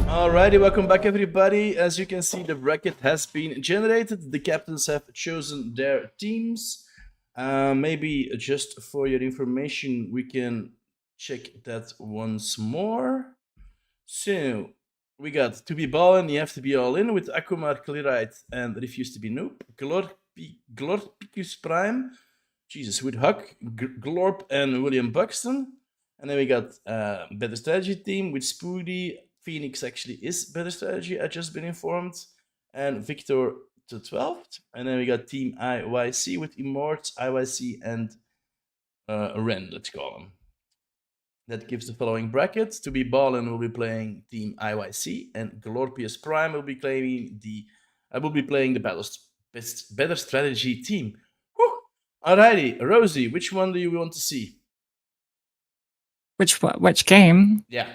Alrighty, welcome back everybody. As you can see, the bracket has been generated. The captains have chosen their teams. Maybe just for your information, we can check that once more. So, we got to be ballin', you have to be all in with Akumar, Clearite, and Refuse to be Noob. Glorpicus Prime, Jesus, with Huck, Glorp, and William Buxton. And then we got Better Strategy Team with Spoody. Phoenix actually is Better Strategy, I just been informed. And Victor the 12th. And then we got Team IYC with Immorts, IYC, and Ren, let's call them. That gives the following brackets. To be Ballin will be playing Team IYC, and Glorpius Prime will be playing the Better Strategy team. Whew. Alrighty, Rosie, which one do you want to see? Which game? Yeah.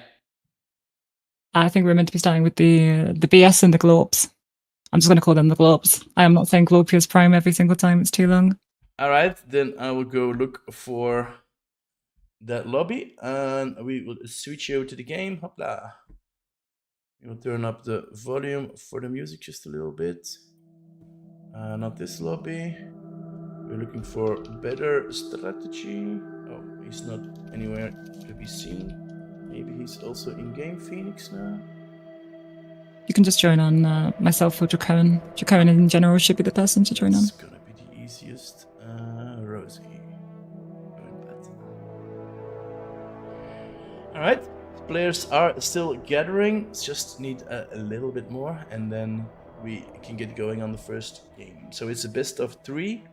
I think we're meant to be starting with the BS and the Glorps. I'm just going to call them the Glorps. I am not saying Glorpius Prime every single time. It's too long. All right, then I will go look for that lobby, and we will switch over to the game. Hopla. We will turn up the volume for the music just a little bit. Not this lobby. We're looking for Better Strategy. Oh, he's not anywhere to be seen. Maybe he's also in-game Phoenix now. You can just join on myself or Dracoan. Dracoan in general should be the person to join on. It's gonna be the easiest. Rosie. Alright, players are still gathering. Just need a little bit more, and then we can get going on the first game. So it's a best of 3.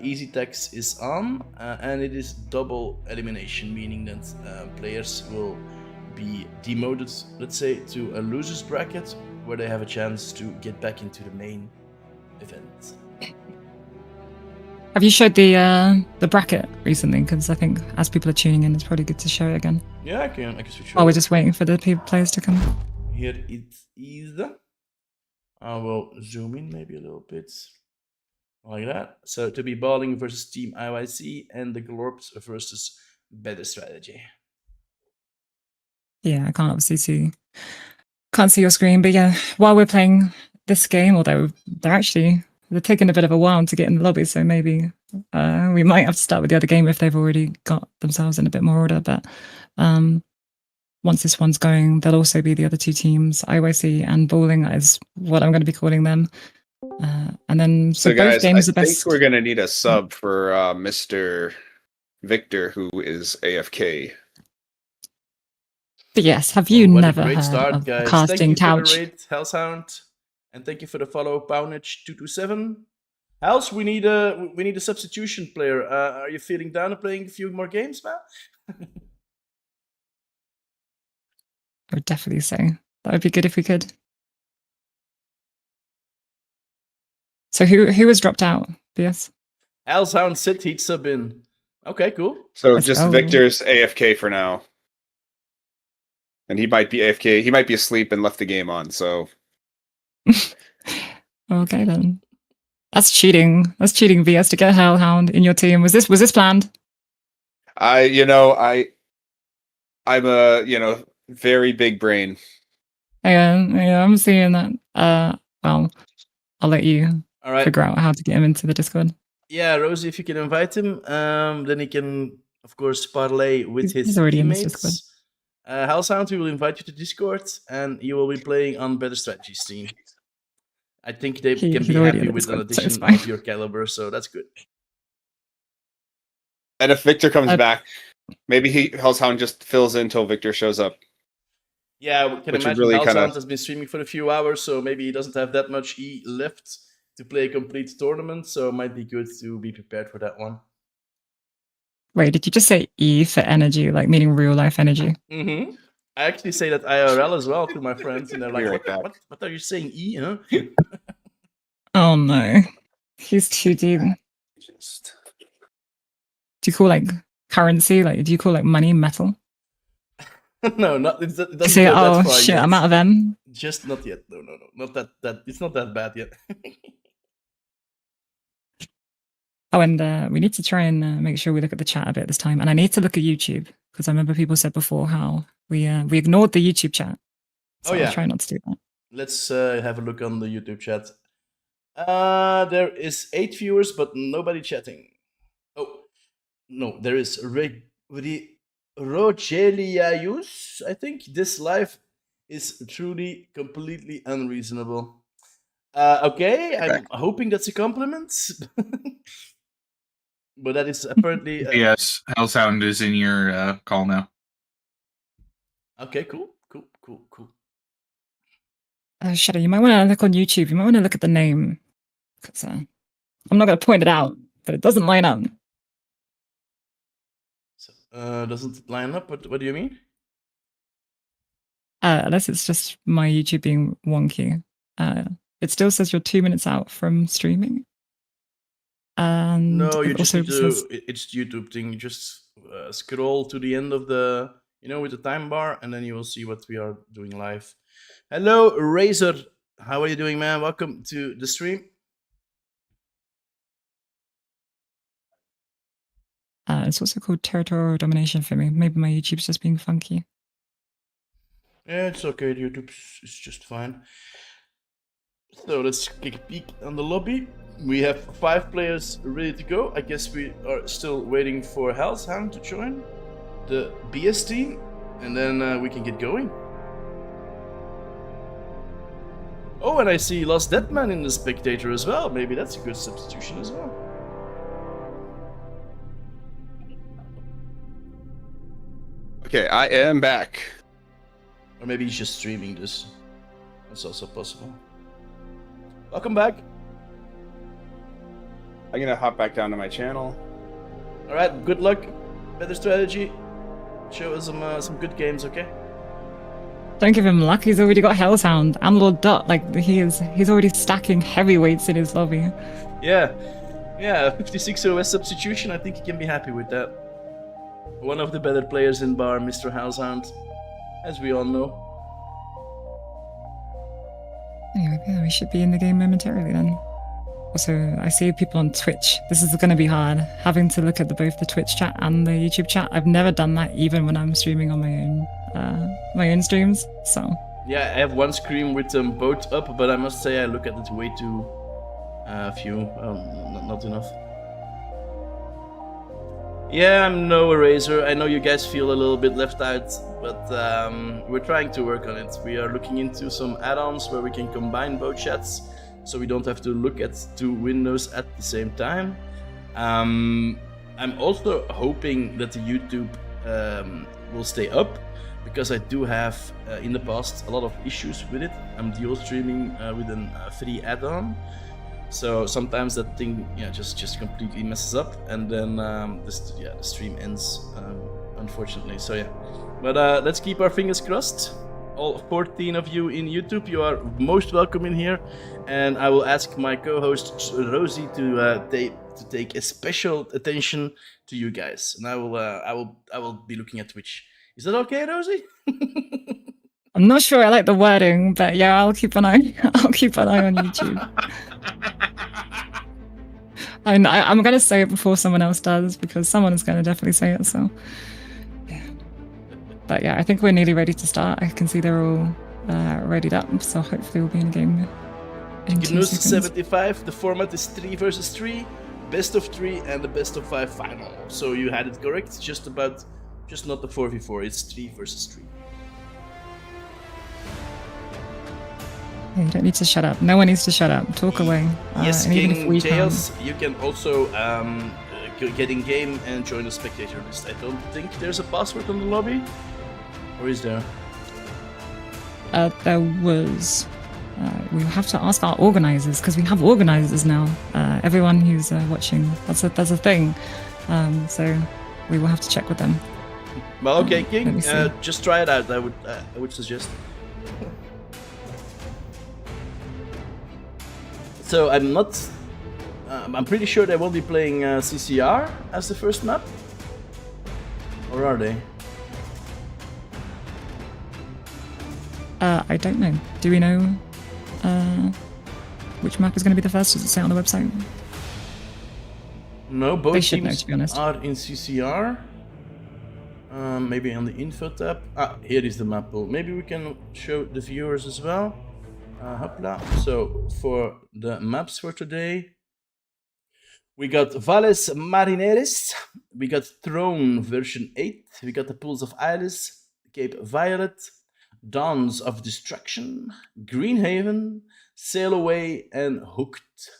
Easy Tax is on, and it is double elimination, meaning that players will be demoted, let's say, to a loser's bracket, where they have a chance to get back into the main event. Have you showed the bracket recently? Because I think as people are tuning in, it's probably good to show it again. Yeah, I can switch. Oh, we're just waiting for the players to come. Here it is. I will zoom in maybe a little bit. Like that. So to be Balling versus Team IYC, and the Glorps versus Better Strategy. Yeah, I can't obviously can't see your screen, but yeah, while we're playing this game, although they're taking a bit of a while to get in the lobby, so maybe we might have to start with the other game if they've already got themselves in a bit more order. But once this one's going, there'll also be the other two teams, IYC and Bowling is what I'm going to be calling them. And then so both guys, games I are best. think we're going to need a sub for Mr. Victor, who is AFK. But yes, have you never heard start, of guys. casting couch? Thank you for the raid, Hellshound, and thank you for the follow, Poundage227. Hels, we need a substitution player. Are you feeling down to playing a few more games, man? I would definitely say that would be good if we could. So who has dropped out? BS. Hellshound said he'd sub in. Okay, cool. So just Victor's AFK for now. And he might be AFK. He might be asleep and left the game on, so. Okay, then. That's cheating. That's cheating, VS, to get Hellhound in your team. Was this planned? I'm a, very big brain. Yeah, I'm seeing that. Well, I'll let you figure out how to get him into the Discord. Yeah, Rosie, if you can invite him, then he can, of course, parlay with his he's already teammates. In this Discord. Hellsound, we will invite you to Discord, and you will be playing on Better Strategies team. I think they can be happy with an addition of your caliber, so that's good. And if Victor comes back, maybe Hellshound just fills in until Victor shows up. Yeah, we can imagine really Hellshound has been streaming for a few hours, so maybe he doesn't have that much E left to play a complete tournament, so it might be good to be prepared for that one. Wait, did you just say E for energy, like meaning real life energy? Mm-hmm. I actually say that IRL as well to my friends, and they're like, what are you saying, E, huh? Oh no. He's too deep. Do you call like currency? Like, do you call like money metal? No, not. It doesn't say, go oh that far shit, yet. I'm out of M. Just not yet. No. Not that. It's not that bad yet. Oh, and we need to try and make sure we look at the chat a bit this time. And I need to look at YouTube, because I remember people said before how we ignored the YouTube chat. So I'll try not to do that. Let's have a look on the YouTube chat. There is 8 viewers, but nobody chatting. Oh, no, there is Rogelius. I think this live is truly completely unreasonable. Okay, I'm hoping that's a compliment. But that is apparently... Yes, Hellsound is in your call now. Okay, cool. Shadow, you might want to look on YouTube. You might want to look at the name. Because I'm not going to point it out, but it doesn't line up. So, doesn't it line up? What do you mean? Unless it's just my YouTube being wonky. It still says you're 2 minutes out from streaming. And no, you just need to... says, it's YouTube thing. You just scroll to the end of the... with the time bar, and then you will see what we are doing live. Hello, Razor. How are you doing, man? Welcome to the stream. It's also called territorial domination for me. Maybe my YouTube's just being funky. Yeah, it's okay. YouTube's just fine. So let's take a peek on the lobby. We have 5 players ready to go. I guess we are still waiting for Hellshound to join the BS team, and then we can get going. Oh, and I see Lost Deadman in the spectator as well. Maybe that's a good substitution as well. Okay, I am back. Or maybe he's just streaming this. That's also possible. Welcome back. I'm gonna hop back down to my channel. All right, good luck. Better strategy. Show us some good games, okay? Don't give him luck. He's already got Hellshound and Lord Dot. Like he's already stacking heavyweights in his lobby. Yeah, 56 OS substitution. I think he can be happy with that. One of the better players in bar, Mr. Hellshound, as we all know. Anyway, yeah, we should be in the game momentarily then. Also, I see people on Twitch. This is going to be hard, having to look at both the Twitch chat and the YouTube chat. I've never done that, even when I'm streaming on my own streams. So yeah, I have one screen with them both up, but I must say I look at it way too few. Not enough. Yeah, I'm no eraser. I know you guys feel a little bit left out, but we're trying to work on it. We are looking into some add-ons where we can combine both chats, so we don't have to look at 2 windows at the same time. I'm also hoping that the YouTube will stay up, because I do have in the past a lot of issues with it. I'm dual streaming with a free add-on, so sometimes that thing just completely messes up, and then the stream ends, unfortunately. So yeah, but let's keep our fingers crossed. All 14 of you in YouTube, you are most welcome in here, and I will ask my co-host Rosie to take a special attention to you guys, and I will be looking at Twitch. Is that okay, Rosie? I'm not sure I like the wording, but yeah, I'll keep an eye. I'll keep an eye on YouTube. I'm gonna say it before someone else does, because someone is gonna definitely say it. So yeah, but yeah, I think we're nearly ready to start. I can see they're all readied up, so hopefully we'll be in a game. News 75. The format is 3 versus 3, best of 3, and the best of 5 final. So you had it correct. Just not the 4v4. It's 3 versus 3. Yeah, you don't need to shut up. No one needs to shut up. Talk away. Yes, and even if King we Tails, you can also get in game and join the spectator list. I don't think there's a password on the lobby, or is there? There was. We have to ask our organizers, because we have organizers now. Everyone who's watching, that's a thing. So we will have to check with them. Well, okay, King, just try it out. I would suggest. So I'm pretty sure they won't be playing CCR as the first map, or are they? I don't know. Do we know which map is going to be the first? Does it say on the website? No, both They should know, teams to be honest. are in CCR. Maybe on the info tab. Ah, here is the map pool. Maybe we can show the viewers as well. Hopla. So for the maps for today, we got Valles Marineris, we got Throne version 8, we got the Pools of Iris, Cape Violet, Dawns of Destruction, Greenhaven, Sail Away, and Hooked.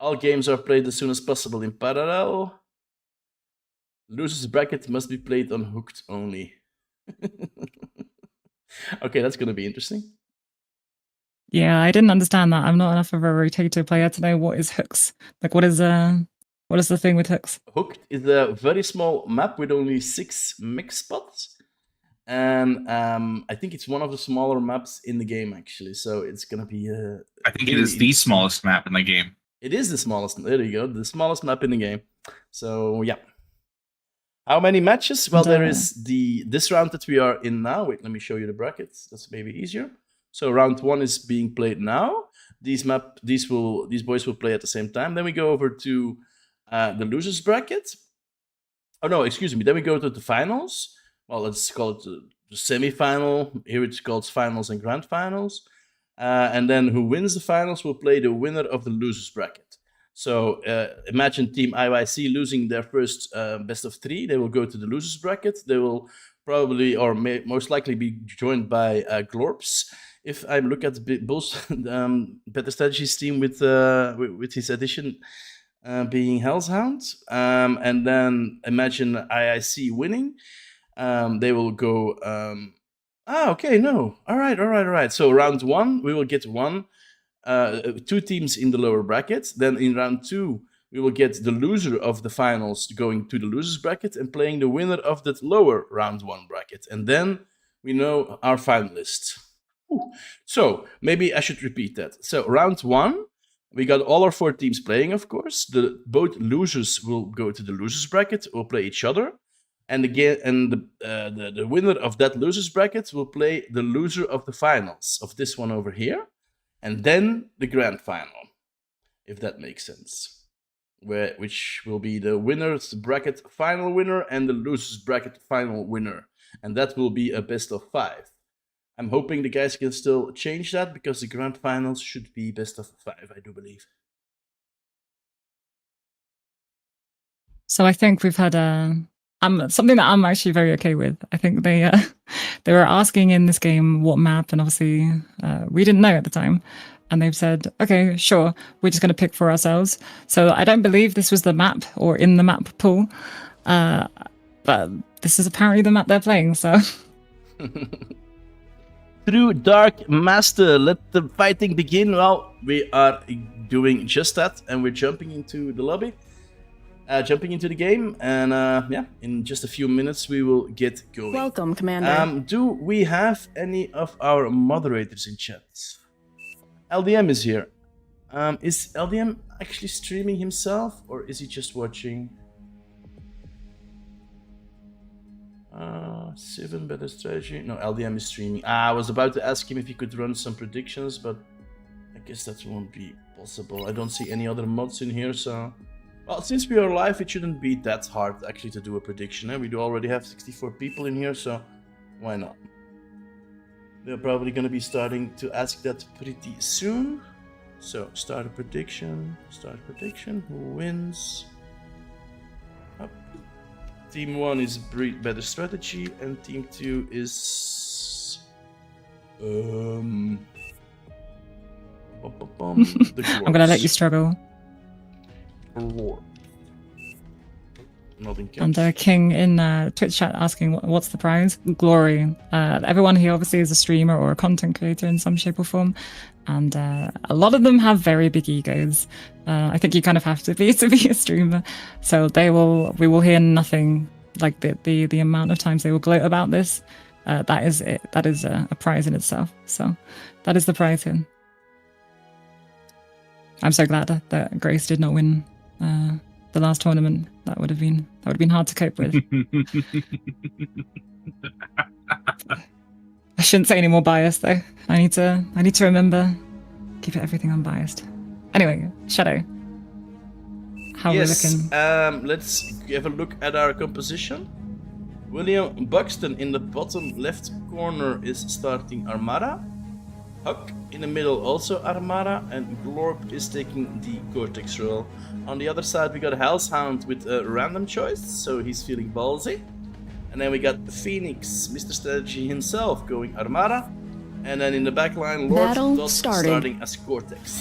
All games are played as soon as possible in parallel. Loser's bracket must be played on Hooked only. Okay, that's gonna be interesting. Yeah, I didn't understand that. I'm not enough of a rotator player to know what is hooks. Like, what is the thing with hooks? Hooked is a very small map with only 6 mix spots, and I think it's one of the smaller maps in the game actually. So it's gonna be. I think it is the smallest map in the game. It is the smallest. There you go, the smallest map in the game. So yeah. How many matches? Well, there is this round that we are in now. Wait, let me show you the brackets. That's maybe easier. So round 1 is being played now. These boys will play at the same time. Then we go over to the losers bracket. Oh no, excuse me. Then we go to the finals. Well, let's call it the semi-final. Here it's called finals and grand finals. And then who wins the finals will play the winner of the losers bracket. So imagine Team IYC losing their first best of 3. They will go to the losers bracket. They will probably or most likely be joined by Glorps. If I look at Bull's Better Strategies team with his addition being Hellshound, and then imagine IIC winning, they will go. Okay, no, all right. So round 1, we will get 2 teams in the lower bracket. Then in round 2, we will get the loser of the finals going to the losers bracket and playing the winner of that lower round 1 bracket, and then we know our finalists. So maybe I should repeat that. So round 1, we got all our 4 teams playing, of course. Both losers will go to the losers bracket, will play each other, and the winner of that losers bracket will play the loser of the finals of this one over here, and then the grand final, if that makes sense. Which will be the winners bracket final winner and the losers bracket final winner, and that will be a best of 5. I'm hoping the guys can still change that because the grand finals should be best of 5, I do believe. So I think we've had something that I'm actually very okay with. I think they were asking in this game what map, and obviously we didn't know at the time. And they've said, okay, sure, we're just going to pick for ourselves. So I don't believe this was the map or in the map pool, but this is apparently the map they're playing. So. Through Dark Master, let the fighting begin. Well, we are doing just that, and we're jumping into the lobby, jumping into the game, and yeah, in just a few minutes we will get going. Welcome, Commander. Do we have any of our moderators in chat? LDM is here. Is LDM actually streaming himself, or is he just watching? 7 Better Strategy. No, LDM is streaming. I was about to ask him if he could run some predictions, but I guess that won't be possible. I don't see any other mods in here, so... Well, since we are live, it shouldn't be that hard actually to do a prediction. We do already have 64 people in here, so why not? They're probably going to be starting to ask that pretty soon. So, start a prediction. Who wins? Up. Team 1 is Better Strategy, and Team 2 is... the I'm gonna let you struggle. Lord. Nothing And King in Twitch chat asking what's the prize? Glory. Everyone here obviously is a streamer or a content creator in some shape or form, and a lot of them have very big egos. I think you kind of have to be a streamer. So we will hear nothing like the amount of times they will gloat about this. That is it. That is a prize in itself. So that is the prize here. I'm so glad that Grace did not win the last tournament. That would have been hard to cope with. I shouldn't say any more bias though. I need to remember, keep everything unbiased. Anyway, Shadow. how we're looking. Let's have a look at our composition. William Buxton in the bottom left corner is starting Armada. Huck in the middle also Armada, and Glorp is taking the Cortex role. On the other side we got Hellshound with a random choice, so he's feeling ballsy. And then we got Phoenix, Mr. Strategy himself, going Armada. And then in the back line, Lord Dot starting as Cortex.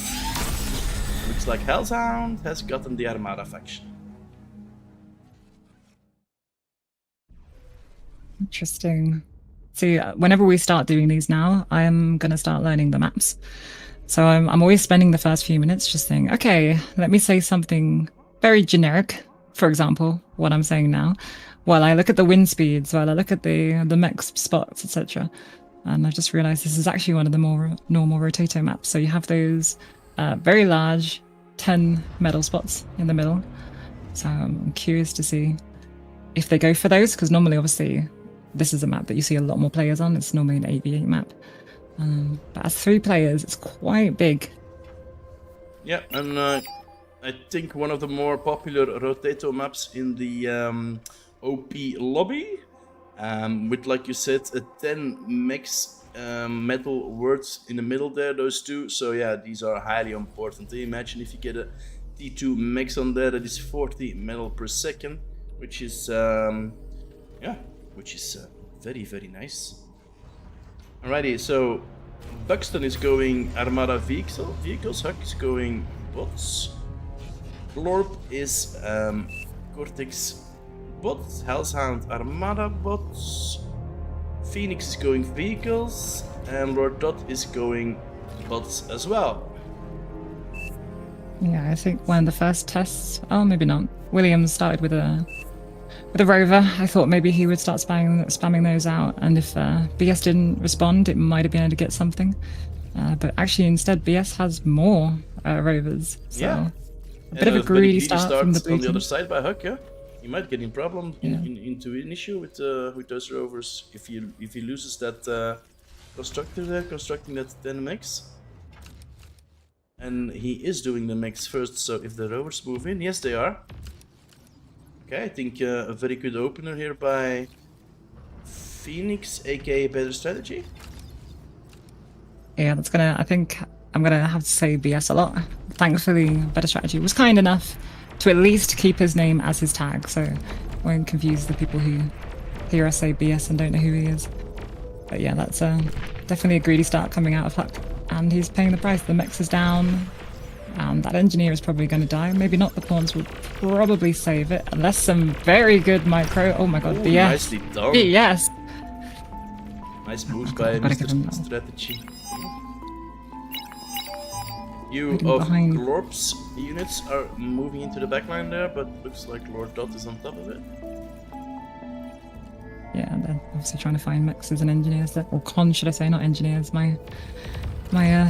Looks like Hellshound has gotten the Armada faction. Interesting. See, whenever we start doing these now, I'm going to start learning the maps. So I'm always spending the first few minutes just saying, okay, let me say something very generic, for example, what I'm saying now, while I look at the wind speeds, while I look at the mech spots, etc. And I just realized this is actually one of the more normal rotato maps. So you have those very large 10 metal spots in the middle. So I'm curious to see if they go for those, because normally, obviously, this is a map that you see a lot more players on. It's normally an 8v8 map. But as 3 players, it's quite big. Yeah, and I think one of the more popular rotato maps in the OP lobby, with, like you said, a 10 mechs metal words in the middle there, those two. So yeah, these are highly important. Imagine if you get a T2 mechs on there that is 40 metal per second, which is very, very nice. Alrighty, so Buxton is going Armada vehicles, Huck is going bots, Glorp is Cortex bots, Hellshound Armada bots, Phoenix is going vehicles, and Lord Dot is going bots as well. Yeah, I think one of the first tests, oh, maybe not. Williams started with a rover. I thought maybe he would start spamming those out, and if BS didn't respond, it might have been able to get something. But actually, instead, BS has more rovers. So Yeah, a bit of a greedy start from the blue on the team. other side by Huck. Yeah, he might get in problem into an issue with those rovers if he loses that constructor there, constructing that 10 mechs. And he is doing the mechs first, so if the rovers move in, yes they are. Okay, I think a very good opener here by Phoenix, aka Better Strategy. Yeah, I think I'm gonna have to say BS a lot. Thankfully, Better Strategy was kind enough to at least keep his name as his tag, so I won't confuse the people who hear us say BS and don't know who he is. But yeah, that's definitely a greedy start coming out of Huck, and he's paying the price. The mechs is down, and that engineer is probably going to die. Maybe not. The pawns will probably save it, unless some very good micro. Oh my god, Ooh, BS. nicely done. BS. Nice moves by gotta give him Mr. that. Strategy. You Hiding of behind. Glorp's units are moving into the backline there, but looks like Lord Dot is on top of it. Yeah, and then obviously trying to find mexes and engineers there, or con, should I say, not engineers. My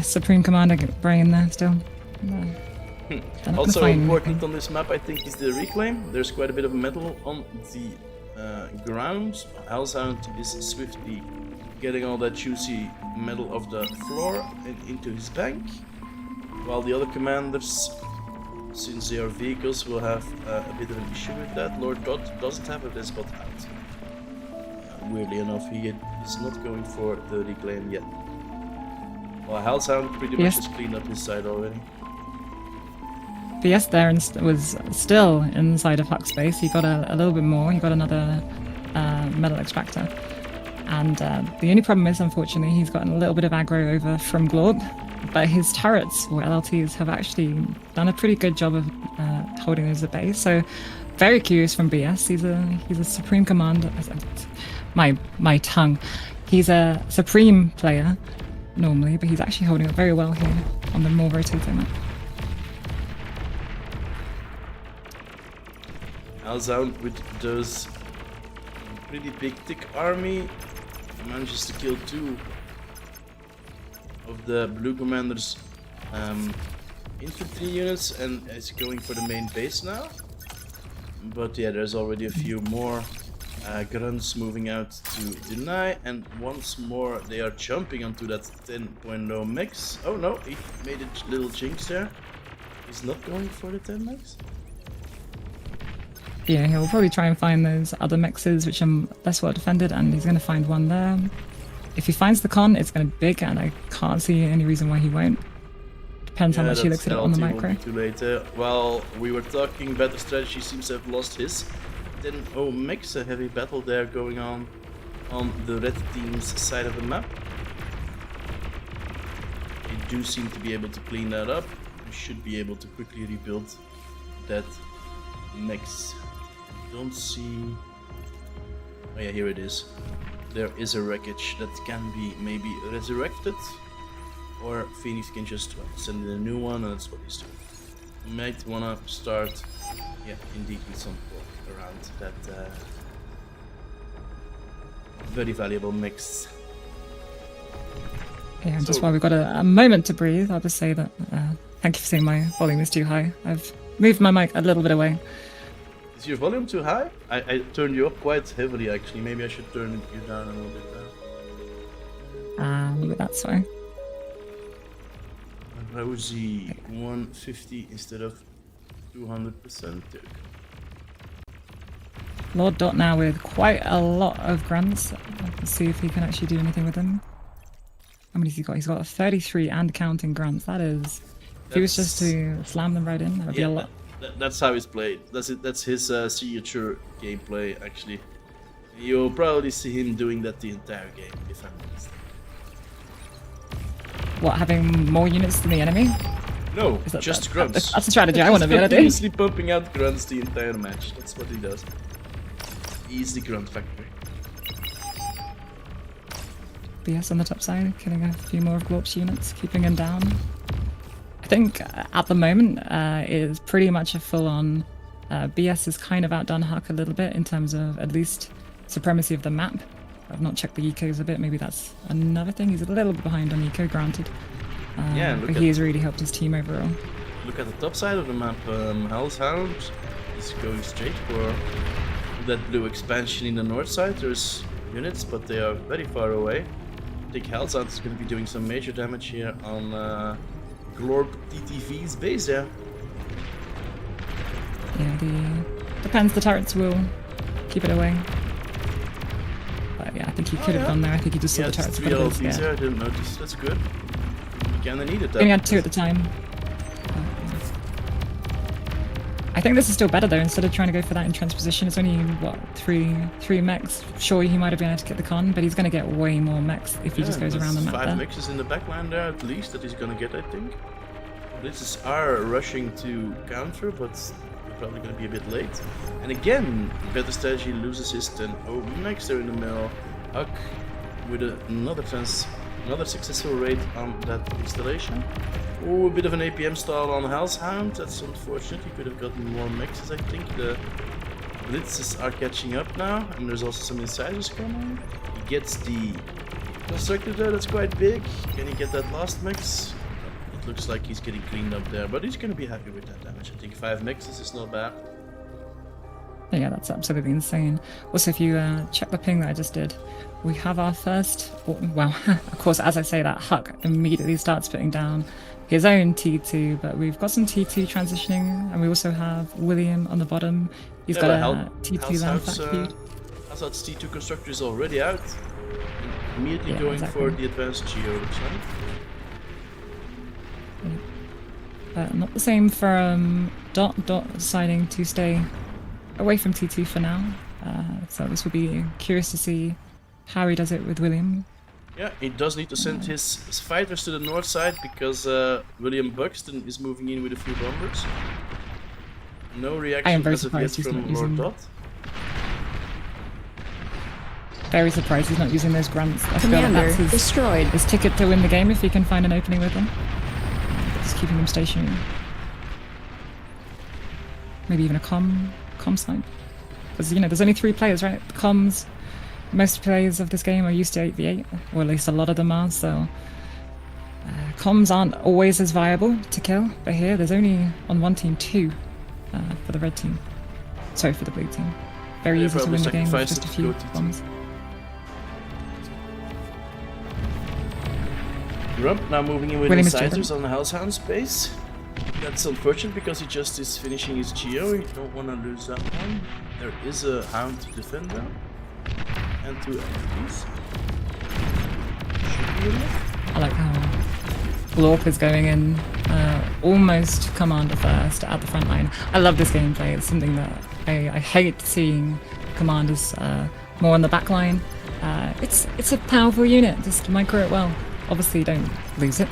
Supreme Commander brain there still. No. They're not gonna Also find important anything. on this map, I think, is the reclaim. There's quite a bit of metal on the ground. Hellshound is swiftly getting all that juicy metal off the floor and into his bank, while the other commanders, since they are vehicles, will have a bit of an issue with that. Lord Dot doesn't have a dead spot out. Weirdly enough, he is not going for the reclaim yet. Well, Hellshound pretty much has cleaned up his side already. BS there was still inside of Huck's space. He got a little bit more. He got another metal extractor. And the only problem is, unfortunately, he's gotten a little bit of aggro over from Glorp, but his turrets, or LLTs, have actually done a pretty good job of holding those at bay. So very curious from BS. He's a Supreme Commander. My tongue. He's a Supreme player normally, but he's actually holding it very well here on the more rotating map. Hellshound with those pretty big thick army manages to kill 2 of the blue commander's infantry units and is going for the main base now. But yeah, there's already a few more grunts moving out to deny, and once more they are jumping onto that 10.0 mechs. Oh no, he made a little jinx there. He's not going for the 10 mechs. Yeah, he'll probably try and find those other mixes which are less well defended, and he's going to find one there. If he finds the con, it's going to be big, and I can't see any reason why he won't. Depends how much he looks at it on the LT micro. won't be too late. Well, we were talking better strategy, seems to have lost his. Then mix a heavy battle there going on the red team's side of the map. They do seem to be able to clean that up. We should be able to quickly rebuild that mix. Don't see. Oh yeah, here it is. There is a wreckage that can be maybe resurrected, or Phoenix can just send in a new one, and that's what he's doing. You might wanna start, yeah, indeed, with some work around that very valuable mix. Yeah, and just So- while we've got a moment to breathe, I'll just say that thank you for saying my volume is too high. I've moved my mic a little bit away. Is your volume too high? I turned you up quite heavily, actually. Maybe I should turn you down a little bit there. Look at that, sorry. Rosie 150 instead of 200%. Lord Dot now with quite a lot of grants. Let's see if he can actually do anything with them. How many has he got? He's got 33 and counting grants. That is... If he was just to slam them right in, that would be a lot. That's how he's played. That's it. That's his signature gameplay, actually. You'll probably see him doing that the entire game, if I'm honest. What, having more units than the enemy? No, Is that- just that- grunts. That's a strategy I want to be able to do. Continuously pumping out grunts the entire match. That's what he does. He's the grunt factory. BS on the top side, killing a few more of Glorp's units, keeping him down. I think at the moment it is pretty much a full-on BS has kind of outdone Huck a little bit in terms of at least supremacy of the map. I've not checked the ecos a bit, maybe that's another thing. He's a little bit behind on eco, granted. Yeah, look but at- he has really helped his team overall. Look at the top side of the map. Hell's Hound is going straight for that blue expansion in the north side. There's units, but they are very far away. I think Hell's Hound is going to be doing some major damage here on Glorp TTV's base there. Yeah, depends. The turrets will keep it away. But yeah, I think he could have yeah. gone there. I think he just saw Yeah, the turrets. three quite a bit, LTs yeah. there. I didn't notice. That's good. Kinda needed that. Only had 2 at the time. I think this is still better though. Instead of trying to go for that entrenched position, it's only what three mechs. Sure, he might have been able to get the con, but he's going to get way more mechs if he just goes around the map 5 there. mixes in the backline there at least that he's gonna get, I think. Blitzes are rushing to counter, but they're probably gonna be a bit late. And again, better strategy loses his 10 mechs there in the middle. Huck with another successful raid on that installation. Oh, a bit of an APM stall on Hell's Hound. That's unfortunate. He could have gotten more mixes, I think. The blitzes are catching up now, and there's also some insiders coming. He gets the constructor there, that's quite big. Can he get that last mix? It looks like he's getting cleaned up there, but he's going to be happy with that damage. I think 5 mixes is not bad. Yeah, that's absolutely insane. Also, if you check the ping that I just did, we have our first, well, of course, as I say that, Huck immediately starts putting down his own T2, but we've got some T2 transitioning, and we also have William on the bottom. He's got a T2 land feud. Hell's T2 constructor is already out. Immediately Yeah, going exactly. for the advanced geo, looks like. Not the same for Dot deciding to stay away from T2 for now. So this will be curious to see how he does it with William. Yeah, he does need to send his fighters to the north side because William Buxton is moving in with a few bombers. No I am reaction very as of yet surprised he's from not Lord using- Dot. Very surprised he's not using those grants. I feel like Commander that's destroyed. his ticket to win the game if he can find an opening with them. Just keeping them stationary. Maybe even a com snipe. Because, you know, there's only 3 players, right? The comms, most players of this game are used to 8v8, or at least a lot of them are, so... comms aren't always as viable to kill, but here there's only, on one team, 2 for the red team. Sorry, for the blue team. Very They easy to probably win the game with sacrificed just a it to few go to bombs. Grump now moving in with William is incisors on the Hell's Hound space. That's unfortunate because he just is finishing his Geo. You don't want to lose that one. There is a Hound to defend them. And 2 FPs. Should be enough. I like how Glorp is going in almost commander first at the front line. I love this gameplay. It's something that I hate seeing commanders more on the back line. It's a powerful unit. Just micro it well. Obviously, don't lose it,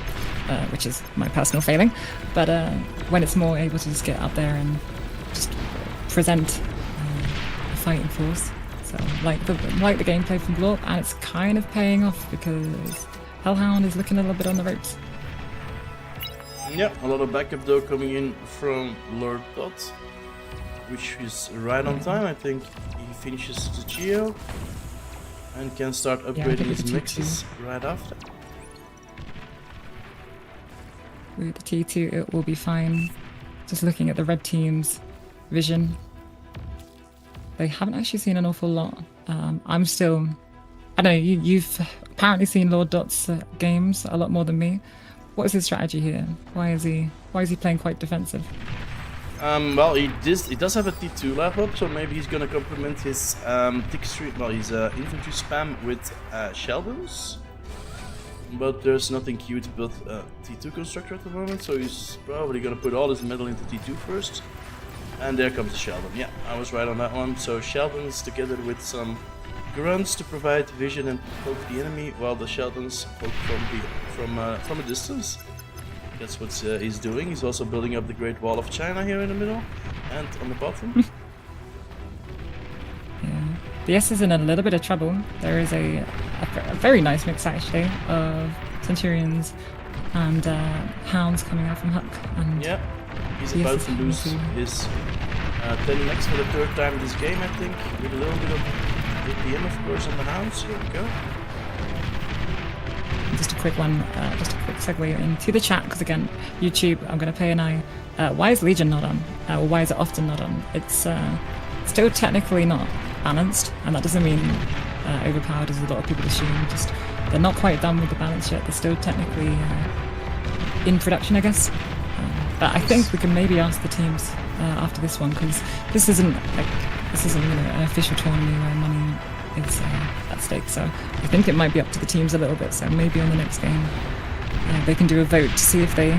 which is my personal failing. But when it's more able to just get up there and just present a fighting force. So like the gameplay from Glorp, and it's kind of paying off because Hellhound is looking a little bit on the ropes. Yep, a lot of backup though coming in from Lord Dot, which is right on time. I think he finishes the Geo and can start upgrading his mixes right after. With the T2, it will be fine. Just looking at the red team's vision, they haven't actually seen an awful lot. I'm still, I don't know, you've apparently seen Lord Dot's games a lot more than me. What is his strategy here? Why is he playing quite defensive? Well, he does have a T2 level up, so maybe he's gonna complement his infantry spam with Sheldons. But there's nothing cute to build a T2 constructor at the moment, so he's probably gonna put all his metal into T2 first. And there comes the Sheldon. Yeah, I was right on that one. So Sheldons together with some grunts to provide vision and poke the enemy, while the Sheldons poke from a distance. That's what he's doing. He's also building up the Great Wall of China here in the middle and on the bottom. Yeah. The S is in a little bit of trouble. There is a very nice mix actually of Centurions and Hounds coming out from Huck. And yeah, he's about to lose his 10 max for the 3rd time this game, I think, with a little bit of APM of course on the Hounds. Here we go. Just a quick one, just a quick segue into the chat, because again, YouTube, I'm going to pay an eye. Why is Legion not on? Or why is it often not on? It's still technically not balanced, and that doesn't mean overpowered as a lot of people assume. Just they're not quite done with the balance yet. They're still technically in production, I guess. But I think we can maybe ask the teams after this one, because this isn't an official tournament where money is at stake. So I think it might be up to the teams a little bit. So maybe on the next game they can do a vote to see if they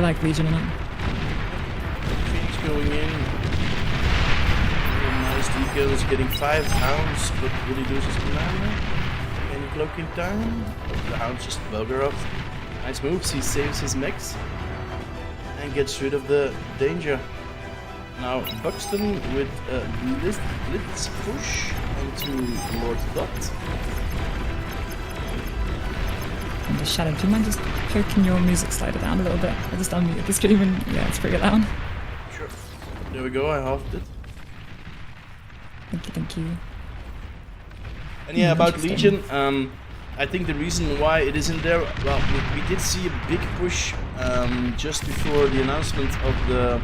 like Legion or not. Phoenix going in. Nice decals, getting 5 Hounds, but really loses commander. Any cloak in time. The Hounds just bugger off. Nice moves. He saves his mechs and gets rid of the danger. Now Buxton with a blitz push onto Lord Dot. And just Shadow, do you mind just poking your music slider down a little bit? I just unmuted the stream and yeah, it's pretty loud. Sure. There we go, I halved it. Thank you. And yeah, about Legion, I think the reason why it isn't there, well, we did see a big push just before the announcement of the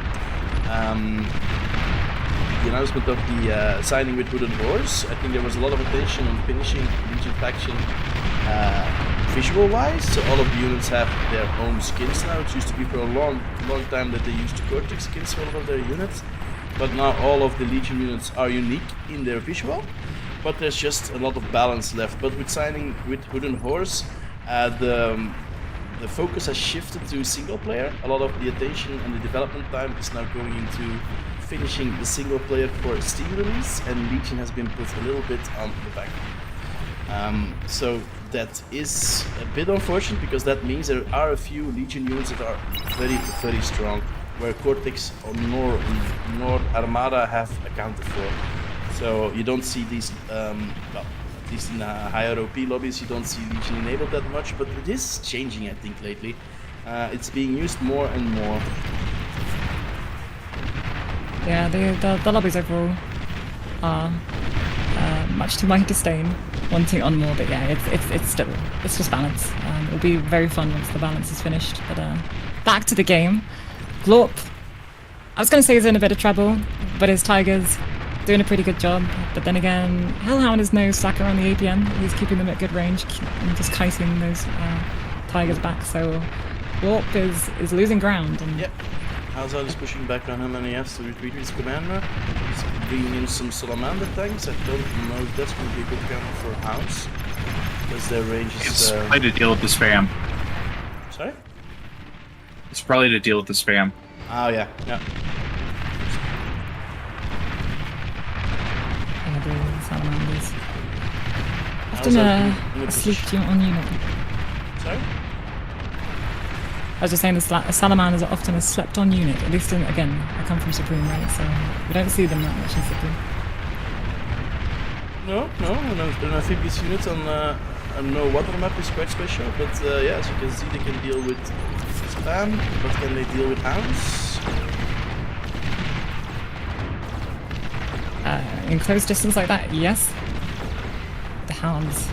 signing with Wooden Horse. I think there was a lot of attention on finishing Legion faction visual-wise, so all of the units have their own skins now. It used to be for a long time that they used the Cortex skins for all of their units, but now all of the Legion units are unique in their visual. But there's just a lot of balance left. But with signing with Wooden Horse, the focus has shifted to single player. A lot of the attention and the development time is now going into finishing the single player for Steam release, and Legion has been put a little bit on the back. So that is a bit unfortunate, because that means there are a few Legion units that are very, very strong, where Cortex or Nord Armada have accounted for. So you don't see these, well, at least in higher OP lobbies, you don't see Legion enabled that much, but it is changing, I think, lately. It's being used more and more. Yeah, the lobbies overall are much to my disdain, wanting on more, but yeah, it's just balance. It'll be very fun once the balance is finished. But back to the game. Glorp, I was going to say he's in a bit of trouble, but his Tigers doing a pretty good job. But then again, Hellhound is no slacker on the APM. He's keeping them at good range and just kiting those Tigers back. So Warp is losing ground. And Yep. Halzard is pushing back on him and he has to retreat his commander. He's bringing in some salamander tanks. I don't know if that's going to be a good counter for House. Because their range is... It's probably to deal with the spam. Sorry? It's probably to deal with the spam. Oh, yeah. Yeah. the salamanders. How's Often that in a asleep position? on unit. Sorry? I was just saying the salamanders are often a slept-on unit. At least, again, I come from Supreme, right? So we don't see them that much in Supreme. No, an amphibious unit on no water map is quite special, but yeah, as you can see, they can deal with spam, but can they deal with hounds? In close distance like that, yes. The hounds.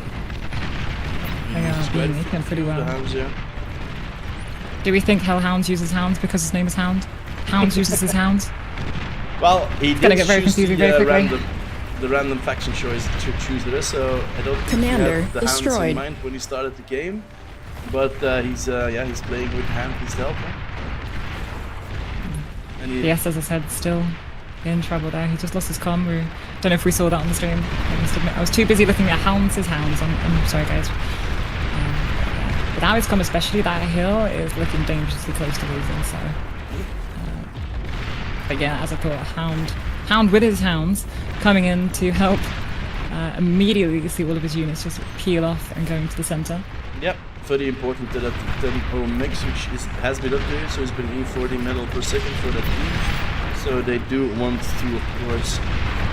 They are being eaten pretty The well. hounds, yeah. Do we think Hellhounds uses hounds because his name is Hound? Hounds uses his hounds? Well, he did gonna get very choose confusing very quickly. the random faction choice to choose this, so I don't think Commander he had the hounds in destroyed. mind when he started the game. But he's playing with hand his helper. And he, Yes, as I said, still in trouble there. He just lost his comm. Don't know if we saw that on the stream. I must admit, I was too busy looking at Hounds' hounds. I'm sorry, guys. But now his comm, especially that hill, is looking dangerously close to losing. So, but yeah, as I thought, Hound with his hounds coming in to help. Immediately, you see all of his units just peel off and going to the center. Yep, very important that the tempo mix, which has been updated, so it's been E40 metal per second for that team. So they do want to, of course,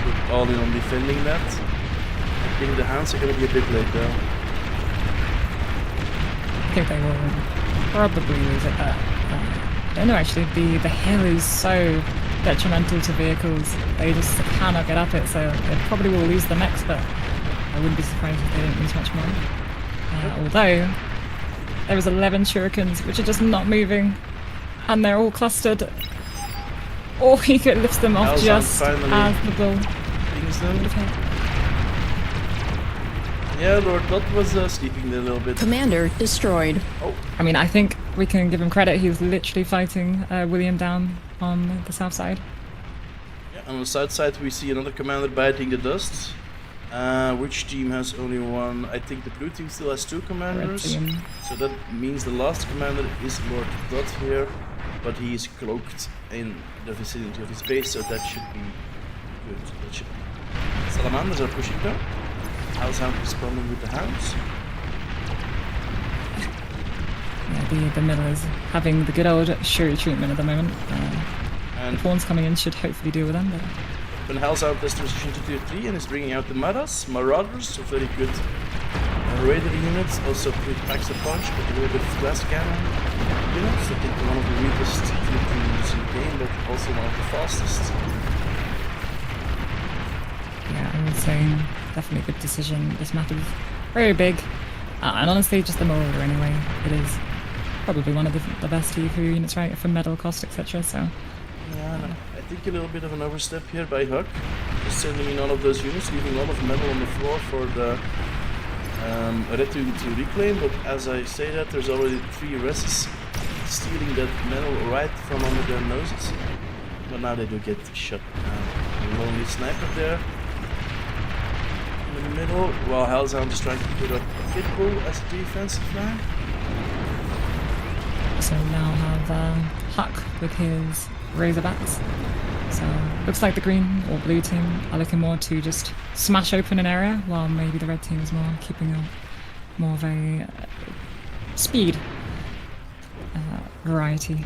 put all in on defending that. I think the hounds are going to be a bit late though. I think they will probably lose it. I don't know actually, the hill is so detrimental to vehicles. They just cannot get up it, so they probably will lose the next, but I wouldn't be surprised if they don't lose much more. Although, there was 11 shurikens, which are just not moving, and they're all clustered. Or he could lift them off Hell's just finally as the bull Things them. would have hit. Yeah, Lord Dot was sleeping there a little bit. Commander destroyed. I mean, I think we can give him credit. He was literally fighting William down on the south side. Yeah, on the south side we see another commander biting the dust. Which team has only one? I think the blue team still has two Red commanders. team. So that means the last commander is Lord Dot here, but he is cloaked in the vicinity of his base, so that should be good. That should be. Salamanders are pushing down. Hellhound responding with the hounds. Yeah, the middle is having the good old Shuri treatment at the moment. And The pawns coming in should hopefully deal with them, but when Hellhound has transitioned to tier 3 and is bringing out the Marauders, so very good raider units, also with packs a punch, but a little bit of glass cannon units. I think one of the weakest tier 3 units in the game, but also one of the fastest. yeah, I would say definitely a good decision. This map is very big, and honestly, just the Marauder anyway. It is probably one of the best T4 units, right, for metal cost, etc. So. Yeah, no, I think a little bit of an overstep here by Huck. Just sending in all of those units, leaving a lot of metal on the floor for the red to reclaim, but as I say that, there's already 3 rests stealing that metal right from under their noses. But now they do get shut down. A lonely sniper there in the middle, while Hellhound is trying to put up a Pitbull as a defensive line. So we now have Huck with his Razorbacks. So looks like the green or blue team are looking more to just smash open an area, while maybe the red team is more keeping a more of a speed variety.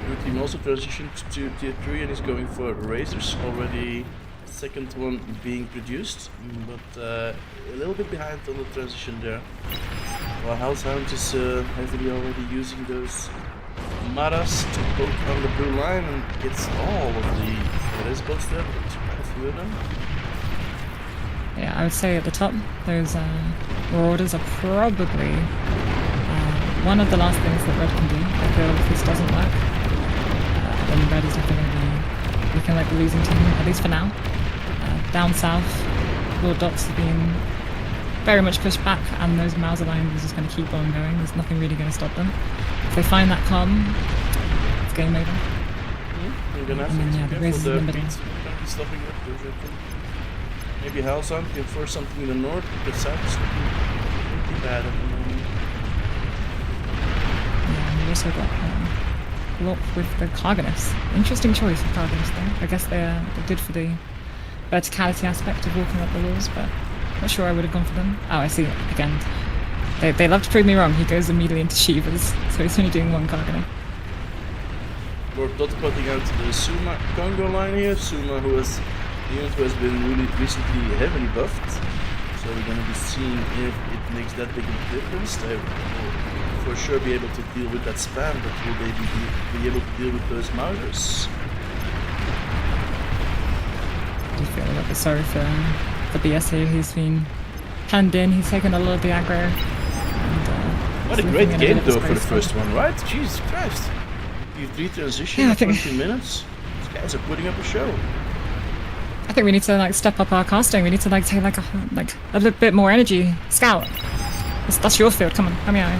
Blue team also transitioned to tier 3 and is going for Razors already. Second one being produced, but a little bit behind on the transition there. While Hellhound is heavily already using those Maras to poke on the blue line and gets all of the resbots there, but quite a few of them. Yeah, I would say at the top, those Marauders are probably one of the last things that red can do. I feel if this doesn't work, then red is definitely going to be looking like the losing team, at least for now. Down south, Lord Dots have been very much pushed back, and those Mauser lines are just going to keep on going. There's nothing really going to stop them. If they find that calm, it's game over. You're gonna have And then, to yeah, be the careful. race is in The the middle. beats can't be stopping up. There's a thing. Maybe Halzan can force something in the north, because south is looking pretty bad at the moment. Yeah, and we also got Lop with the Cargonus. Interesting choice of Cargonus though. I guess they're good for the verticality aspect of walking up the walls, but not sure I would have gone for them. Oh, I see. Again, they love to prove me wrong. He goes immediately into Shivas, so he's only doing one Cargonus. Lord Dot putting out the Suma Congo line here. Suma, who has the unit who has been really recently heavily buffed. So we're gonna be seeing if it makes that big of a difference. They will for sure be able to deal with that spam, but will they be able to deal with those Mausers? I do feel a little bit sorry for BS here. He's been panned in. He's taken a lot of the aggro. And, What a he's great living in game bit of though for the space. first one, right? Jesus Christ. You 3 transition Yeah, I in think- 20 minutes. These guys are putting up a show. I think we need to like step up our casting. We need to like take like a little bit more energy. Scout. That's your field. Come on, come here.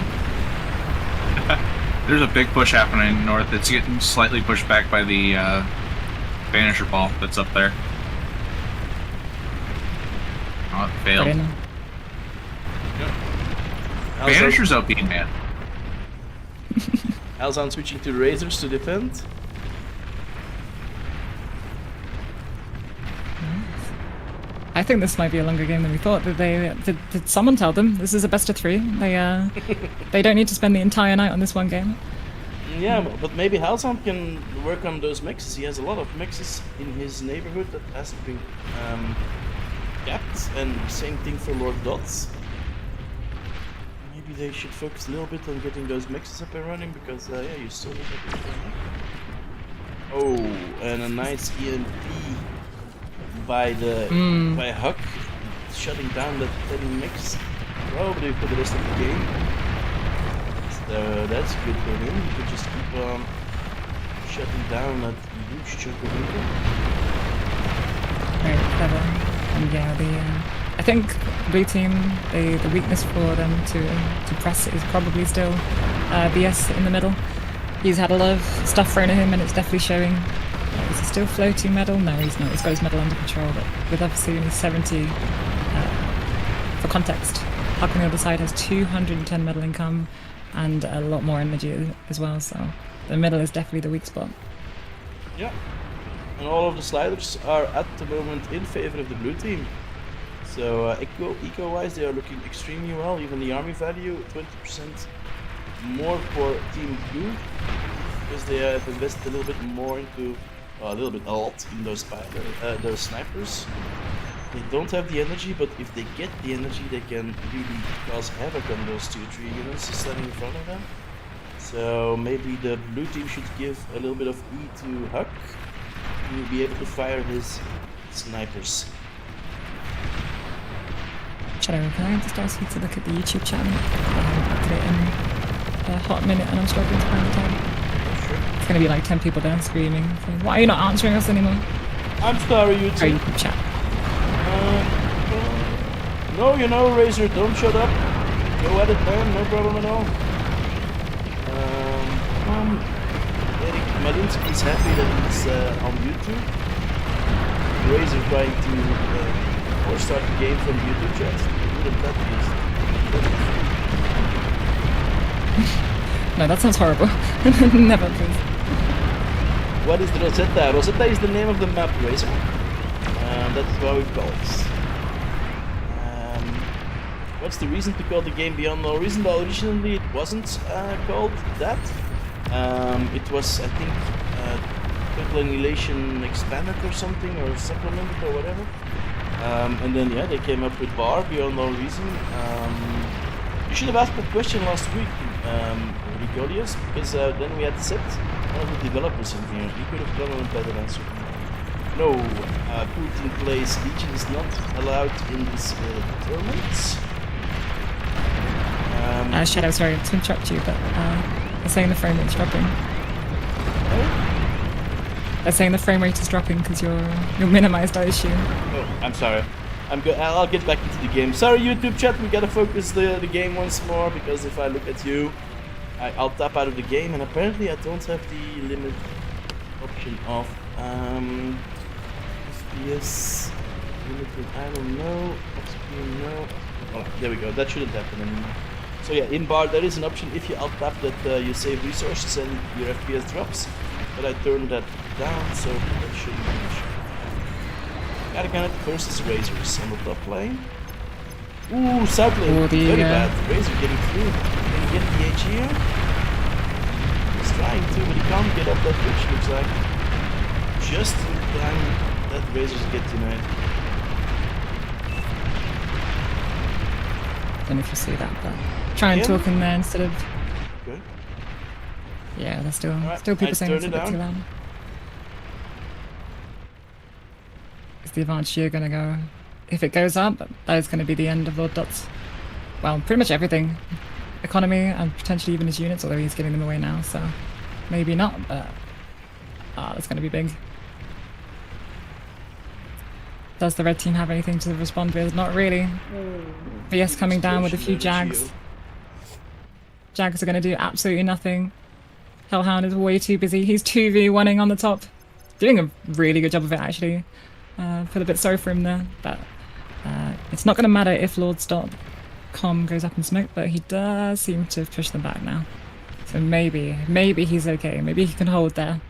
There's a big push happening north. It's getting slightly pushed back by the Vanisher ball that's up there. Oh, it failed. Brilliant. Vanisher's OP, man. Alzan switching to Razors to defend. I think this might be a longer game than we thought. Did someone tell them this is a best of 3? They don't need to spend the entire night on this one game. Yeah, but maybe Halzan can work on those mixes. He has a lot of mixes in his neighborhood that hasn't been capped, and same thing for Lord Dots. Maybe they should focus a little bit on getting those mixes up and running, because yeah, you still need that. Oh, and a nice EMP by Huck, shutting down that Teddy mix, probably for the rest of the game. So that's good for him. He could just keep on shutting down that huge chunk of people. Very clever. And yeah, I think blue team, the weakness for them to press is probably still BS in the middle. He's had a lot of stuff thrown at him, and it's definitely showing. Is he still floating medal? No, he's not. He's got his medal under control, but with obviously only 70, for context, Huck on the other side has 210 medal income and a lot more energy as well, so the middle is definitely the weak spot. Yeah. And all of the sliders are at the moment in favor of the blue team. So eco-wise, they are looking extremely well. Even the army value, 20% more for Team Blue, because they have invested a little bit more into, a lot in those snipers. They don't have the energy, but if they get the energy, they can really cause havoc on those 2-3 units standing in front of them. So maybe the blue team should give a little bit of E to Huck. He will be able to fire his snipers. Shadow, can I just ask you to look at the YouTube channel? I put it in a hot minute and I'm struggling to find the time. Sure. It's gonna be like 10 people there screaming. Saying, why are you not answering us anymore? I'm sorry, Or YouTube. YouTube chat. No, you know, Razor, don't shut up. Go at it, man, no problem at all. Eric Malinsky is happy that he's on YouTube. Razor trying to start the game from YouTube chat. Wouldn't that be? No, that sounds horrible. Never, please. What is the Rosetta? Rosetta is the name of the map, Razor. That's what we call it. What's the reason to call the game Beyond No Reason? Well, originally it wasn't called that. It was, I think, Total Annihilation Expanded or something, or Supplemented or whatever. And then, yeah, they came up with Bar, Beyond No Reason. You should have asked that question last week, Rigolius, because then we had set one of the developers in here. He could have done a better answer. No, 14th place Legion is not allowed in this tournament. Shadow, sorry to interrupt you, but they're saying the frame rate's dropping. They're saying the frame rate is dropping because you're minimized, I assume. Oh, I'm sorry. I'll get back into the game. Sorry, YouTube chat, we gotta focus the game once more, because if I look at you, I'll tap out of the game, and apparently I don't have the limit option off. FPS limited, I don't know. Off-screen, no. Oh, there we go. That shouldn't happen anymore. So yeah, in bar there is an option if you alt tap that you save resources and your FPS drops, but I turned that down, so that shouldn't be an issue. Garganet versus Razors on the top lane. Ooh, south lane, very bad. Razor getting through. Can he get the H here? He's trying to, but he can't get up that bridge, looks like. Just in time that Razors get denied. Don't know if you see that, but try and Yeah. talk in there instead of. Good. Yeah, there's still Alright, people I saying it's a turned it bit too down. loud. Is the advantage you're gonna go? If it goes up, that is going to be the end of Lord Dot's. Well, pretty much everything, economy and potentially even his units, although he's giving them away now, so maybe not. But that's going to be big. Does the red team have anything to respond with? Not really. VS coming down with a few Jags. Jags are going to do absolutely nothing. Hellhound is way too busy. He's 2v1ing on the top. Doing a really good job of it, actually. Feel a bit sorry for him there, but it's not going to matter if Lords.com goes up in smoke, but he does seem to have pushed them back now. So maybe he's okay. Maybe he can hold there.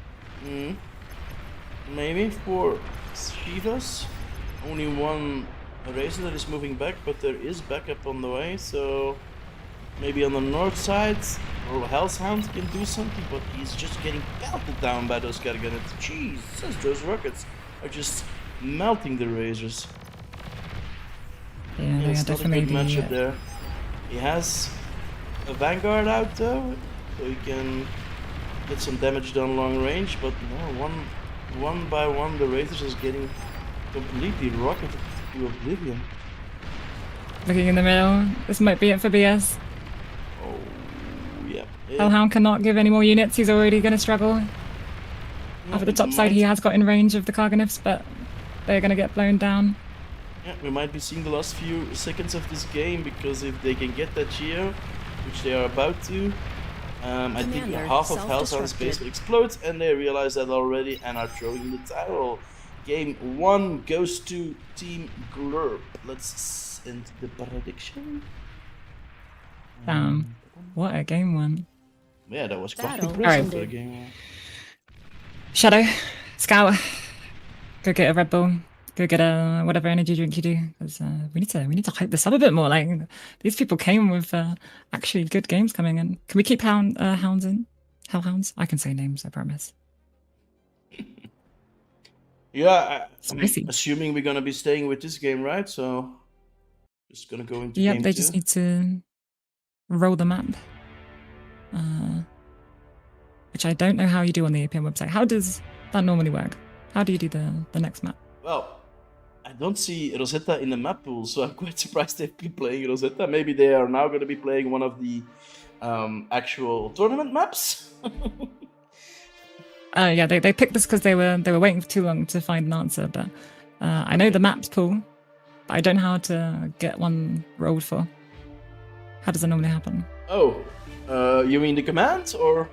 Maybe for Shivas, only one Razor that is moving back, but there is backup on the way, so maybe on the north side, or Hellhound can do something, but he's just getting pelted down by those Garganets. Jesus, those rockets are just melting the Razors. Yeah, they are It's not a definitely good matchup the, there. He has a Vanguard out though, so he can get some damage done long range, but no, one by one the Razors is getting completely rocketed to oblivion. looking in the middle. This might be it for BS. Oh, yeah. Hellhound cannot give any more units. He's already going to struggle. No, Over the he top side, he might- has got in range of the Karganifs, but they're going to get blown down. Yeah, we might be seeing the last few seconds of this game, because if they can get that Geo, which they are about to, I think Commander, half of Hellhound's self-destructed. base will explode, and they realize that already and are throwing the towel. Game 1 goes to Team Glurp. Let's end the prediction. What a game one. Yeah, that was quite Battle impressive ended. for a game 1. Shadow, Scout, go get a Red Bull. Go get a whatever energy drink you do, because we need to hype this up a bit more. Like, these people came with actually good games coming in. Can we keep hounds in? Hellhounds? I can say names, I promise. Yeah, I'm Spicy. assuming we're gonna be staying with this game, right? So, just gonna go into Yep, game they 2. just need to roll the map. Which I don't know how you do on the APM website. How does that normally work? How do you do the next map? Well, I don't see Rosetta in the map pool, so I'm quite surprised they've been playing Rosetta. Maybe they are now going to be playing one of the actual tournament maps. Yeah, they picked this because they were waiting for too long to find an answer. But I know the maps pool, but I don't know how to get one rolled for. How does that normally happen? Oh, you mean the command, or?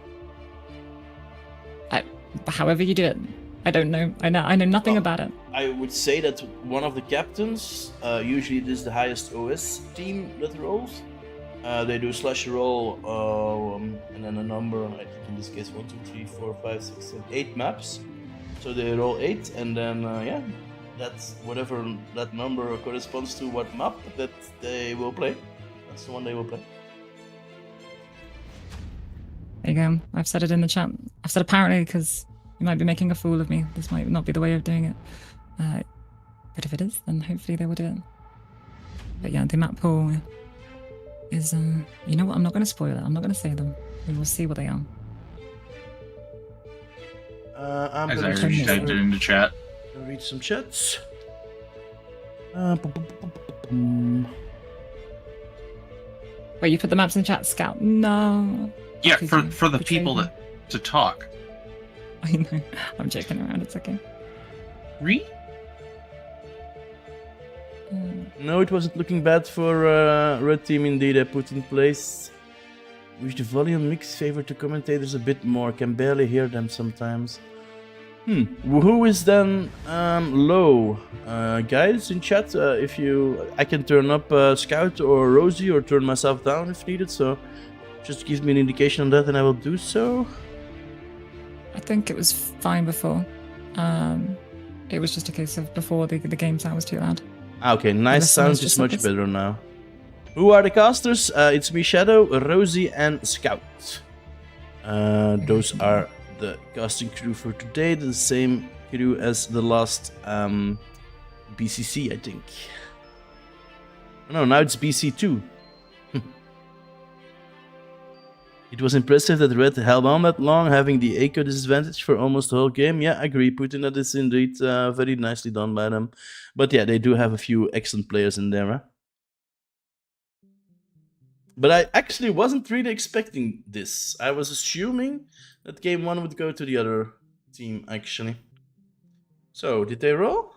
However you do it, I don't know. I know nothing Well, about it. I would say that one of the captains, usually it is the highest OS team that rolls. They do slash roll, and then a number, I think in this case 1, 2, 3, 4, 5, 6, 7, 8 maps. So they roll 8, and then, yeah, that's whatever that number corresponds to what map that they will play. That's the one they will play. There you go. I've said it in the chat. I've said apparently because you might be making a fool of me. This might not be the way of doing it. But if it is, then hopefully they will do it. But yeah, the map pool is, you know what? I'm not going to spoil it. I'm not going to say them. We will see what they are. I'm As I gonna already typed it into chat. read some chats. Wait, you put the maps in the chat, Scout? No. Yeah, Could for you the betray people me? to talk. I know. I'm joking around. It's okay. Read? No, it wasn't looking bad for red team indeed. I put in place. Wish the volume mix favor to commentators a bit more. Can barely hear them sometimes. Who is then low? Guys in chat, if you... I can turn up Scout or Rosie or turn myself down if needed, so just give me an indication on that and I will do so. I think it was fine before. It was just a case of before the game sound was too loud. Okay, nice the sound's sound is just like much this. better now. Who are the casters? It's me, Shadow, Rosie, and Scout. Those are the casting crew for today. The same crew as the last BCC, I think. No, now it's BC2. It was impressive that Red held on that long, having the echo disadvantage for almost the whole game. Yeah, I agree, Putin. That is indeed very nicely done by them. But yeah, they do have a few excellent players in there. Huh? But I actually wasn't really expecting this. I was assuming that game one would go to the other team, actually. So, did they roll?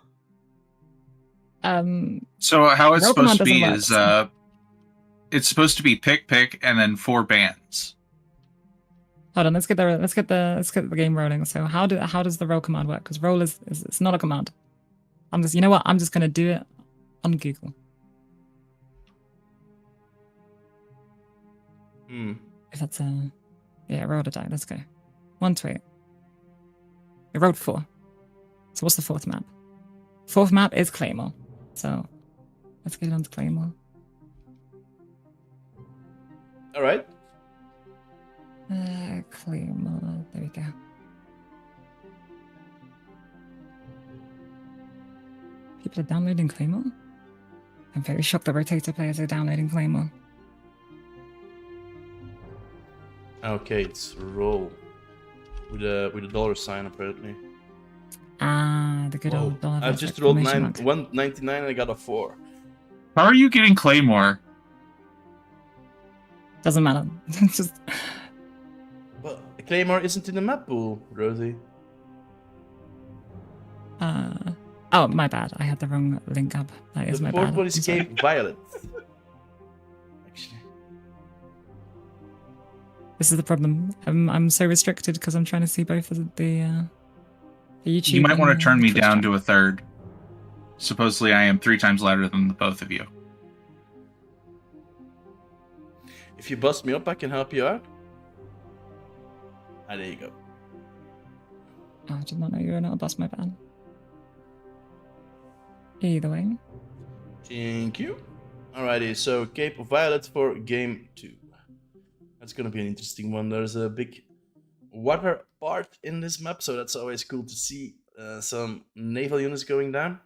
So how it's Roll supposed to command be doesn't is work, it's supposed to be pick, and then 4 bands. Hold on, let's get the game rolling. So how does the roll command work? Because roll is it's not a command. You know what? I'm just gonna do it on Google. If that's roll a die. Let's go. 1 to 8. We rolled 4. So what's the 4th map? 4th map is Claymore. So let's get it onto Claymore. All right. Claymore. There we go. People are downloading Claymore? I'm very shocked that Rotator players are downloading Claymore. Okay, it's roll with a dollar sign apparently. Ah, the good Whoa. old dollar. I've just rolled 199 and I got a 4. How are you getting Claymore? Doesn't matter. It's just Well, Claymore isn't in the map pool, Rosie. oh, my bad. I had the wrong link up. That is The my fourth bad. one is I'm sorry. Cape Violet. Actually. This is the problem. I'm so restricted because I'm trying to see both of the YouTube. You might want and, to turn me Twitch down chat. to a third. Supposedly I am 3 times louder than the both of you. If you bust me up, I can help you out. Ah, there you go. Oh, I did not know you were not a boss. My bad. Either way. Thank you. Alrighty, so Cape of Violet for game 2. That's gonna be an interesting one. There's a big water part in this map, so that's always cool to see some naval units going down.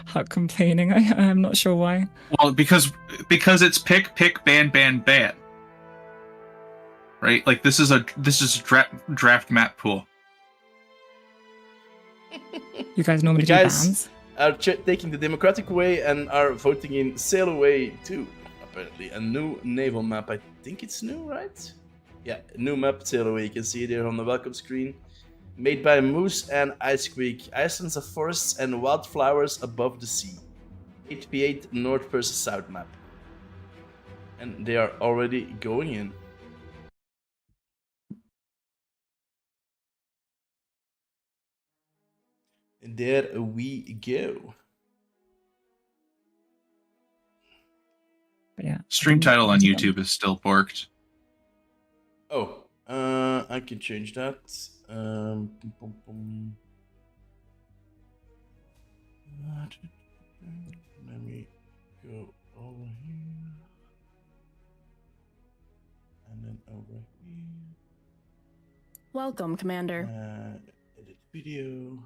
Hot complaining. I'm not sure why. Well, because it's pick, ban. Right? Like this is a draft map pool. You guys normally The do guys bans. are taking the democratic way and are voting in Sail Away 2, apparently. A new naval map. I think it's new, right? Yeah, new map, Sail Away. You can see it here on the welcome screen. Made by Moose and Icequake. Islands of forests and wildflowers above the sea. 8p8 North versus South map. And they are already going in. And there we go. But yeah. Stream title on YouTube is still borked. Oh, I can change that. Let me go over here. And then over here. Welcome, Commander. Edit video.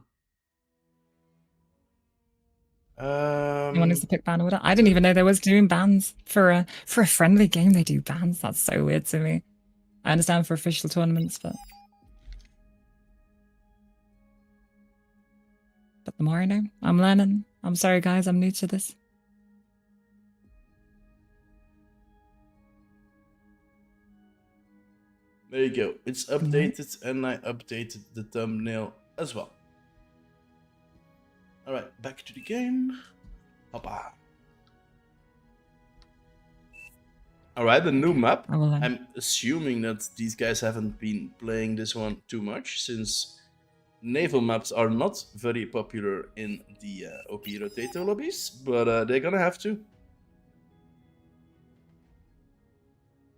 Anyone needs to pick ban order. I didn't even know there was doing bans for a friendly game. They do bans. That's so weird to me. I understand for official tournaments, but the more I know, I'm learning. I'm sorry, guys. I'm new to this. There you go. It's updated, and I updated the thumbnail as well. All right, back to the game. Hoppa. All right, the new map. I will, I'm assuming that these guys haven't been playing this one too much, since naval maps are not very popular in the OP Rotato lobbies, but they're gonna have to.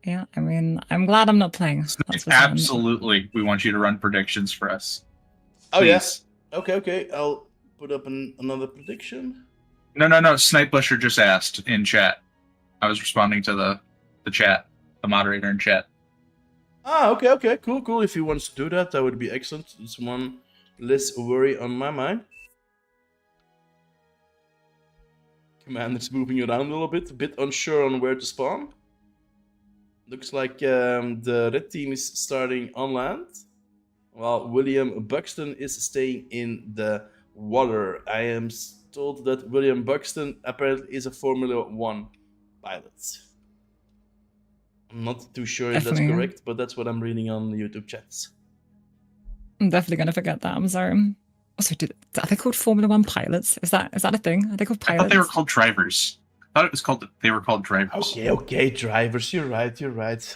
yeah, I mean, I'm glad I'm not playing. That's for certain. Absolutely, we want you to run predictions for us. Oh Please. yes. Okay. I'll put up another prediction. No. Snipe Busher just asked in chat. I was responding to the chat, the moderator in chat. Ah, okay. Cool. If he wants to do that, that would be excellent. It's one less worry on my mind. Commander's moving around a little bit, a bit unsure on where to spawn. Looks like the red team is starting on land, while William Buxton is staying in the water. I am told that William Buxton apparently is a Formula 1 pilot. I'm not too sure if that's Definitely. correct, but that's what I'm reading on the YouTube chats. I'm definitely going to forget that. I'm sorry. Also, are they called Formula One pilots? Is that a thing? Are they called I pilots? thought they were called drivers. I thought it was called. They were called drivers. Okay, drivers. You're right.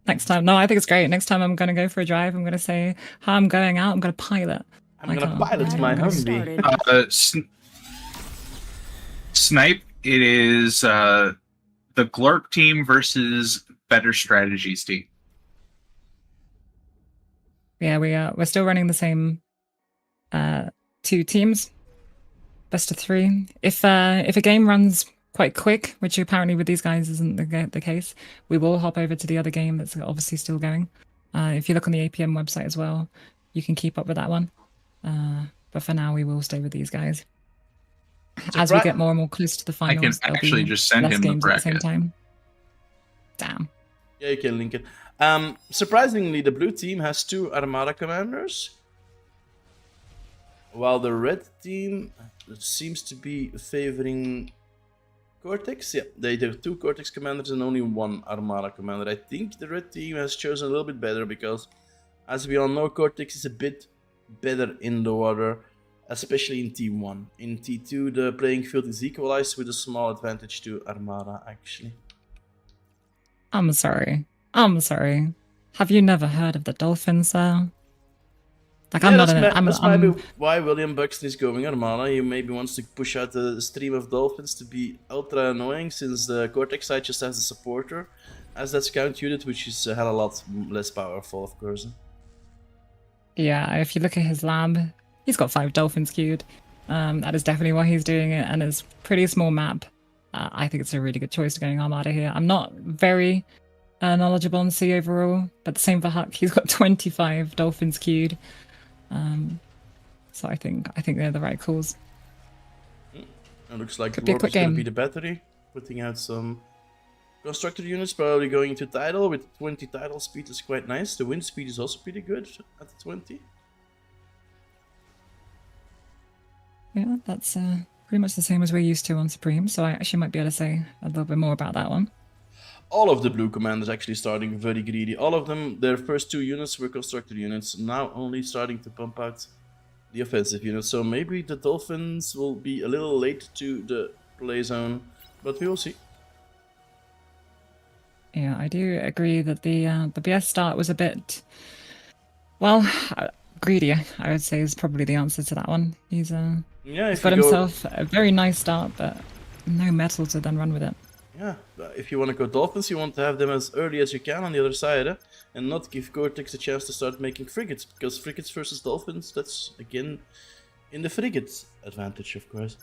Next time, no, I think it's great. Next time I'm going to go for a drive. I'm going to say, how I'm going out. I'm going to pilot. I'm gonna pilot my Humvee. Snipe. It is the Glurp team versus Better Strategies team. Yeah, we're still running the same 2 teams, best of 3. If a game runs quite quick, which apparently with these guys isn't the case, we will hop over to the other game that's obviously still going. If you look on the APM website as well, you can keep up with that one. But for now, we will stay with these guys. As we get more and more close to the finals, I can there'll actually be just send less him the games at the same bracket. time. Damn. Yeah, you can link it. Surprisingly, the blue team has 2 Armada commanders, while the red team seems to be favoring Cortex. Yeah, they have 2 Cortex commanders and only 1 Armada commander. I think the red team has chosen a little bit better because, as we all know, Cortex is a bit better in the water, especially in T1. In T2, the playing field is equalized with a small advantage to Armada, actually. I'm sorry. Have you never heard of the Dolphins, sir? Like, I'm not an. That's maybe why William Buxton is going Armada. He maybe wants to push out the stream of Dolphins to be ultra annoying, since the Cortex side just has a supporter as that scout unit, which is a hell of a lot less powerful, of course. Yeah, if you look at his lab, he's got 5 Dolphins queued. That is definitely why he's doing it, and it's pretty small map. I think it's a really good choice going Armada here. I'm not very knowledgeable on C overall, but the same for Huck. He's got 25 Dolphins queued. So I think they're the right calls. It looks like Could be a Lorp quick is going to game. be the battery, putting out some constructor units, probably going into tidal. With 20 tidal speed is quite nice. The wind speed is also pretty good at 20. Yeah, that's pretty much the same as we're used to on Supreme, so I actually might be able to say a little bit more about that one. All of the blue commanders actually starting very greedy. All of them, their first 2 units were constructor units, now only starting to pump out the offensive units. So maybe the Dolphins will be a little late to the play zone, but we will see. Yeah, I do agree that the BS start was a bit, well, greedy. I would say is probably the answer to that one. He's Yeah, got himself a very nice start, but no metal to then run with it. Yeah, if you want to go Dolphins, you want to have them as early as you can on the other side, and not give Cortex a chance to start making frigates, because frigates versus Dolphins, that's again in the frigates advantage, of course.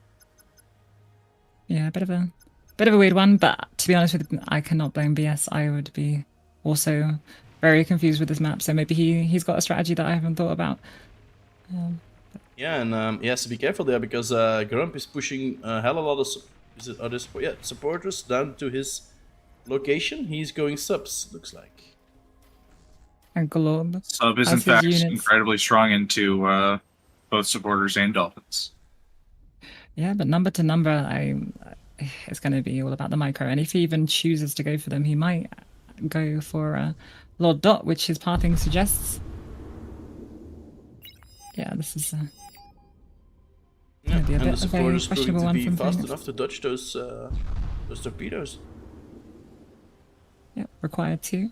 Yeah, a bit of a weird one, but to be honest with you, I cannot blame BS. I would be also very confused with this map, so maybe he's got a strategy that I haven't thought about. Yeah, and he has to be careful there, because Grump is pushing a hell of a lot of supporters down to his location. He's going subs, looks like. And Glob. Sub is As in his fact units. incredibly strong into both supporters and Dolphins. Yeah, but number to number, it's going to be all about the micro. And if he even chooses to go for them, he might go for Lord Dot, which his pathing suggests. Yeah, this is Yeah, Maybe a and the bit of support a is proving questionable to one be from fast Phoenix. enough to dodge those torpedoes. Yeah, required 2.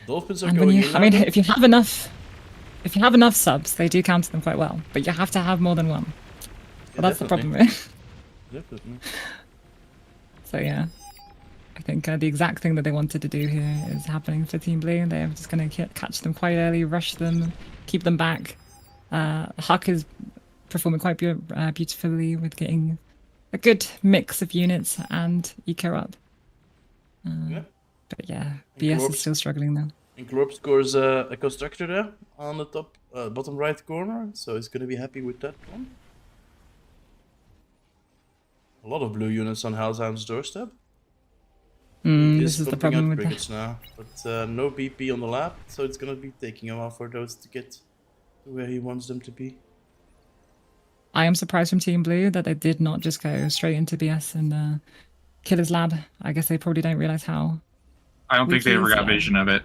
Dolphins are And when going you, in I now, mean, though. if you have enough subs, they do counter them quite well. But you have to have more than one. Yeah, Well, that's the definitely. problem, right? Definitely. So yeah, I think the exact thing that they wanted to do here is happening for Team Blue. They're just going to catch them quite early, rush them, keep them back. Huck is performing quite beautifully with getting a good mix of units and eco up. Yeah. But yeah, And BS Glorp's- is still struggling though. And Glorp scores a constructor there on the top, bottom right corner, so he's going to be happy with that one. A lot of blue units on Hellhound's doorstep. This is the pumping problem out with the... frigates now, but no BP on the lab, so it's going to be taking a while for those to get to where he wants them to be. I am surprised from Team Blue that they did not just go straight into BS and kill his lab. I guess they probably don't realize how... I don't think they ever Wikis, got yeah. vision of it.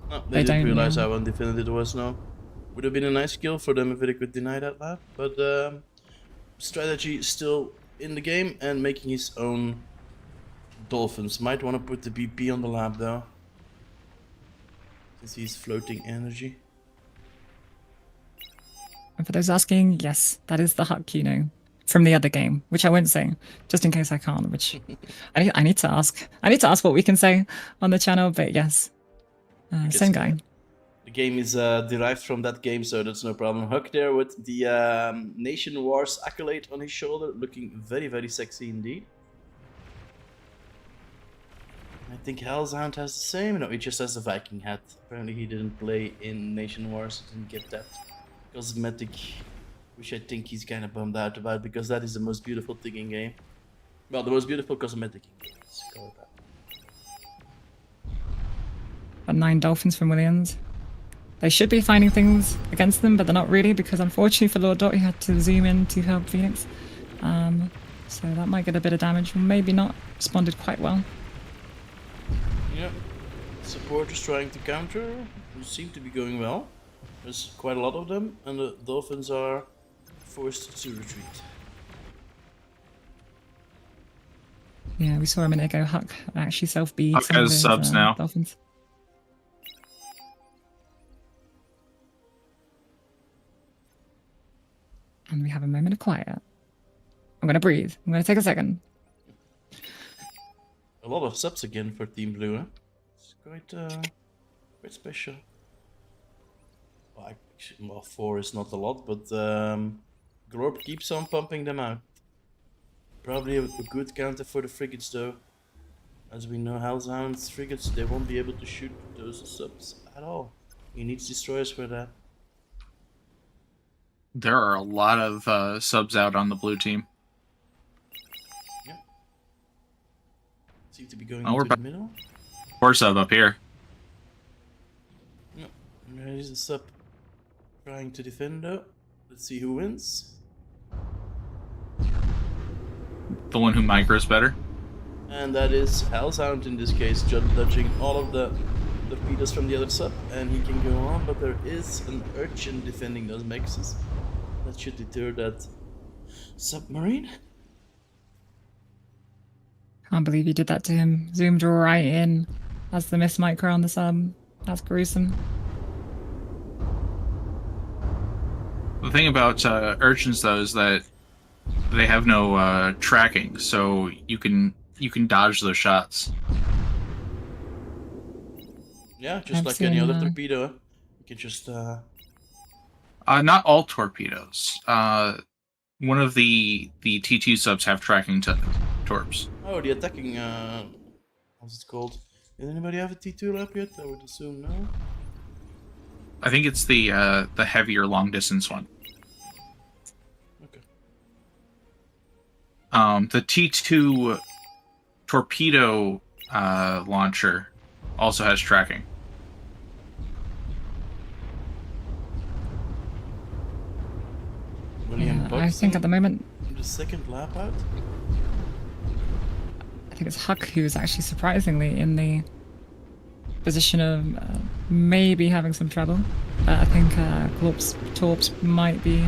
No, They they didn't don't, realize yeah. how undefended it was now. Would have been a nice kill for them if they could deny that lab, but strategy is still in the game and making his own Dolphins. Might want to put the BP on the lab though, since he's floating energy. And for those asking, yes, that is the Huck, you know, from the other game, which I won't say, just in case I can't, which I need to ask. I need to ask what we can say on the channel, but yes. Same guy. The game is derived from that game, so that's no problem. Huck there with the Nation Wars accolade on his shoulder, looking very, very sexy indeed. I think Hellhound has the same. No, he just has the Viking hat. Apparently he didn't play in Nation Wars, didn't get that cosmetic, which I think he's kind of bummed out about, because that is the most beautiful thing in game. Well, the most beautiful cosmetic in game. Let's call it that. Got 9 Dolphins from Williams. They should be finding things against them, but they're not really, because unfortunately for Lord Dot, he had to zoom in to help Phoenix. So that might get a bit of damage, maybe not. Responded quite well. Yeah. Supporters trying to counter seem to be going well. There's quite a lot of them, and the Dolphins are forced to retreat. Yeah, we saw a minute ago, Huck actually self-beat Huck some of has his, subs now. Dolphins. And we have a moment of quiet. I'm gonna breathe. I'm gonna take a second. A lot of subs again for Team Blue, huh? It's quite special. Well, 4 is not a lot, but Glorp keeps on pumping them out. Probably a good counter for the frigates though. As we know, Hellhound's frigates, they won't be able to shoot those subs at all. He needs destroyers for that. There are a lot of subs out on the blue team. Seem to be going Oh, we're into the back. middle. 4 sub up here. No, and there is a sub trying to defend though. Let's see who wins. The one who micros better. And that is Hellhound in this case, dodging all of the torpedoes from the other sub, and he can go on, but there is an urchin defending those mexes. That should deter that submarine. Can't believe you did that to him. Zoomed right in. That's the miss micro on the sub. That's gruesome. The thing about urchins though is that they have no tracking, so you can dodge those shots. Yeah, just I've like any seen, other torpedo. You can just Not all torpedoes. One of the T2 subs have tracking torps. oh, the attacking what's it called? Did anybody have a T2 lap yet? I would assume no. I think it's the heavier long distance one. Okay. The T2 torpedo launcher also has tracking. William Yeah, I think at the moment, the second lap out. I think it's Huck who's actually surprisingly in the position of maybe having some trouble. But I think Glorp's torps might be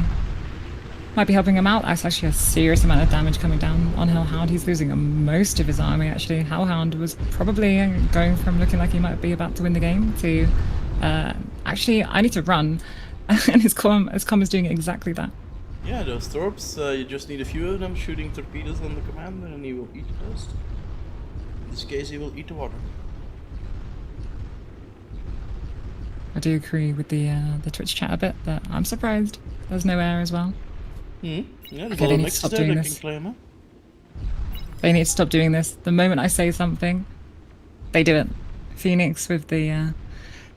might be helping him out. That's actually a serious amount of damage coming down on Hellhound. He's losing most of his army, actually. Hellhound was probably going from looking like he might be about to win the game to, actually, I need to run. And his comm is doing exactly that. Yeah, those torps, you just need a few of them shooting torpedoes on the commander and he will eat the dust. In this case, he will eat the water. I do agree with the Twitch chat a bit, but I'm surprised there's no air as well. Yeah, there's Okay, a lot they of need to mixes stop there doing that this. can claim, huh? They need to stop doing this. The moment I say something, they do it. Phoenix with the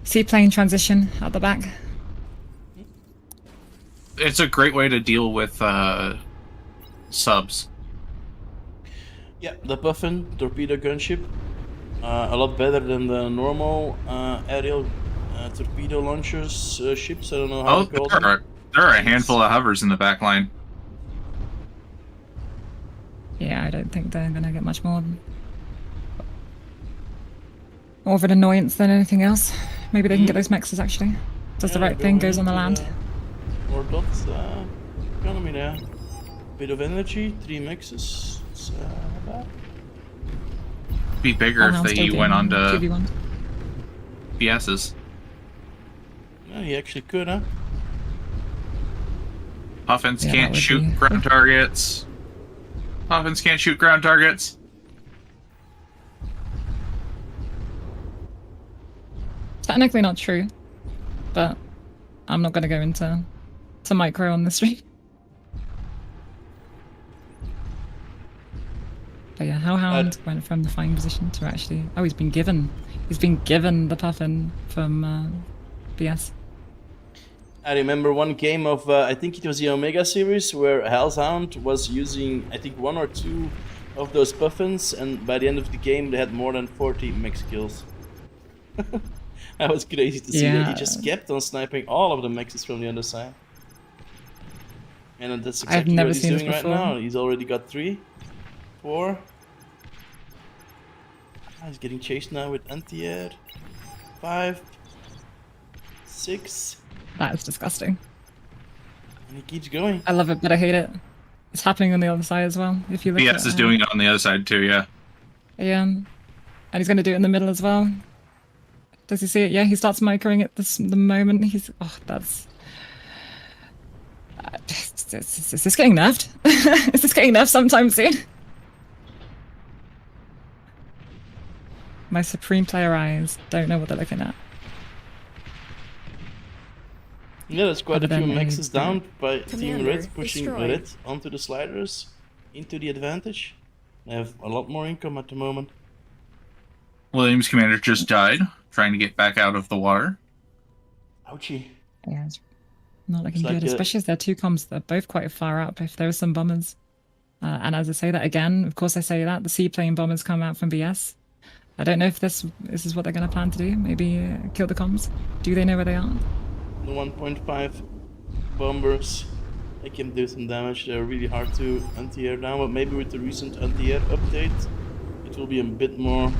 seaplane transition at the back. It's a great way to deal with subs. Yeah, the Puffin torpedo gunship, a lot better than the normal aerial torpedo launchers ships. I don't know how Oh, to call them. there are a handful of hovers in the back line. Yeah, I don't think they're gonna get much more of an annoyance than anything else. Maybe they can get those mexes actually. Does the Yeah, right thing, going goes on the into land. More dots economy there. Bit of energy, 3 mixes. It's not bad. Be bigger if Hellhound's they still went on doing to 2v1. BS's. Yeah, he actually could, huh? Puffins Yeah, that can't would shoot be- ground targets. Puffins can't shoot ground targets. Technically not true, but I'm not gonna go into micro on the stream. But yeah, Hellhound went from the flying position to actually... Oh, he's been given the Puffin from BS. I remember one game of, I think it was the Omega series, where Hellhound was using, I think, 1 or 2 of those Puffins, and by the end of the game, they had more than 40 mix kills. That was crazy to see that he just kept on sniping all of the mixes from the other side. And that's exactly never what he's seen this doing right before. now. He's already got 3, 4. He's getting chased now with anti-air. 5, 6. That is disgusting. And he keeps going. I love it, but I hate it. It's happening on the other side as well. If you look BS at, is doing it on the other side too, yeah. Yeah, and he's going to do it in the middle as well. Does he see it? Yeah, he starts microing it the moment he's... Oh, that's... Is this getting nerfed? Is this getting nerfed sometime soon? My supreme player eyes don't know what they're looking at. Yeah, there's quite a Other few than mexes a- down by Team Commander Red, pushing destroyed. Red onto the sliders, into the advantage. They have a lot more income at the moment. Williams commander just died, trying to get back out of the water. Ouchie. Yeah, it's not looking It's like good, a- especially as their 2 comms. They're both quite far up if there are some bombers. And as I say that again, of course I say that, the seaplane bombers come out from BS. I don't know if this is what they're going to plan to do. Maybe kill the comms. Do they know where they are? The 1.5 bombers, they can do some damage. They're really hard to anti-air down, but maybe with the recent anti-air update, it will be a bit more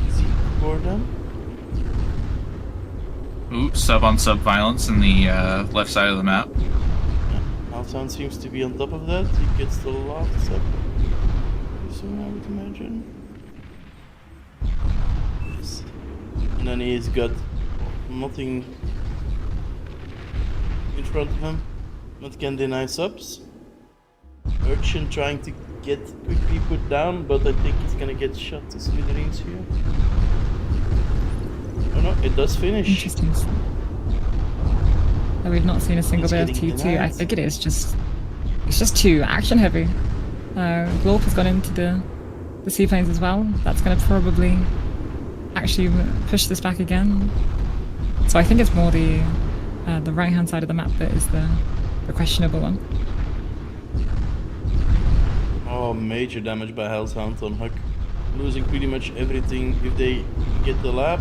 easy for them. Ooh, sub-on-sub violence in the left side of the map. Altown seems to be on top of that. He gets the lofts up pretty soon, I would imagine. Yes. And then he's got nothing in front of him that can deny subs. Urchin trying to get quickly put down, but I think he's gonna get shot to smithereens here. Oh no, it does finish. Interesting. Oh, we've not seen a single It's bit of getting T2. I denied. think it's just too action heavy. Glorp has gone into the seaplanes as well. That's going to probably actually push this back again. So I think it's more the right hand side of the map that is the questionable one. Oh, major damage by Hellhound on Huck. Losing pretty much everything. If they get the lab,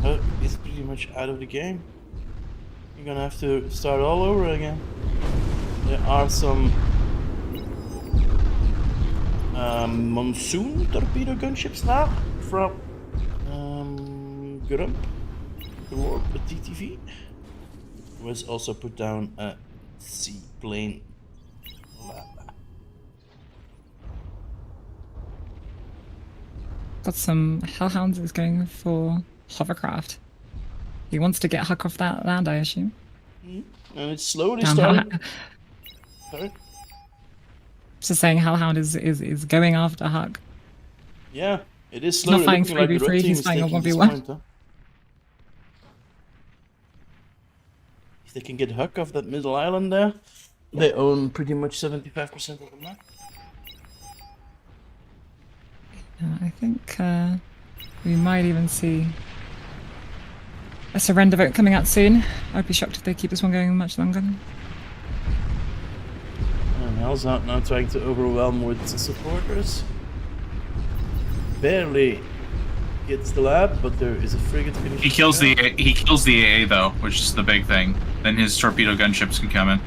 Huck is pretty much out of the game. You're gonna have to start all over again. There are some monsoon torpedo gunships now from Grump, the Lord, the TTV, who has also put down a seaplane Got some Hellhounds is going for hovercraft. He wants to get Huck off that land, I assume. And it's slowly Damn, starting. Sorry. Just saying Hellhound is going after Huck. Yeah, it is He's not slowly fighting looking like the 3v3, red team he's is fighting a taking this 1v1. point, huh? If they can get Huck off that middle island there, they own pretty much 75% of the map. I think we might even see a surrender vote coming out soon. I'd be shocked if they keep this one going much longer. And Hell's out now trying to overwhelm with the supporters. Barely gets the lab, but there is a frigate finishing. He kills the AA though, which is the big thing. Then his torpedo gunships can come in.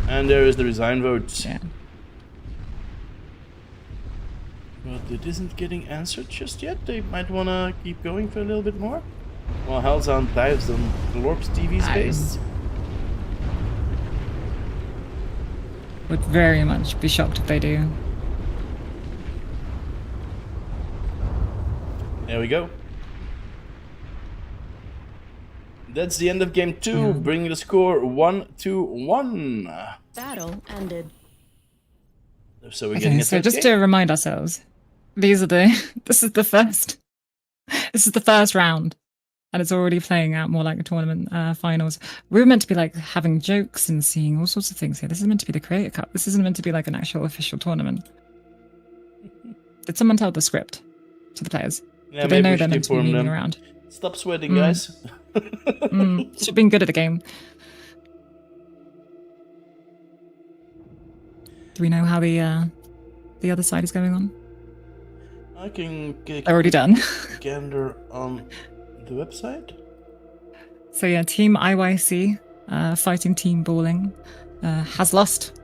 And there is the resign vote. Yeah. But it isn't getting answered just yet. They might want to keep going for a little bit more. While Hellsound dives on Lorp's TV space. Would very much be shocked if they do. There we go. That's the end of game 2, bringing the score 1-1. Battle ended. So we're Okay, getting a so third just game. to remind ourselves, these are this is the first round, and it's already playing out more like a tournament finals. We were meant to be like having jokes and seeing all sorts of things here. This is meant to be the Creator Cup. This isn't meant to be like an actual official tournament. Did someone tell the script to the players? Yeah, Did they know we they're should meant to be inform moving them. around? Stop sweating, guys. Should have been good at the game. Do we know how the other side is going on? I can get They're already done. gander on the website. So yeah, Team IYC, fighting Team Balling, has lost.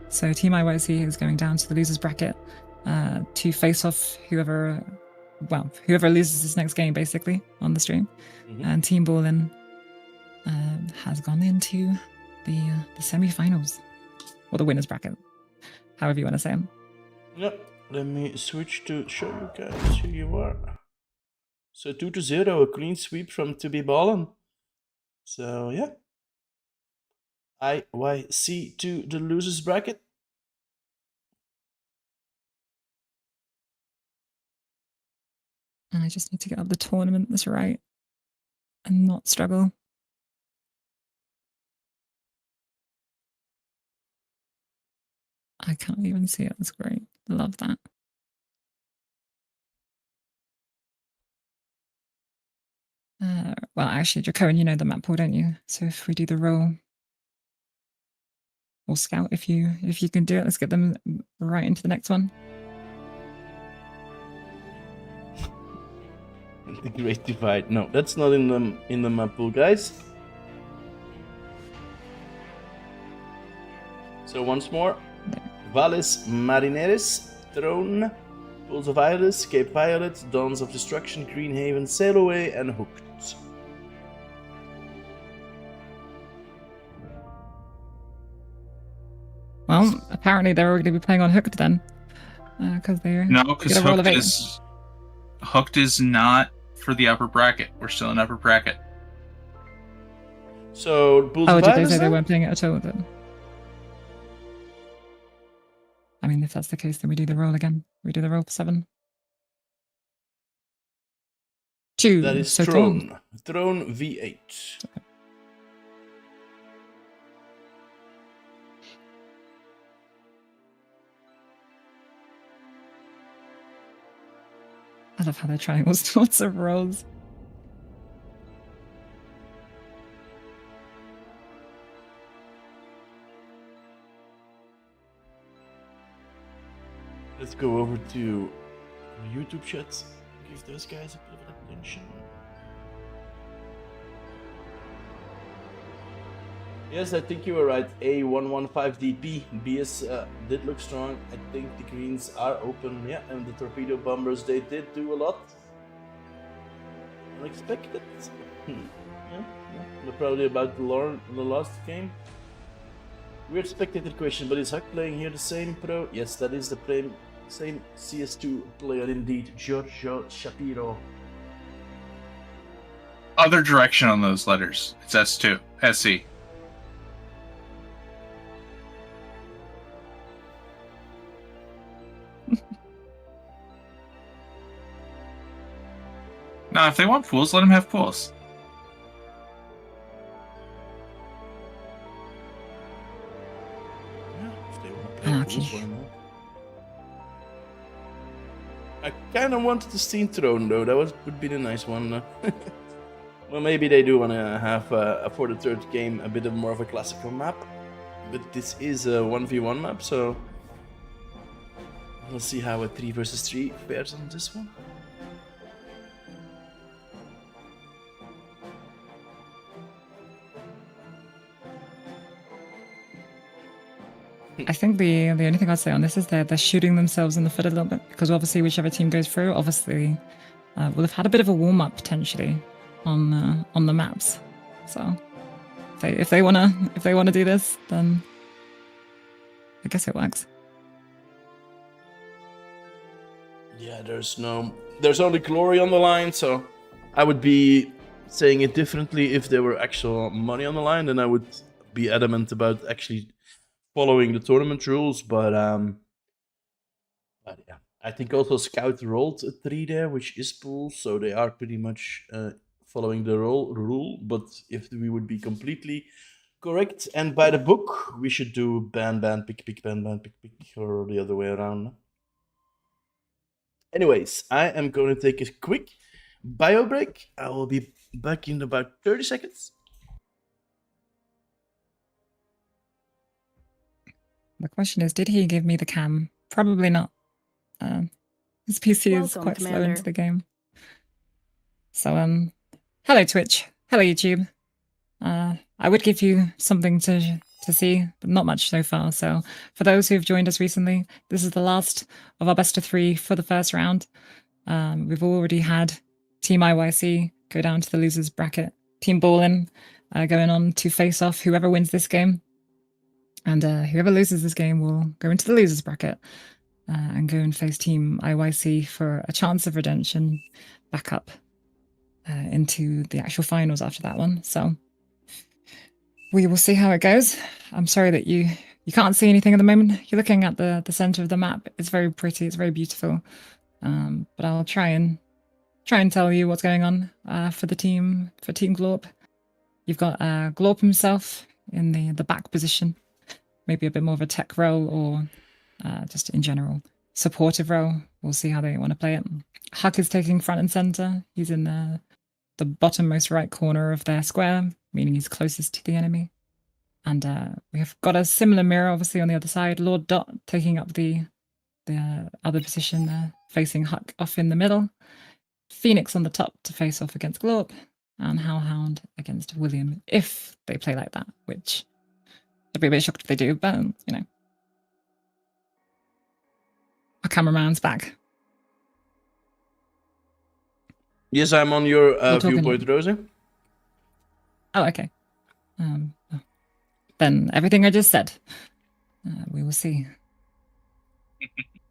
So Team IYC is going down to the losers bracket to face off whoever loses this next game, basically, on the stream. And Team Balling has gone into the semi-finals, or the winners bracket, however you want to say them. Yep. Let me switch to show you guys who you are. So 2-0, a clean sweep from To Be Ballin'. So yeah. IYC to the losers bracket. And I just need to get up the tournament that's right and not struggle. I can't even see it. That's great. Love that. Well, actually, Jacoan, you know the map pool, don't you? So if we do the roll or scout, if you can do it, let's get them right into the next one. The Great Divide. No, that's not in the map pool, guys. So once more. Valles Marineris, Throne, Pools of Iris, Cape Violet, Dawns of Destruction, Greenhaven, Sail Away, and Hooked. Well, apparently they're already going to be playing on Hooked then. Because they're... No, because get a roll of Hooked is not for the upper bracket. We're still in upper bracket. So, Pools Oh, of did they Iris say they then? weren't playing it at all then? I mean, if that's the case, then we do the roll again. We do the roll for 7. 2. That is so Throne. Throne V8. I love how they're trying all sorts of rolls. Let's go over to YouTube chats. Give those guys a bit of attention. Yes, I think you were right. A115DP. BS did look strong. I think the greens are open. Yeah, and the torpedo bombers, they did do a lot. Unexpected. Yeah, they're probably about to learn the last game. Weird spectator question, but is Huck playing here the same pro? Yes, that is the same CS2 player indeed, Giorgio Shapiro. Other direction on those letters. It's S2. SC. Now, if they want pools, let them have pools. Yeah, if they want to play Anarchy. pools, why not? I kind of wanted the Steam Throne though. That would be the nice one. Well, maybe they do want to have for the third game a bit of more of a classical map, but this is a 1v1 map, so we'll see how a 3 versus 3 fares on this one. I think the only thing I'd say on this is they're shooting themselves in the foot a little bit, because obviously whichever team goes through, obviously will have had a bit of a warm up potentially on the maps. So if they wanna do this, then I guess it works. Yeah, there's only glory on the line, so I would be saying it differently if there were actual money on the line. Then I would be adamant about actually following the tournament rules. But yeah, I think also Scout rolled a 3 there, which is pool, so they are pretty much following the rule. But if we would be completely correct and by the book, we should do ban pick ban pick, or the other way around. Anyways, I am going to take a quick bio break. I will be back in about 30 seconds. The question is, did he give me the cam? Probably not. His PC is Welcome, quite slow Commander. into the game. So hello Twitch, hello YouTube. I would give you something to see, but not much so far. So for those who have joined us recently, this is the last of our best of 3 for the first round. We've already had Team IYC go down to the losers bracket. Team Ballin going on to face off whoever wins this game. And whoever loses this game will go into the losers bracket and go and face Team IYC for a chance of redemption back up into the actual finals after that one. So we will see how it goes. I'm sorry that you can't see anything at the moment. You're looking at the center of the map. It's very pretty. It's very beautiful. But I'll try and tell you what's going on for Team Glorp. You've got Glorp himself in the back position, maybe a bit more of a tech role or just in general supportive role. We'll see how they want to play it. Huck is taking front and center. He's in the bottommost right corner of their square, meaning he's closest to the enemy. And we have got a similar mirror, obviously, on the other side. Lord Dot taking up the other position there, facing Huck off in the middle. Phoenix on the top to face off against Glorp, and Hellhound against William, if they play like that, which I'd be a bit shocked if they do, but, you know. Our cameraman's back. Yes, I'm on your talking- viewpoint, Rosie. Oh, okay. Then everything I just said, we will see.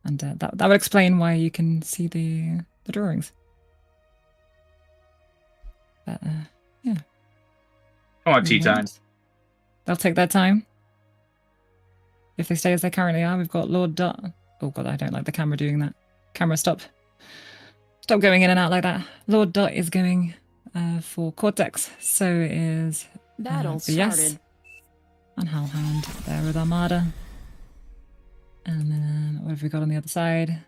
And that would explain why you can see the drawings. But, yeah. Come on, tea time. They'll take their time. If they stay as they currently are, we've got Lord Dot. Oh god, I don't like the camera doing that. Camera, stop. Stop going in and out like that. Lord Dot is going for Cortex. So is Battle BS. started. And Hellhound there with Armada. And then what have we got on the other side?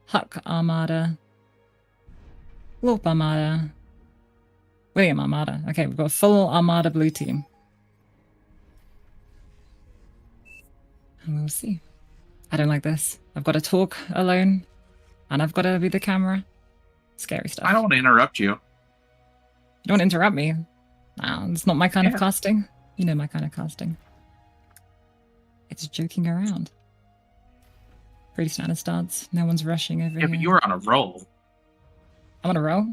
Huck Armada. Glorp Armada. William Armada. Okay, we've got a full Armada blue team. And we'll see. I don't like this. I've got to talk alone. And I've got to be the camera. Scary stuff. I don't want to interrupt you. You don't interrupt me. No, it's not my kind Yeah. of casting. You know my kind of casting. It's joking around. Pretty standard starts. No one's rushing over Yeah, here. but you were on a roll. I'm on a roll.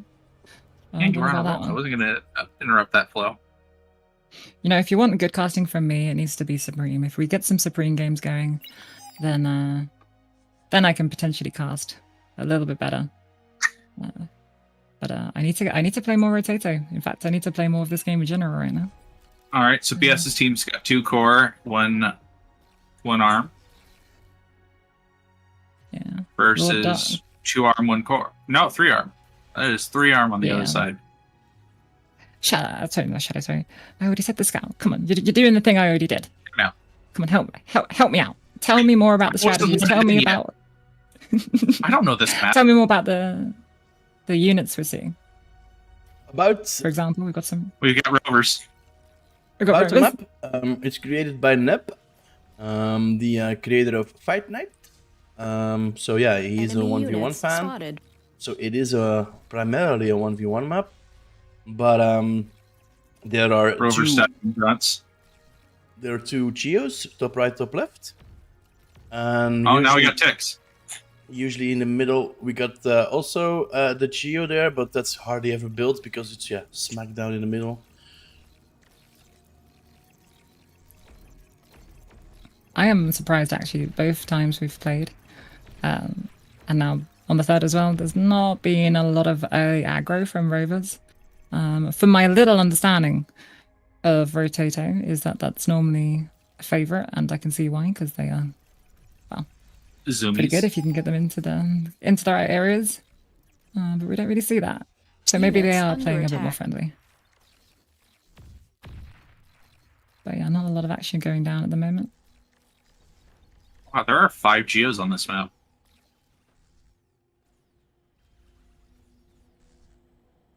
Oh, Yeah, I you don't were know on a about roll. that I one. wasn't going to interrupt that flow. You know, if you want good casting from me, it needs to be Supreme. If we get some Supreme games going, then I can potentially cast a little bit better. But I need to play more Rotato. In fact, I need to play more of this game in general right now. All right, so BS's team's got 2 core, one arm Yeah. versus 2 arm, 1 core. No, 3 arm. That is 3 arm on the other side. Shut up! Sorry. I already said the scout. Come on, you're doing the thing I already did. No. Come on, help me out. Tell me more about the strategy. Tell me about. I don't know this map. Tell me more about the units we're seeing. About For example, we've got rovers. about the map, it's created by Neb, the creator of Fight Night. So yeah, he's a 1v1 fan. Spotted. So it is primarily a 1v1 map, but there are Rover two. stacking grunts. There are 2 geos, top right, top left, and Oh, now we got ticks. usually in the middle we got also the geo there, but that's hardly ever built because it's smack down in the middle. I am surprised actually. Both times we've played, and now on the third as well, there's not been a lot of early aggro from rovers. From my little understanding of Rotato, is that that's normally a favorite, and I can see why, because they are Zoomies. pretty good if you can get them into the right areas. But we don't really see that, so maybe they Units are under playing a bit more attack. friendly. But yeah, not a lot of action going down at the moment. Wow, there are 5 geos on this map.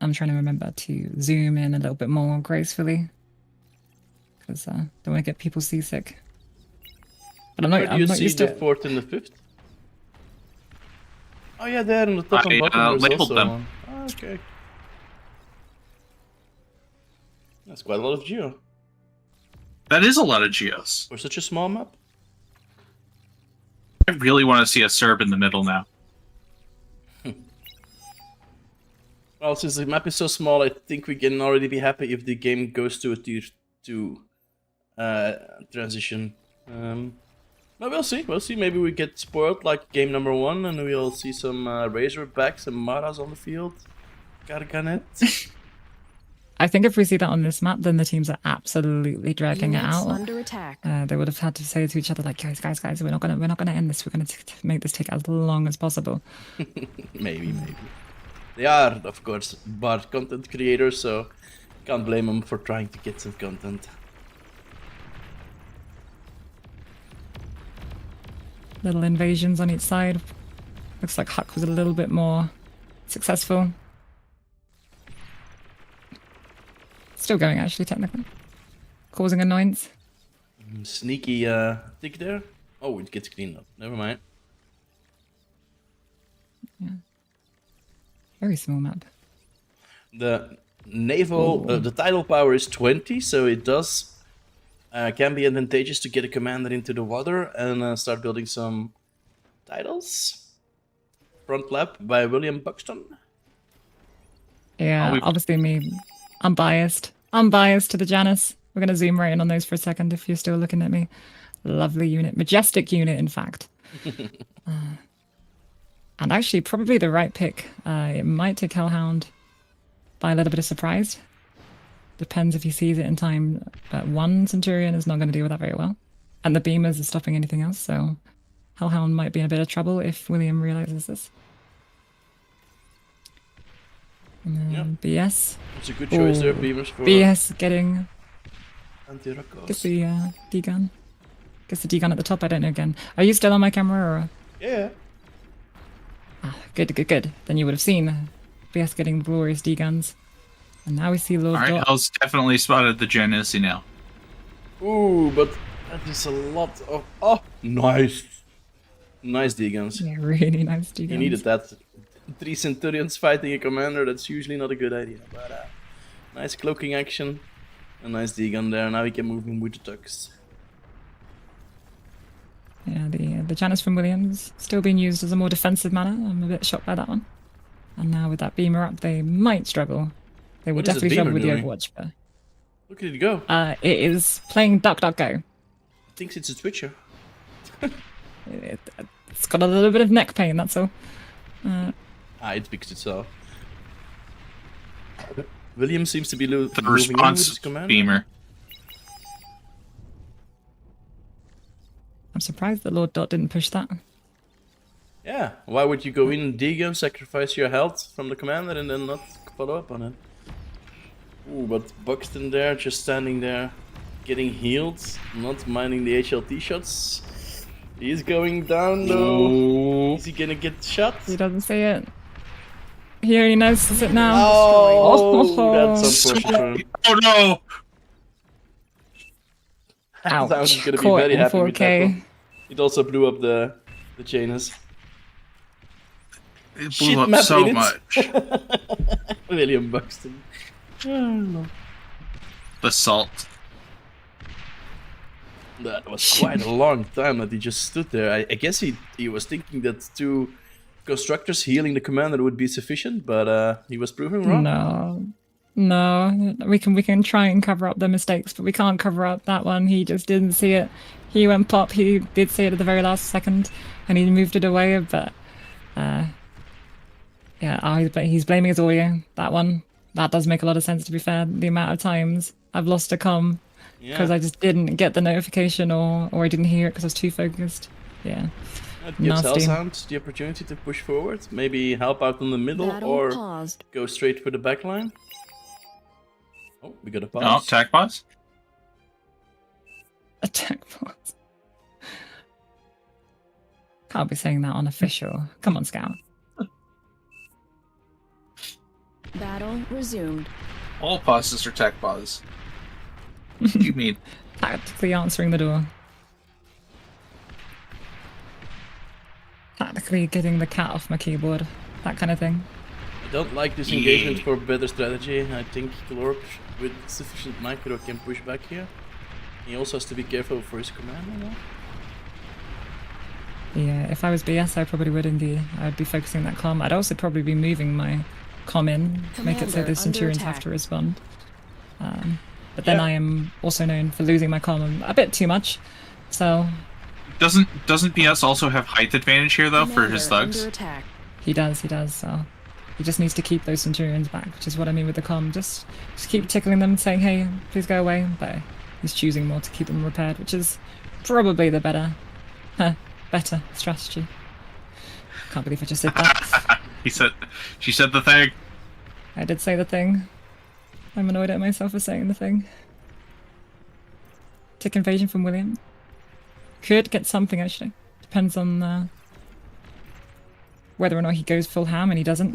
I'm trying to remember to zoom in a little bit more gracefully, because don't want to get people seasick. But I'm Where not. do you I'm not see used the to it. 4th and the 5th? Oh yeah, there on the top I, and bottom. There's labeled also them. one. Oh, okay. That's quite a lot of geo That is a lot of geos. for such a small map. I really want to see a Serb in the middle now. Well, since the map is so small, I think we can already be happy if the game goes to a tier 2 transition. But we'll see. We'll see. Maybe we get spoiled like game number 1, and we'll see some Razorbacks and Maras on the field. Garganet. I think if we see that on this map, then the teams are absolutely dragging it Units out. under attack. They would have had to say to each other like, guys, we're not gonna end this. We're gonna make this take as long as possible. Maybe. They are, of course, but content creators, so can't blame them for trying to get some content. Little invasions on each side. Looks like Huck was a little bit more successful. Still going, actually, technically. Causing annoyance. Sneaky tick there. Oh, it gets cleaned up. Never mind. Very small map. The naval, the tidal power is 20, so it does can be advantageous to get a commander into the water and start building some titles. Front lap by William Buxton. Yeah, we've- obviously me. I'm biased. I'm biased to the Janus. We're going to zoom right in on those for a second if you're still looking at me. Lovely unit. Majestic unit, in fact. And actually, probably the right pick. It might take Hellhound by a little bit of surprise. Depends if he sees it in time. But 1 Centurion is not going to deal with that very well. And the Beamers are stopping anything else, so Hellhound might be in a bit of trouble if William realizes this. And then BS. It's a good choice there, Ooh. Beamers for BS getting anti-Rocos. Guess the D-gun. Guess the D-gun at the top, I don't know again. Are you still on my camera or? Yeah. Ah, good. Then you would have seen BS getting glorious D-guns. And now we see Lord Alright, Dot. Hell's definitely spotted the Genesee now. Ooh, but that is a lot of... Oh, nice. Nice D-guns. Yeah, really nice D-guns. You needed that. 3 Centurions fighting a commander, that's usually not a good idea. But nice cloaking action. A nice D-gun there. Now we can move him with the tucks. Yeah, the Janus from Williams still being used as a more defensive manner. I'm a bit shocked by that one. And now with that beamer up, they might struggle. They will What is the definitely struggle beamer with doing? the Overwatch, but Look at it go. It is playing DuckDuckGo. Thinks it's a Twitcher. It's got a little bit of neck pain, that's all. It picks itself. William seems to be The moving in with response his command. beamer. I'm surprised that Lord Dot didn't push that. Yeah, why would you go in, dego, sacrifice your health from the commander, and then not follow up on it? Ooh, but Buxton there, just standing there, getting healed, not minding the HLT shots. He's going down though. Oh, Is he gonna get shot? He doesn't see it. He only notices it now. Oh, that's unfortunate for him. oh no! I was Ouch. gonna be Caught very in happy with that 4K. one. It also blew up the chainers. It Shit blew up map so in it. much. William Buxton. The salt. That was quite a long time that he just stood there. I guess he was thinking that 2 constructors healing the commander would be sufficient, but he was proven wrong. No. We can try and cover up the mistakes, but we can't cover up that one. He just didn't see it. He went pop. He did see it at the very last second, and he moved it away. But but he's blaming his audio. That does make a lot of sense. To be fair, the amount of times I've lost a comm because I just didn't get the notification or I didn't hear it because I was too focused. Yeah. That gives Nasty. Hellhound the opportunity to push forward, maybe help out in the middle, Battle or paused. go straight for the backline. Oh, we got a Oh, pause. attack boss. Attack bots. Can't be saying that on official. Come on, Scout. Battle resumed. All pauses are attack pauses. What do you mean? Tactically answering the door. Tactically getting the cat off my keyboard. That kind of thing. I don't like this engagement for better strategy. I think Glorp with sufficient micro can push back here. He also has to be careful for his commander now. Yeah, if I was BS, I probably would indeed. I'd be focusing that comm. I'd also probably be moving my comm in, make it so Commander the Centurions under have to attack. respond. But then Yeah. I am also known for losing my comm a bit too much. So Doesn't BS also have height advantage here though for his Commander thugs? under attack. he does. So he just needs to keep those Centurions back, which is what I mean with the comm. Just keep tickling them, saying, "Hey, please go away." But he's choosing more to keep them repaired, which is probably the better strategy. Can't believe I just said that. She said the thing. I did say the thing. I'm annoyed at myself for saying the thing. Tick invasion from William. Could get something actually. Depends on whether or not he goes full ham, and he doesn't.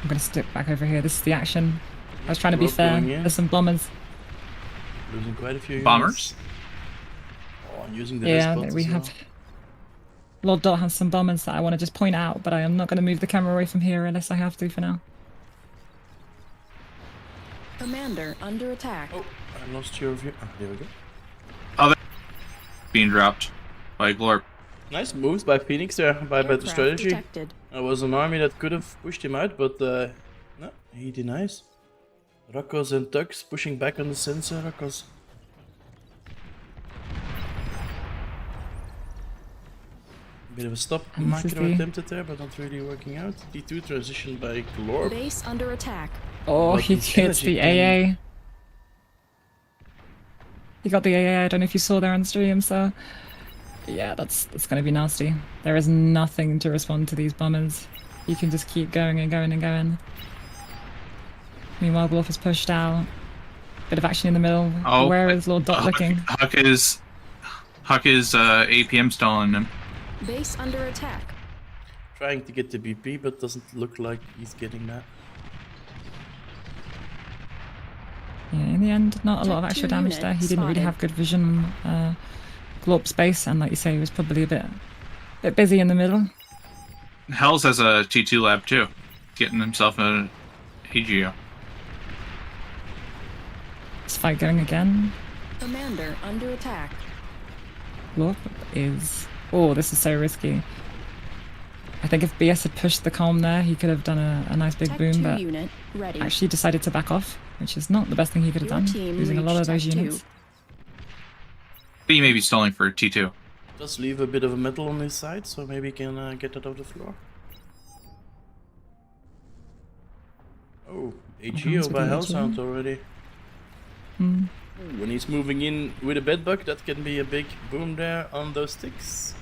I'm gonna stick back over here. This is the action. I was trying to be Rope fair. going in. There's some bombers. Losing quite a few Bombers? units. Oh, I'm using the Yeah, rest we have. Lord Dot has some bombers that I want to just point out, but I am not going to move the camera away from here unless I have to for now. Commander under attack. Oh, I lost your view. Oh, there we go. Being dropped by Glorp. Nice moves by Phoenix there, by better Aircraft strategy. detected. There was an army that could have pushed him out, but no, he denies. Rakos and Tugs pushing back on the sensor. Rakos. Bit of a stop And this is macro the- attempted there, but not really working out. D2 transition by Glorp. Base under attack. Oh, Like he his hits energy the can- AA. He got the AA. I don't know if you saw there on stream, so yeah, that's going to be nasty. There is nothing to respond to these bombers. You can just keep going and going and going. Meanwhile, Glorf is pushed out. Bit of action in the middle. Oh, Where is Lord Dot looking? Huck is APM stalling him. Base under attack. Trying to get the BP, but doesn't look like he's getting that. Yeah, in the end, not a lot of Tech actual 2 damage there. He didn't really spotted. have good vision on Glorp's base, and like you say, he was probably a bit busy in the middle. Hells has a T2 lab too, getting himself an AGO. This fight going again. Commander under attack. Glorp is... Oh, this is so risky. I think if BS had pushed the calm there, he could have done a nice big Tech boom, 2 but unit ready. actually decided to back off, which is not the best thing he could have Your done, team using a lot of reached those Tech 2. units. He may be stalling for T2. Does leave a bit of a metal on his side, so maybe he can get that off the floor. Oh, AGO by Hellsound already. Hmm. When he's moving in with a bedbug, that can be a big boom there on those sticks.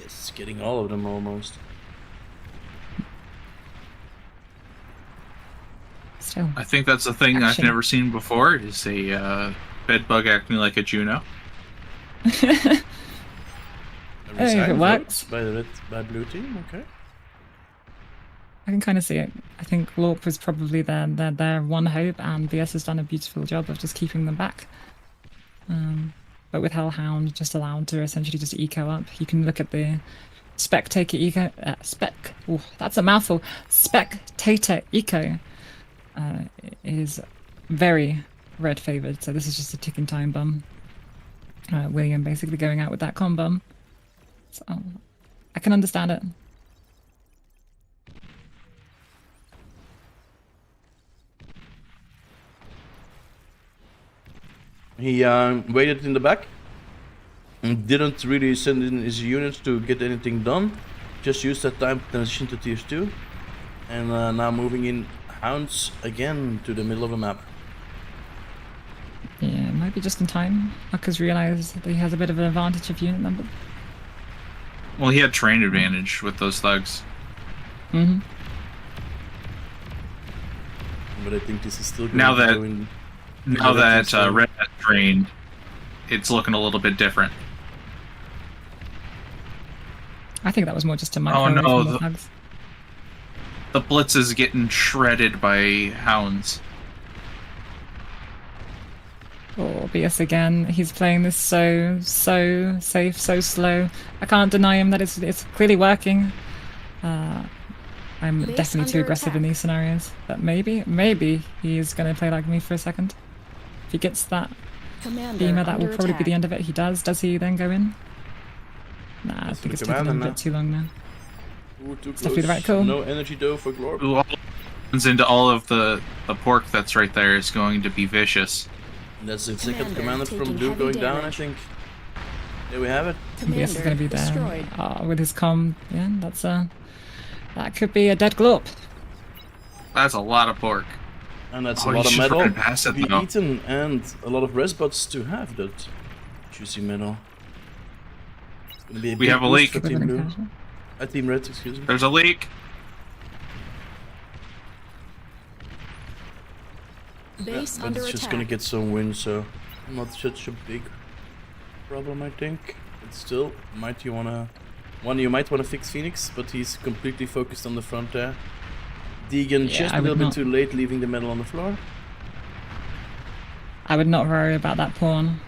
Yes, getting all of them almost. Still. I think that's a thing Action. I've never seen before, is a bed bug acting like a Juno. A Hey, if resign it vote works. by blue team, okay. I can kind of see it. I think Lorp was probably their one hope, and BS has done a beautiful job of just keeping them back. But with Hellhound just allowed to essentially just eco up, you can look at the spectator eco. That's a mouthful. Spectator eco is very red favored. So this is just a ticking time bomb. William basically going out with that con bomb. So I can understand it. He waited in the back and didn't really send in his units to get anything done. Just used that time to transition to tier 2. And now moving in hounds again to the middle of the map. Yeah, it might be just in time. Marcus realized that he has a bit of an advantage of unit number. Well, he had terrain advantage with those thugs. Mm-hmm. But I think this is still going Now to that- go in. Now Yeah, that Red has trained, it's looking a little bit different. I think that was more just a micro no, from the the- thugs. The Blitz is getting shredded by hounds. Oh, BS again. He's playing this so safe, so slow. I can't deny him that it's clearly working. I'm Base definitely too under aggressive in attack. these scenarios. But maybe he's going to play like me for a second. If he gets that Commander beamer, that will under probably be the attack. end of it. He does. Does he then go in? Nah, I That's think the it's taking him a commander bit too long now. Ooh, too definitely the close. right call. No energy though for Glorp. Who all runs into all of the pork that's right there is going to be vicious. That's the second Commander commander from taking blue heavy going down, I damage. think. There we have it. BS is going to be there destroyed. with his comm. Yeah, that could be a dead glorp. That's a lot of pork. And that's Oh, a you lot of should metal fucking pass to it, be though. eaten and a lot of rest bots to have that juicy metal. It's gonna be a We big have a boost leak. for Team Blue. Team Red, excuse me. There's a leak. Base But under it's just attack. gonna get some win, so not such a big problem, I think. But still, you might wanna fix Phoenix, but he's completely focused on the front there. Deegan Yeah, just I a would little bit not. too late, leaving the metal on the floor. I would not worry about that pawn.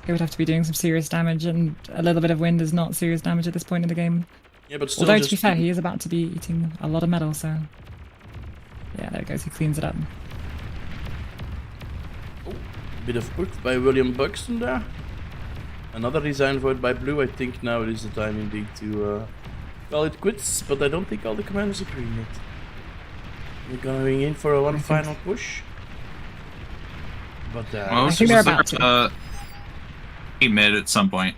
He would have to be doing some serious damage, and a little bit of wind is not serious damage at this point in the game. Yeah, but still, Although, just to be fair, he is about to be eating a lot of metal, so... Yeah, there it goes, he cleans it up. bit of push by William Buxton there. Another design vote by Blue. I think now it is the time indeed to call it quits, but I don't think all the commanders agree yet. We're going in for one final push. But Well, I think they're about to. A mid at some point.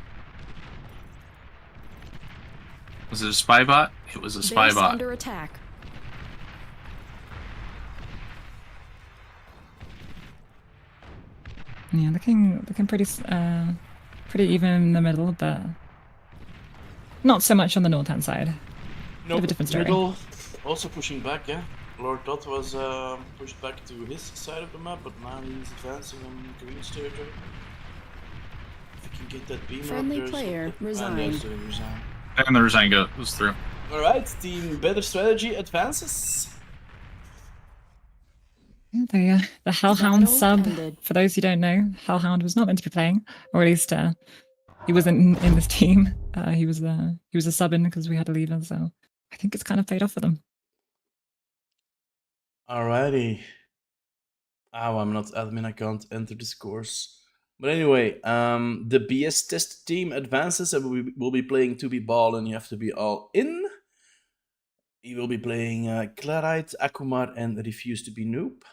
Was it a spy bot? It was a spy Base bot. under attack. Yeah, looking pretty even in the middle, but not so much on the north-hand side. no, of a different story. middle also pushing back, yeah. Lord Dot was pushed back to his side of the map, but now he's advancing on Green's territory. If he can get that beamer Friendly up there, player something. resigned. And there's the resign. And the resign goes through. Alright, team Better Strategy advances. Yeah, the Hellhound Battle sub, ended. for those who don't know, Hellhound was not meant to be playing, or at least he wasn't in this team. He was a sub in because we had a leader, so I think it's kind of paid off for them. Alrighty. Oh, I'm not admin, I can't enter the scores. But anyway, the BS test team advances and we will be playing 2B ball and you have to be all in. he will be playing Clarite, Akumar, and Refuse to be Noob.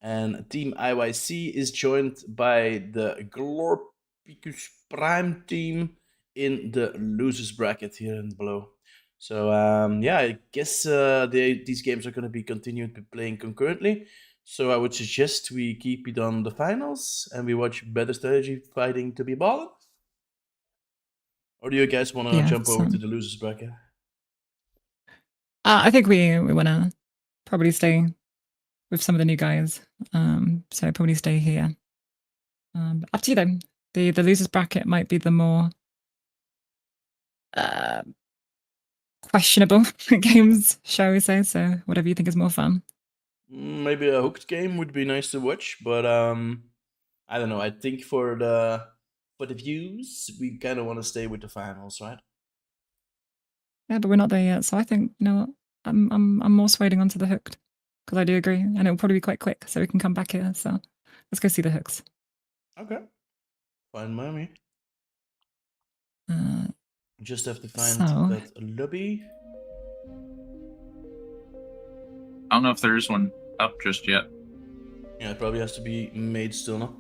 And Team IYC is joined by the Glorpicus Prime team in the losers bracket here in below. So yeah, I guess these games are going to be continued playing concurrently. So I would suggest we keep it on the finals and we watch better strategy fighting to be balling. Or do you guys want to Yeah, jump over so- to the losers bracket? I think we want to probably stay with some of the new guys. So probably stay here. Up to you though. The losers bracket might be the more questionable games, shall we say? So whatever you think is more fun. Maybe a hooked game would be nice to watch, but I don't know. I think for the views, we kind of want to stay with the finals, right? Yeah, but we're not there yet. So I think you know what? I'm more swaying onto the hooked because I do agree, and it'll probably be quite quick, so we can come back here. So let's go see the hooks. Okay, fine by me. Uh, Just have to find So- that lobby. I don't know if there is one up just yet. Yeah, it probably has to be made still, no?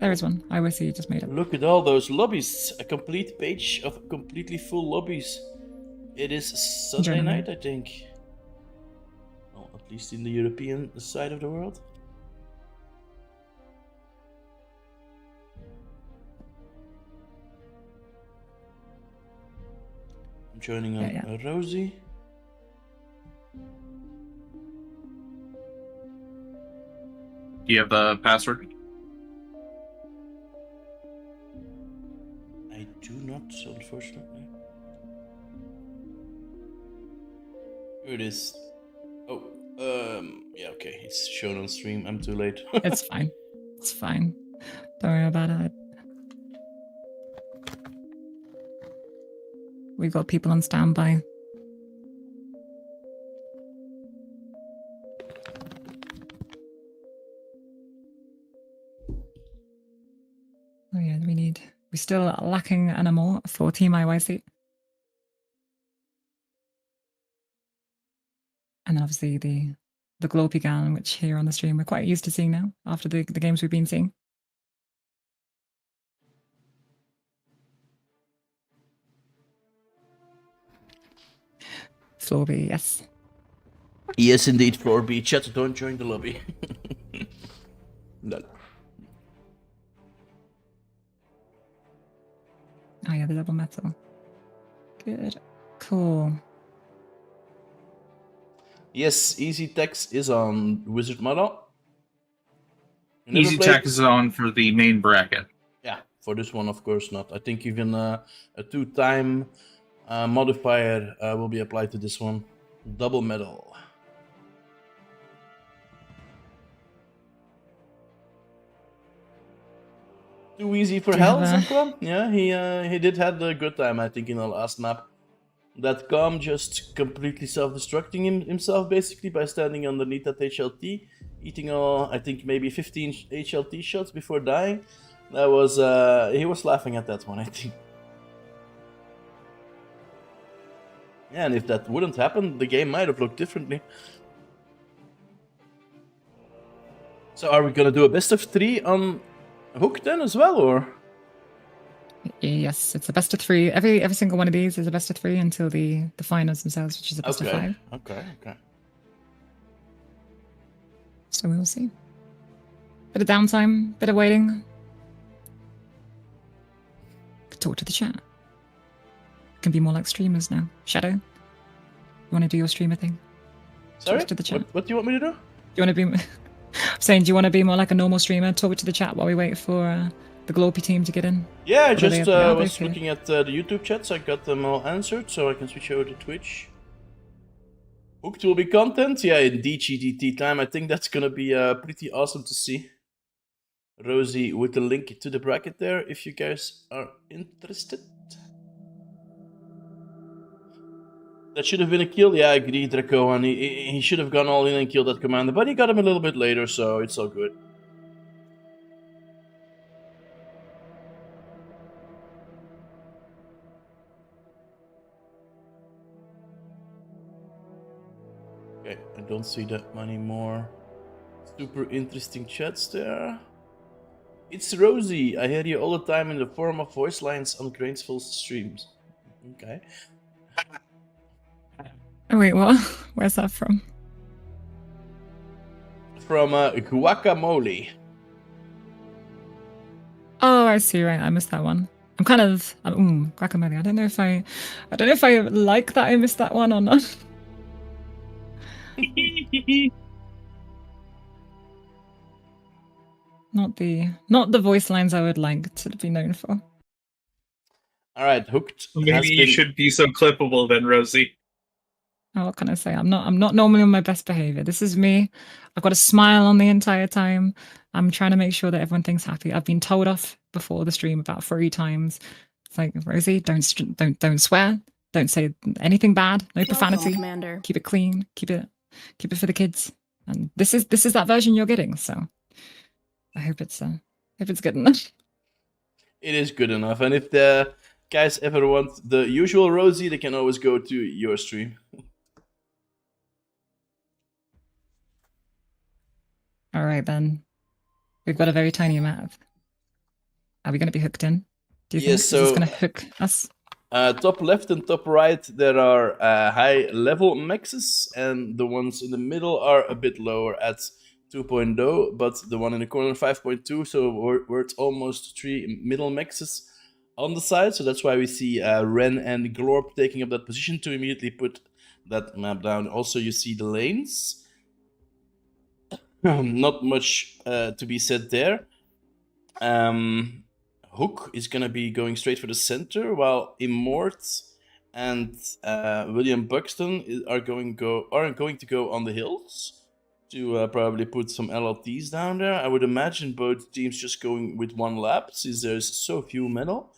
there is one. I will see you just made it. Look at all those lobbies. A complete page of completely full lobbies. It is Sunday Join 'em. night, I think. Well, at least in the European side of the world. I'm joining on Yeah. Rosie. Do you have the password? I do not, unfortunately. Here it is. Oh, yeah, okay, it's shown on stream. I'm too late. It's fine. It's fine. Don't worry about it. We've got people on standby. Oh yeah, we're still lacking an more for Team IYC. And then obviously the Glorpigan, which here on the stream we're quite used to seeing now after the games we've been seeing. Florby, yes. Yes, indeed, floor B. Chat, don't join the lobby. No. Oh yeah, the double metal. Good. Cool. Yes, Easy Text is on Wizard Model. You never Easy played- Tech is on for the main bracket. Yeah, for this one, of course not. I think even a two-time modifier will be applied to this one. Double medal. Too easy for Do you hell, have a- Zekla? Yeah, he did have a good time, I think, in the last map. That Com just completely self-destructing himself, basically, by standing underneath that HLT, eating all, I think, maybe 15 HLT shots before dying. That was, he was laughing at that one, I think. Yeah, and if that wouldn't happen, the game might have looked differently. So are we gonna do a best of 3 on Hook then as well, or? Yes, it's a best of 3. Every single one of these is a best of 3 until the finals themselves, which is a best of 5. Okay. So we will see. Bit of downtime, bit of waiting. Could talk to the chat. Can be more like streamers now. Shadow, you want to do your streamer thing? Sorry? Talk to the chat. What do you want me to do? Do you want to be? I'm saying, do you want to be more like a normal streamer? Talk to the chat while we wait for the Glorpy team to get in. Yeah, I What do they just have? Yeah, was okay. looking at the YouTube chats. I got them all answered, so I can switch over to Twitch. Hooked will be content. Yeah, in DGDT time. I think that's gonna be pretty awesome to see. Rosie with the link to the bracket there, if you guys are interested. That should have been a kill. Yeah, I agree, Draco. And he should have gone all in and killed that commander, but he got him a little bit later, so it's all good. Okay, I don't see that many more super interesting chats there. It's Rosie. I hear you all the time in the form of voice lines on Grainsful's streams. Okay. Oh, wait, what? Where's that from? From Guacamole. Oh, I see. Right, I missed that one. I'm kind of guacamole. I don't know if I like that I missed that one or not. Not the voice lines I would like to be known for. All right, Hooked. has Maybe you been- should be so clippable then, Rosie. Oh, what can I say? I'm not normally on my best behavior. This is me. I've got a smile on the entire time. I'm trying to make sure that everyone thinks happy. I've been told off before the stream about 3 times. It's like, Rosie, don't swear. Don't say anything bad. No Welcome, profanity. Commander. Keep it clean. Keep it for the kids. And this is that version you're getting. So I hope it's good enough. It is good enough. And if the guys ever want the usual Rosie, they can always go to your stream. All right, then. We've got a very tiny map. Are we going to be hooked in? Do you think Yes, this is so- going to hook us? Top left and top right, there are high level mexes, and the ones in the middle are a bit lower at 2.0, but the one in the corner 5.2, so we're at almost 3 middle mexes on the side. So that's why we see Ren and Glorp taking up that position to immediately put that map down. Also, you see the lanes. Not much to be said there. Hook is going to be going straight for the center, while Immort and William Buxton are going to go on the hills to probably put some LLTs down there. I would imagine both teams just going with 1 lap, since there's so few metal.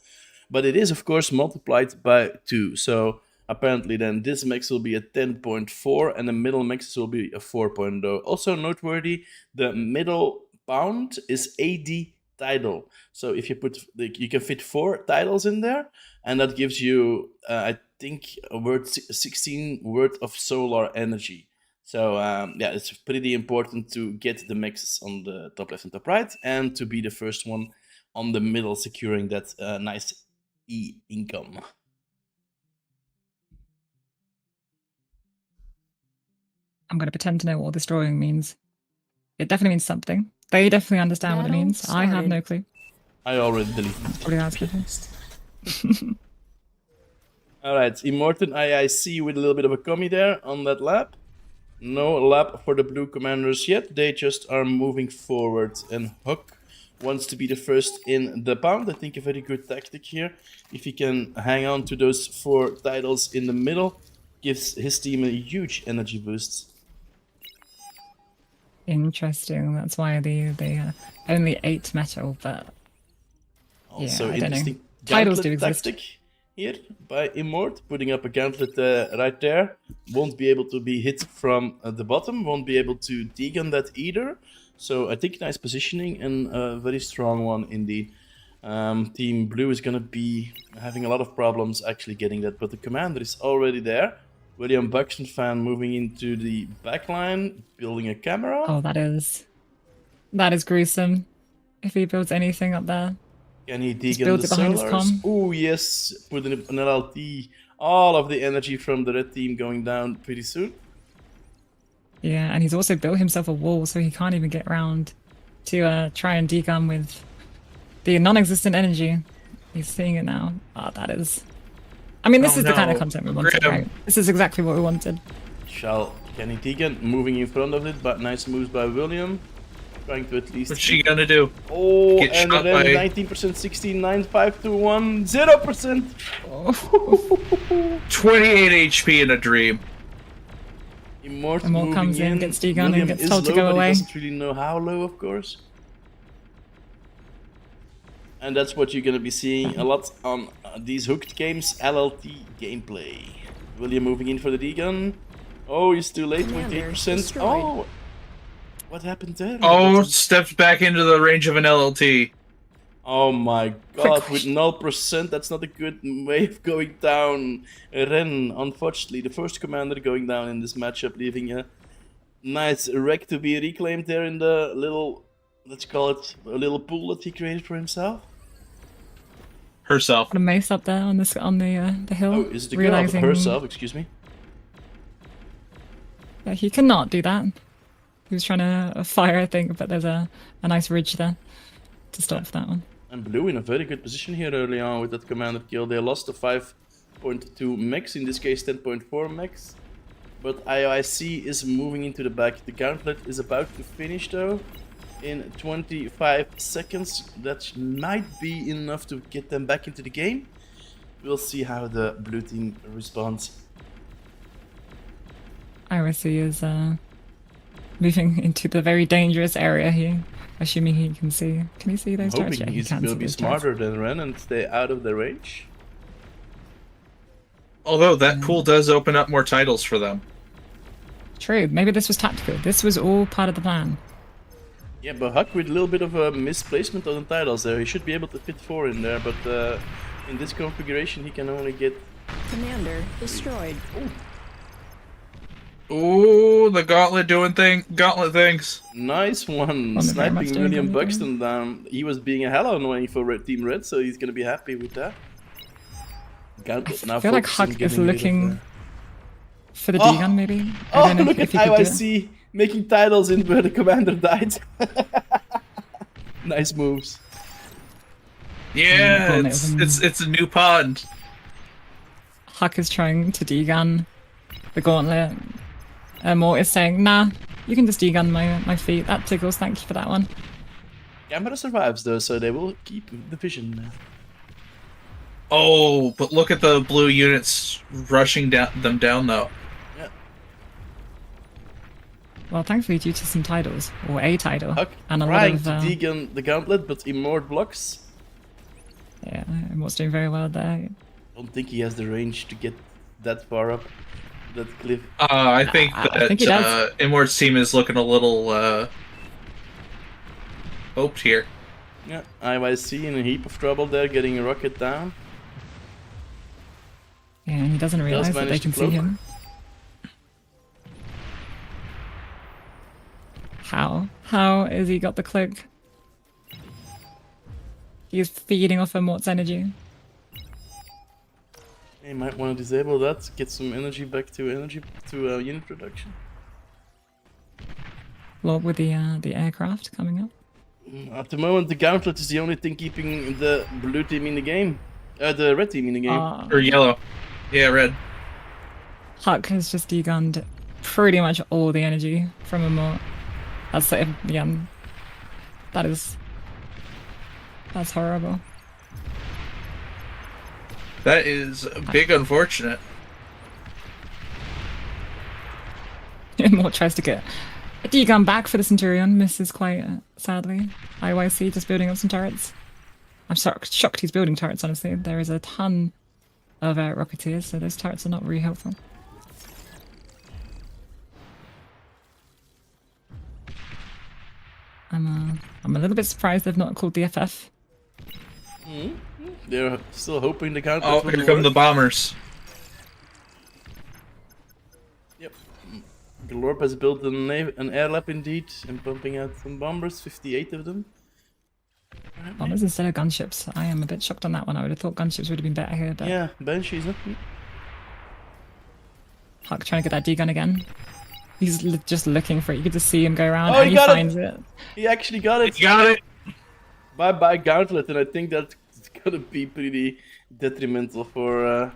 But it is, of course, multiplied by 2. So apparently then this max will be a 10.4 and the middle max will be a 4.0. Also noteworthy, the middle pound is 80 tidal. So if you put, you can fit 4 titles in there, and that gives you, I think, a word 16 worth of solar energy. So yeah, it's pretty important to get the mixes on the top left and top right, and to be the first one on the middle, securing that nice income. I'm going to pretend to know what destroying means. It definitely means something. They definitely understand what it Battle means. I have started. no clue. I already deleted. Probably ask it. All right, Immortan IIC with a little bit of a commie there on that lap. No lap for the blue commanders yet. They just are moving forward, and Hook wants to be the first in the pound. I think a very good tactic here. If he can hang on to those 4 titles in the middle, gives his team a huge energy boost. Interesting. That's why they only 8 metal, but Also I don't know. interesting Titles gauntlet do exist. tactic here by Immort, putting up a gauntlet right there. Won't be able to be hit from the bottom, won't be able to degun that either. So I think nice positioning and a very strong one indeed. Team Blue is going to be having a lot of problems actually getting that, but the commander is already there. William Buxton fan moving into the backline, building a camera. oh, that is gruesome. If he builds anything up there, Can he Just degun build the it behind his solars? comm. Oh yes, put an LLT. All of the energy from the red team going down pretty soon. yeah, and he's also built himself a wall, so he can't even get round to try and degun with the non-existent energy. He's seeing it now. Ah, that is. I mean, this Oh, is the kind of no. content we wanted, Grim. right? This is exactly what we wanted. Can he degun? Moving in front of it, but nice moves by William. Trying to at least. What's she gonna do? Oh, Get and shot then by- 19%, 16, 9, 5 to 1, 0%. 28 HP in a dream. Immortal Immort moving comes in, gets degunned, and William gets is told to low, go but away. He doesn't really know how low, of course. And that's what you're gonna be seeing a lot on these hooked games, LLT gameplay. William moving in for the degun. Oh, he's too late, Commander 28%. destroyed. Oh, what happened there? Oh, stepped back into the range of an LLT. Oh my god, with 0%, that's not a good way of going down. Ren, unfortunately, the first commander going down in this matchup, leaving a nice wreck to be reclaimed there in the little, let's call it, a little pool that he created for himself. Herself. Got a mace up there on the hill. Oh, is it the girl? realizing Herself, excuse me. that he cannot do that. He was trying to fire, I think, but there's a nice ridge there to stop that one. And Blue in a very good position here early on with that commander kill. They lost the 5.2 max, in this case 10.4 max. But IIC is moving into the back. The gauntlet is about to finish though. In 25 seconds. That might be enough to get them back into the game. We'll see how the blue team responds. IRC is moving into the very dangerous area here. Assuming he can see. Can he see those turrets? Hoping Yeah, he he's can will see be those turrets. smarter than Ren and stay out of their range. Although that pool does open up more titles for them. True. Maybe this was tactical. This was all part of the plan. Yeah, but Huck with a little bit of a misplacement on the titles there. He should be able to fit 4 in there, but in this configuration he can only get... Commander destroyed. Ooh, the gauntlet gauntlet things. Nice one! Well, they're very much Sniping doing William anything. Buxton down. He was being a hell annoying for Team Red, so he's gonna be happy with that. Gauntlet now I feel like focusing Huck is getting rid of looking for the Oh! D-gun, maybe? Oh, I don't know look at if he could do it. IYC making titles in where the commander died. Nice moves. Yeah, gauntlet it's, of them. it's a new pond. Huck is trying to D-gun the gauntlet. Mort is saying, nah, you can just D-gun my feet. That tickles, thank you for that one. Camera survives though, so they will keep the vision. Oh, but look at the blue units rushing them down though. Yeah. Well, thankfully due to some titles, or a title, Huck and a lot trying of... to degun the gauntlet, but Immort blocks. yeah, Mort's doing very well there. Don't think he has the range to get that far up that cliff. I think I that think he does. Immort's team is looking a little hoped here. Yeah, IYC in a heap of trouble there, getting a rocket down. Yeah, and he doesn't realize that they manage to can see cloak. him. How has he got the cloak? He's feeding off of Mort's energy. You might want to disable that, get some energy back to unit production. Well, with the aircraft coming up. At the moment, the gauntlet is the only thing keeping the blue team in the game. The red team in the game. Or yellow. Yeah, red. Huck has just degunned pretty much all the energy from a Mort. That's yeah. That's horrible. That is big unfortunate. Mort tries to get a degun back for the Centurion, misses quite sadly. IYC just building up some turrets. I'm shocked he's building turrets, honestly. There is a ton of Rocketeers, so those turrets are not really helpful. I'm a little bit surprised they've not called the FF. They're still hoping the gauntlet Oh, will here come the work. bombers. Yep. Galorp has built an air lab indeed, and pumping out some bombers, 58 of them. Bombers instead of gunships. I am a bit shocked on that one. I would have thought gunships would have been better here, but Yeah, Banshees, huh? Huck trying to get that D-gun again. He's just looking for it. You could just see him go around Oh, and he he got it! finds it. He actually got it! You got it. Bye-bye gauntlet, and I think that's gonna be pretty detrimental for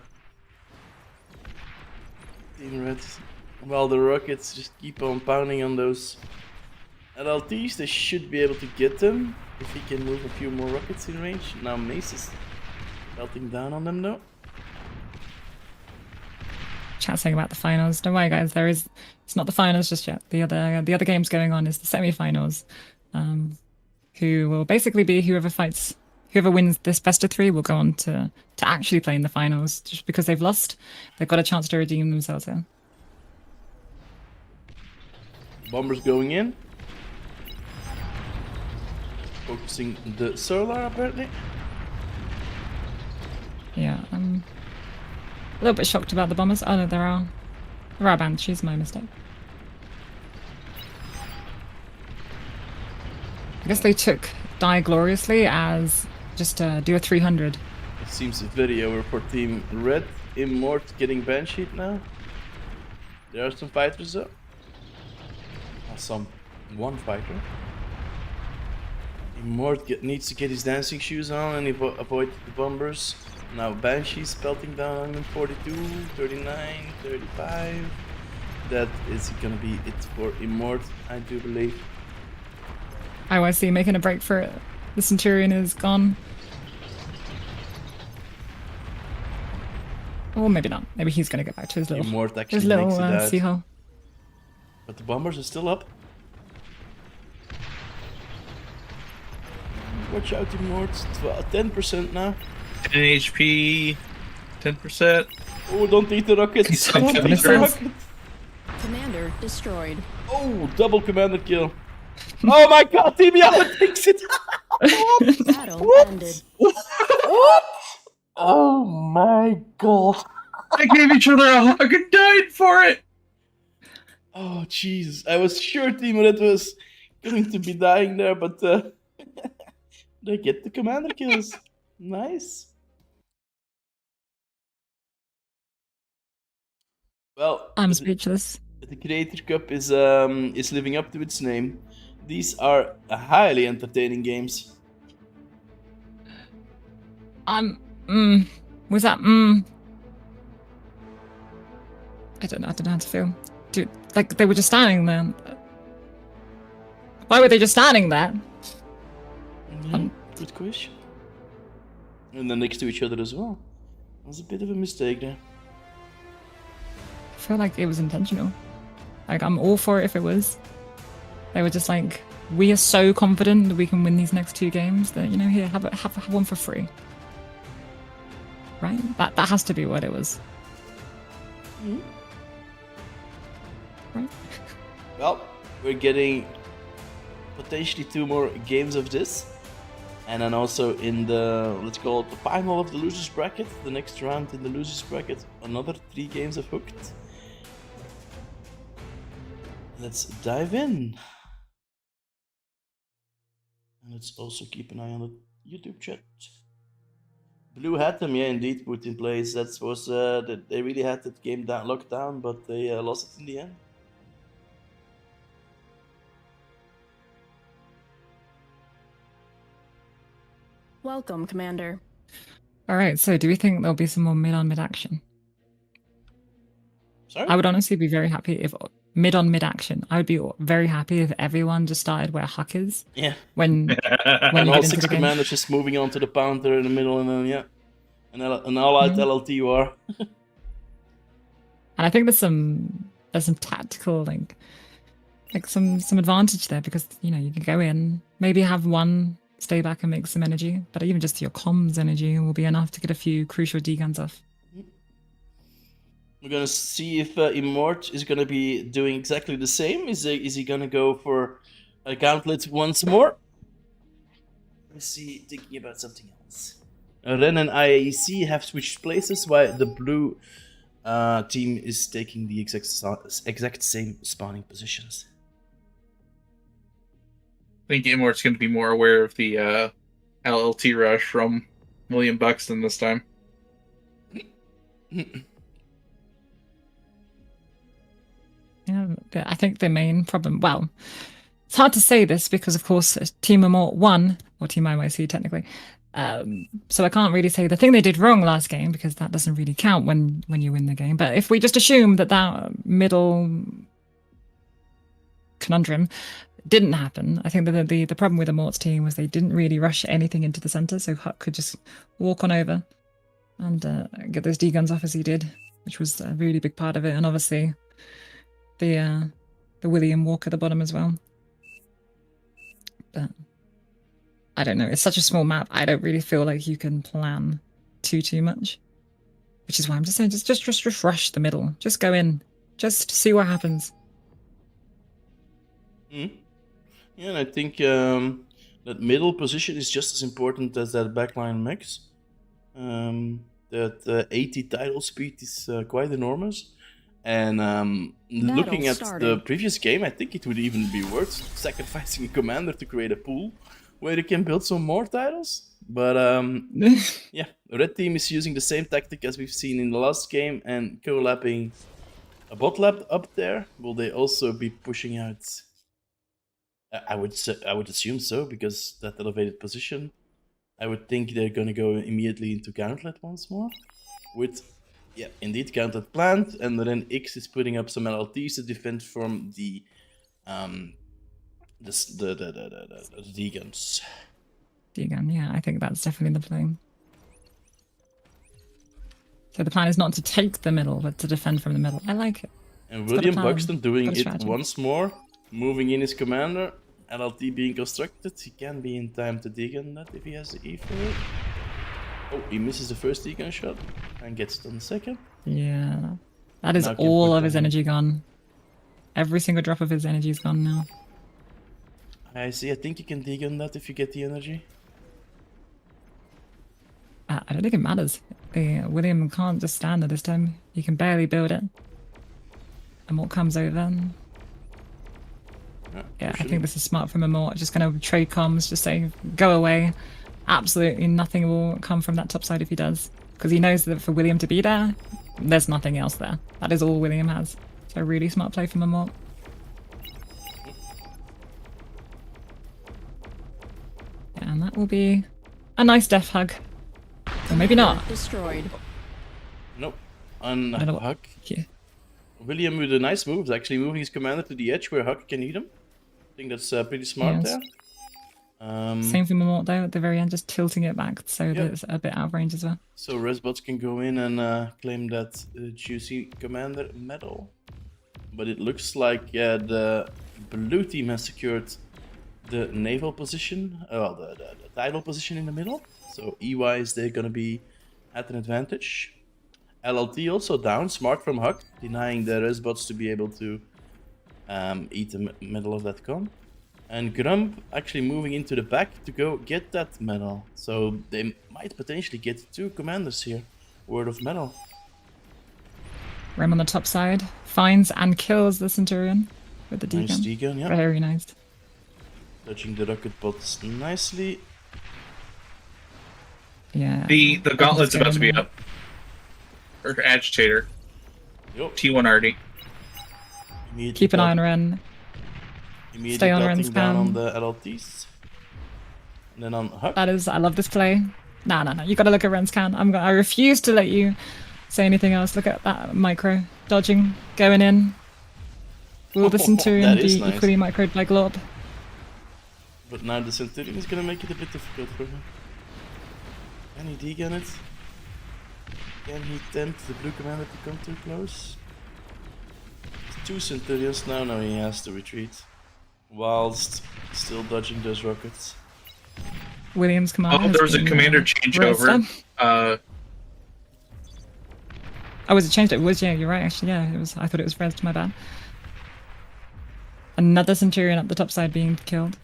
Team Red. While the rockets just keep on pounding on those LLTs, they should be able to get them if he can move a few more rockets in range. Now Mace is melting down on them though. Chat saying about the finals. Don't worry, guys. It's not the finals just yet. The other games going on is the semi-finals. Who will basically be whoever wins this best of 3 will go on to actually play in the finals. Just because they've lost, they've got a chance to redeem themselves here. Bombers going in. focusing the solar apparently. Yeah, I'm a little bit shocked about the bombers. Oh no, there are banshees. My mistake. I guess they took Die Gloriously as just to do a 300. It seems a video report team Red Immort getting bansheed now. There are some fighters though. One fighter. Immort needs to get his dancing shoes on and avoid the bombers. Now Banshee's pelting down on him 42, 39, 35. That is gonna be it for Immort, I do believe. IYC making a break for it. The Centurion is gone. Or maybe not. Maybe he's gonna get back to his little Immort actually his little makes it out. sea hole. But the bombers are still up. Watch out, Immort. 10% now. 10 HP, 10%. Oh, don't eat the rockets. Don't Don't eat eat the the rockets. rocket. Commander destroyed. Oh, double commander kill. Oh my god, Team Yellow takes it. Battle What? ended. What? Oh my god. They gave each other a hug and died for it. Oh jeez, I was sure Team Red was going to be dying there, but they get the commander kills. Nice. Well, I'm speechless. the Creator Cup is living up to its name. These are highly entertaining games. Was that I don't know how to feel. Dude, like they were just standing there. Why were they just standing there? Yeah, good question. And then next to each other as well. That was a bit of a mistake there. I feel like it was intentional. Like I'm all for it if it was. They were just like, we are so confident that we can win these next 2 games that, you know, here, have one for free. Right? That has to be what it was. Mhm. Right? Well, we're getting potentially 2 more games of this. And then also in the, let's call it the final of the losers bracket, the next round in the losers bracket, another 3 games of Hooked. Let's dive in. And let's also keep an eye on the YouTube chat. Blue had them, yeah, indeed, put in place. That was that they really had that game locked down, but they lost it in the end. Welcome, Commander. All right, so do we think there'll be some more mid-on-mid action? Sorry? I would honestly be very happy if mid-on-mid action. I would be very happy if everyone just started where Huck is Yeah. when when And you all get into 6 the game. commanders just moving on to the pounder in the middle, and then, yeah. An all-out Mhm. LLT you are. And I think there's some tactical like some advantage there because you know you can go in, maybe have one stay back and make some energy, but even just your comms energy will be enough to get a few crucial D-guns off. We're gonna see if Immort is gonna be doing exactly the same. Is he gonna go for a gauntlet once more? Is he thinking about something else? Ren and IAEC have switched places while the blue team is taking the exact same spawning positions. I think Immort's going to be more aware of the LLT rush from William Buxton this time. Yeah, but I think the main problem, well, it's hard to say this because, of course, Team Immort won, or Team IYC technically. So I can't really say the thing they did wrong last game because that doesn't really count when you win the game. But if we just assume that middle conundrum didn't happen, I think that the problem with Immort's team was they didn't really rush anything into the center, so Huck could just walk on over and get those D-guns off as he did, which was a really big part of it. And obviously the William walk at the bottom as well. But I don't know. It's such a small map. I don't really feel like you can plan too much, which is why I'm just saying just rush the middle. Just go in. Just see what happens. Yeah, and I think that That middle position is just as important as that backline mix. That 80 tidal speed is quite enormous. And looking at the started. previous game, I think it would even be worth sacrificing a commander to create a pool where you can build some more titles. But yeah, red team is using the same tactic as we've seen in the last game and collapsing a bot lab up there. Will they also be pushing out? I would assume so, because that elevated position. I would think they're gonna go immediately into gauntlet once more. With, yeah, indeed, gauntlet planned, and then X is putting up some LLTs to defend from the D-guns. D-gun, yeah, I think that's definitely the plan. So the plan is not to take the middle, but to defend from the middle. I like it. And It's got a William plan, Buxton doing got a it strategy. once more, moving in his commander. LLT being constructed, he can be in time to D-gun that if he has the E for it. Oh, he misses the first D-gun shot and gets it on the second. Yeah. That is Now can all put of his them- energy gone. Every single drop of his energy is gone now. I see, I think you can D-gun that if you get the energy. I don't think it matters. William can't just stand there this time. He can barely build it. And what comes over? Yeah, I think this is smart from Immort. Just gonna trade comms, just say, go away. Absolutely nothing will come from that top side if he does. Because he knows that for William to be there, there's nothing else there. That is all William has. So really smart play from Immort. Yeah, and that will be a nice death hug. Or maybe not. Destroyed. Nope. On I don't know. Huck. Yeah. William with a nice move, actually moving his commander to the edge where Huck can hit him. I think that's pretty smart Yes. there. Same for Immort though, at the very end, just tilting it back so that Yep. it's a bit out of range as well. So Resbots can go in and claim that juicy commander medal. But it looks like the blue team has secured the naval position, well, the tidal position in the middle. So E-wise, they're gonna be at an advantage. LLT also down, smart from Huck, denying the Resbots to be able to eat the middle of that con. And Grump actually moving into the back to go get that medal. So they might potentially get 2 commanders here. Word of medal. Rem on the top side finds and kills the Centurion with the D-gun. Nice D-gun, yeah. Very nice. Touching the rocket bots nicely. Yeah. The gauntlet's Let's about go to be now. up. Or agitator. Yo, T1 RD. immediately Keep an eye on dot- Ren. Immediately stay on dotting Ren's down on pan. the LLTs. And then on Huck. That is, I love this play. No. You gotta look at Ren's can. I refuse to let you say anything else. Look at that micro. Dodging, going in. Will the Centurion That is be nice. equally microed by Glorp? But now the Centurion is gonna make it a bit difficult for him. Can he D-gun it? Can he tempt the blue commander to come too close? 2 Centurions now, no, he has to retreat. Whilst still dodging those rockets. Williams commander. Oh, there has was a been, commander raised changeover. up. Oh, was it changed? It was, yeah, you're right, actually, yeah. It was. I thought it was rezzed, my bad. Another Centurion up the top side being killed.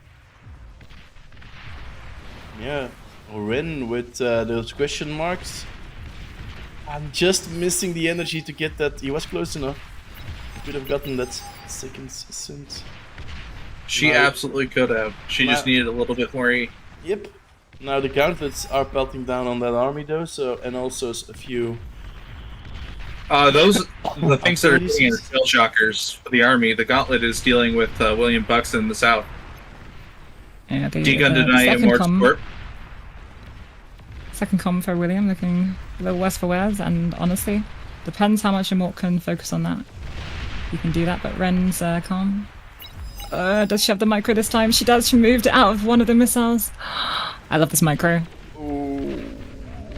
Yeah, Ren with those question marks. I'm just missing the energy to get that. He was close enough. He could have gotten that second synth. She No. absolutely could have. She just No. needed a little bit more E. Yep. Now the gauntlets are pelting down on that army though, so and also a few. Those the things that are Artillery doing are systems. shell shockers for the army. The gauntlet is dealing with William Buxton in the south. Yeah, the, D-gun the denying second more com- support. Second com for William, looking a little worse for wears, and honestly, depends how much Immort can focus on that. You can do that, but Ren's calm. Does she have the micro this time? She does. She moved it out of one of the missiles. I love this micro. Ooh,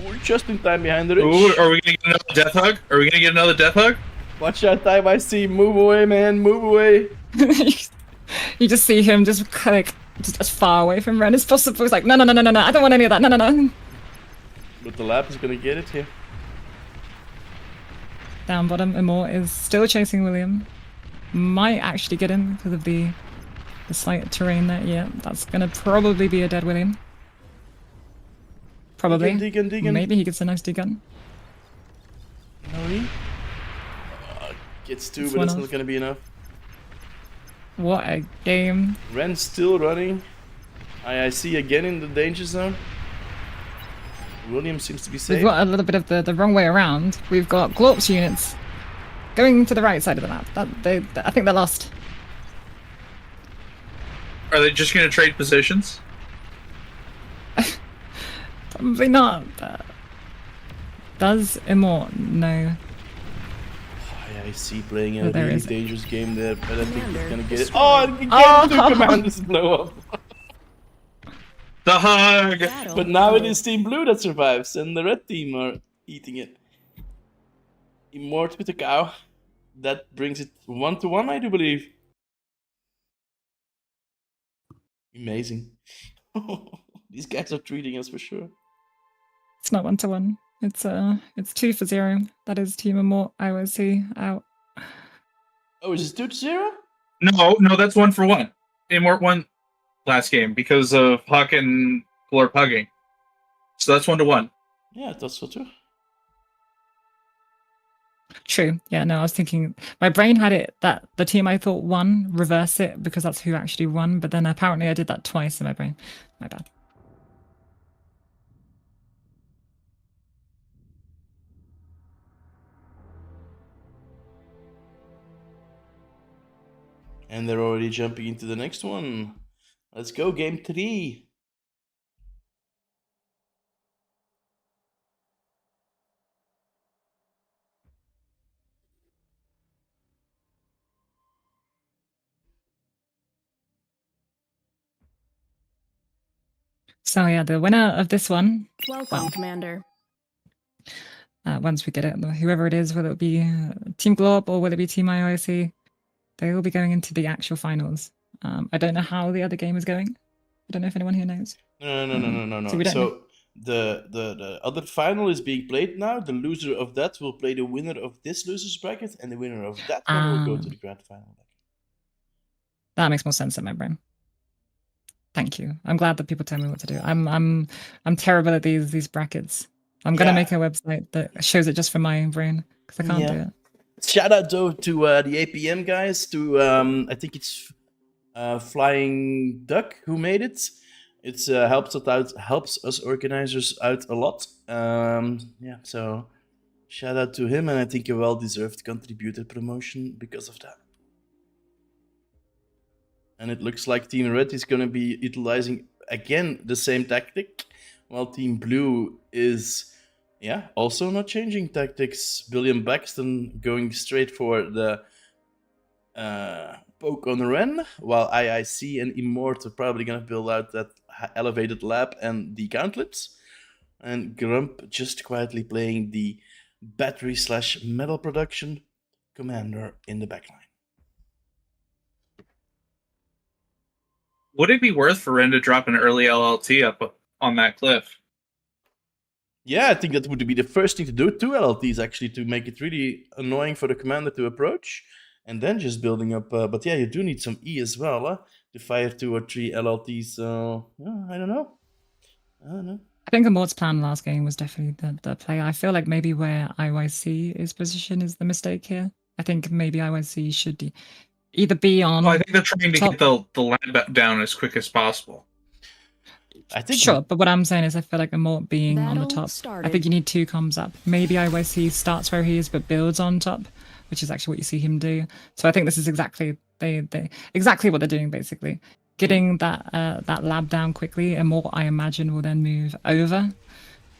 we're just in time behind the ridge. Ooh, are we gonna get another death hug? Are we gonna get another death hug? Watch out, time I see. Move away, man. Move away. You just see him just like just as far away from Ren as possible. He's like, no, I don't want any of that. No. But the lab is gonna get it here. Down bottom, Immort is still chasing William. Might actually get him because of the The slight terrain there, yeah, that's gonna probably be a dead William. Probably. Deacon. Maybe he gets a nice degun. No, he? Gets two, It's but one it's off. not going to be enough. What a game. Ren's still running. I see again in the danger zone. William seems to be We've safe. got a little bit of the wrong way around. We've got Glorp's units going to the right side of the map. I think they're lost. Are they just going to trade positions? Probably not. Does Immort? No. I see playing a Oh, there really is it. dangerous game there, but I think he's Commander going to get it. destroyed. Oh, again, Oh! two commanders blow up. The hug! Battle But now it ended. is Team Blue that survives, and the red team are eating it. Immort with the cow. That brings it 1-1, I do believe. Amazing. These guys are treating us for sure. It's not 1-1. It's 2-0. That is Team Immort IOC out. Oh, is it 2-0? No, that's 1-1. Immort won last game because of Huck and Glorp hugging. So that's 1-1. Yeah, I thought so too. True. Yeah, no, I was thinking my brain had it that the team I thought won, reverse it because that's who actually won, but then apparently I did that twice in my brain. My bad. And they're already jumping into the next one. Let's go, game 3. So yeah, the winner of this one, Welcome, Wow. Commander. once we get it, whoever it is, whether it be Team Glorp or whether it be Team IOC, they will be going into the actual finals. I don't know how the other game is going. I don't know if anyone here knows. No. So we don't So the other final is being played now. The loser of that will play the winner of this losers bracket, and the winner of that one will go to the grand final. That makes more sense in my brain. Thank you. I'm glad that people tell me what to do. I'm terrible at these brackets. I'm gonna Yeah. make a website that shows it just for my brain because I can't do it. Shout out though to the APM guys. To I think it's Flying Duck who made it. It's helps us organizers out a lot. Yeah, so shout out to him, and I think a well-deserved contributed promotion because of that. And it looks like Team Red is going to be utilizing again the same tactic, while Team Blue is, also not changing tactics. William Baxton going straight for the poke on Ren, while IIC and Immort are probably going to build out that elevated lab and the gauntlets. And Grump just quietly playing the battery/metal production commander in the backline. Would it be worth for Ren to drop an early LLT up on that cliff? Yeah, I think that would be the first thing to do. 2 LLTs actually to make it really annoying for the commander to approach, and then just building up. But yeah, you do need some E as well to fire 2 or 3 LLTs. So I don't know. I think Immort's plan last game was definitely the play. I feel like maybe where IYC is positioned is the mistake here. I think maybe IYC should either be on. Well, I think they're trying to top- get the lab down as quick as possible. I think Sure, but what I'm saying is I feel like Immort being on the Battle top. I started. think you need 2 comms up. Maybe IYC starts where he is but builds on top, which is actually what you see him do. So I think this is exactly exactly what they're doing basically. Getting that lab down quickly, and Immort I imagine will then move over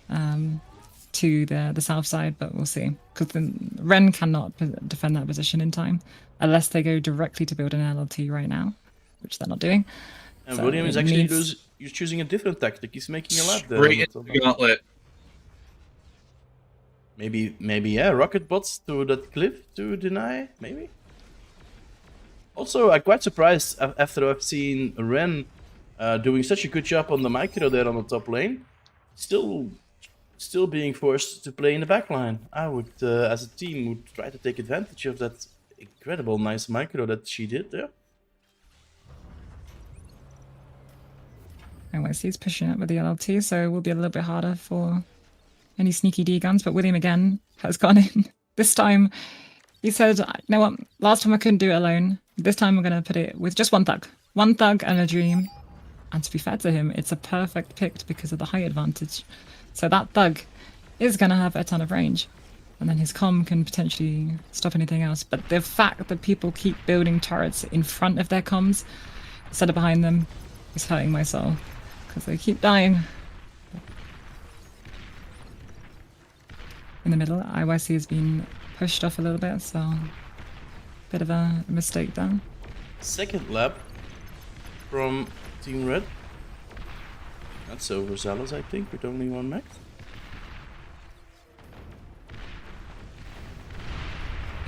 to the south side, but we'll see. Because Ren cannot defend that position in time unless they go directly to build an LLT right now, which they're not doing. And So William is it actually needs- he's choosing a different tactic. He's making a lab there. Straight into the gauntlet. Maybe rocket bots to that cliff to deny, maybe. Also, I'm quite surprised after I've seen Ren doing such a good job on the micro there on the top lane, still being forced to play in the back line. I would, as a team, would try to take advantage of that incredible nice micro that she did there. IYC is pushing it with the LLT, so it will be a little bit harder for any sneaky D guns. But William again has gone in. This time, he said, "You know what? Last time I couldn't do it alone. This time I'm going to put it with just one thug and a dream." And to be fair to him, it's a perfect pick because of the height advantage. So that thug is going to have a ton of range. And then his comm can potentially stop anything else. But the fact that people keep building turrets in front of their comms instead of behind them is hurting my soul. Because they keep dying. In the middle, IYC has been pushed off a little bit, so bit of a mistake there. Second lap from Team Red. That's overzealous, I think, with only one mech.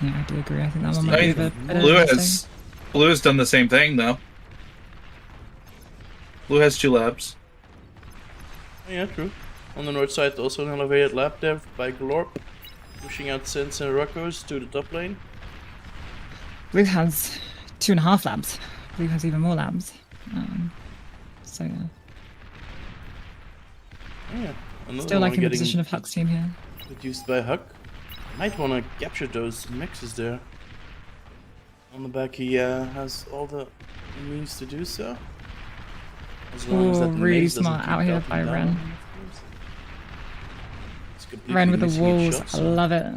Yeah, I do agree. I think that one I might be think the better Blue mistake. has done the same thing though. Blue has 2 labs. Oh, yeah, true. On the north side, also an elevated lap there by Glorp, pushing out Sense and Rockos to the top lane. Blue has 2.5 labs. Blue has even more labs. So yeah. Oh, yeah. Another Still one liking the getting position of Huck's team here. reduced by Huck. Might want to capture those mexes there. On the back, he has all the means to do so. As long as Oh, that really maze doesn't smart keep out here dropping by down, Ren. of course. It's completely Ren with the missing its walls. shot, I so- love it.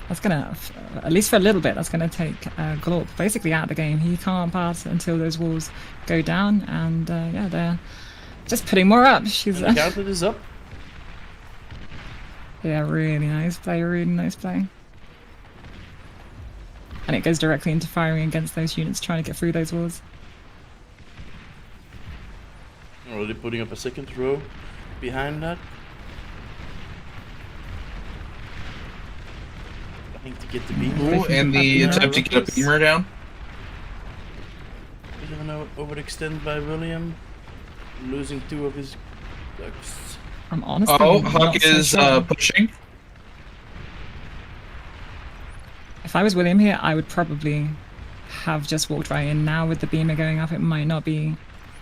That's gonna, at least for a little bit, that's gonna take Glorp basically out of the game. He can't pass until those walls go down, and yeah, they're just putting more up. She's And the counter is up. yeah, really nice play, really nice play. And it goes directly into firing against those units trying to get through those walls. Already putting up a second row behind that. Trying to get the beam. Ooh, and the attempt to get a beamer down. Bit of an overextend by William. Losing 2 of his ducks. I'm honestly Oh, not Huck so is sure. pushing. If I was William here, I would probably have just walked right in. Now with the beamer going up, it might not be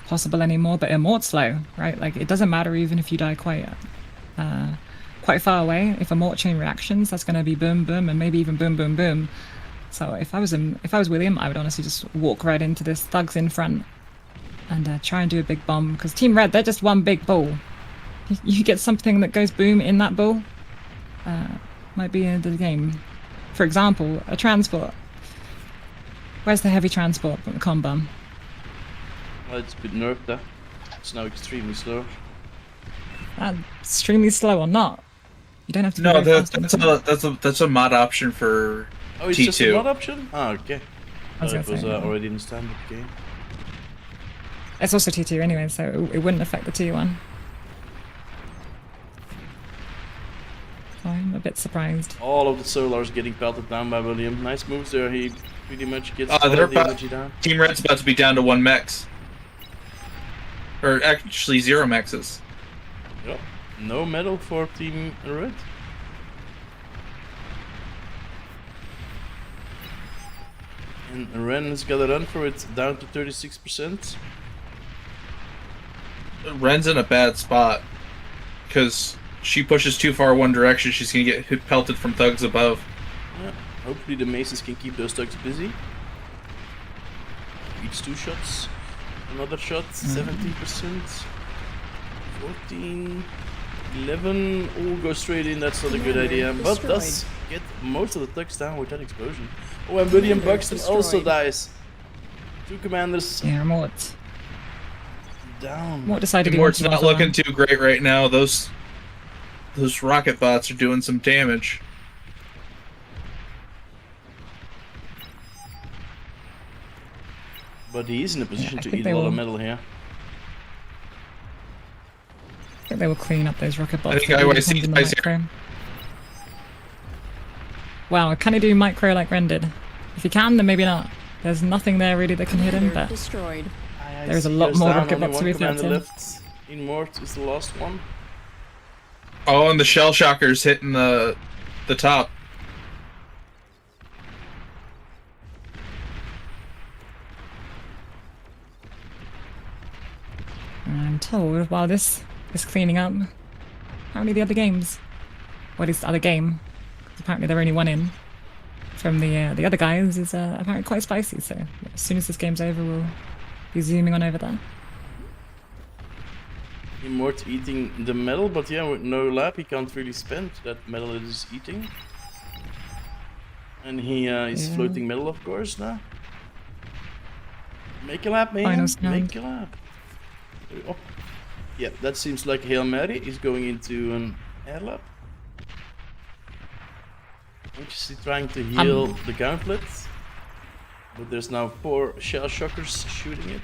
possible anymore, but Immort's slow, right? Like, it doesn't matter even if you die quite far away. If Immort chain reactions, that's going to be boom, boom, and maybe even boom, boom, boom. So if I was William, I would honestly just walk right into this thugs in front and try and do a big bomb, because Team Red, they're just one big ball. You get something that goes boom in that ball, might be in the game. For example, a transport. Where's the heavy transport combo? Well, it's a bit nerfed there. It's now extremely slow. Extremely slow or not? You don't have to. Be No, very fast that's a mod option for Oh, it's T2. just a mod option? Ah, okay. I was It gonna was say, yeah. already in the standard game. It's also T2 anyway, so it wouldn't affect the T1. I'm a bit surprised. All of the solars getting pelted down by William. Nice moves there. He pretty much gets all they're of the about- energy down. Team Red's about to be down to 1 mex. Or actually 0 mexes. Yep. No medal for Team Red. And Ren has got a run for it down to 36%. Ren's in a bad spot. Because she pushes too far one direction, she's going to get pelted from thugs above. Yeah. Hopefully the maces can keep those thugs busy. Each 2 shots. Another shot, 17%. 14, 11, all go straight in, that's not a good idea. But does get most of the thugs down with that explosion. Oh, and William Commander Buxton also destroyed. dies. 2 commanders Yeah, Mort. down. Mort decided he Mort's wanted not to looking too great right now. Those rocket bots are doing some damage. But he is in a position I to think eat they a lot of will- metal here. I think they will clean up those rocket bots. think that really IYC comes in the guys here. micro. Wow, can he do micro like Ren did? If he can, then maybe not. There's nothing there really that can hit him, Commander but destroyed. There's a IIC lot goes more down, rocket only bots to one be flipped commander in. left. In Mort is the last one. Oh, and the shell shocker's hitting the top. I'm told while this is cleaning up, apparently the other games, or at least the other game, 'cause apparently they're only one in from the other guys, is apparently quite spicy. So as soon as this game's over, we'll be zooming on over there. Immort eating the metal, but yeah, with no lab, he can't really spend that metal that he's eating. And he is Yeah. floating metal, of course, now. Make a lab, man. Final sound. Make a lab. Oh. Yeah, that seems like Hail Mary. He's going into an air lab. Anxiously trying to heal the gauntlet. But there's now 4 shell shockers shooting it.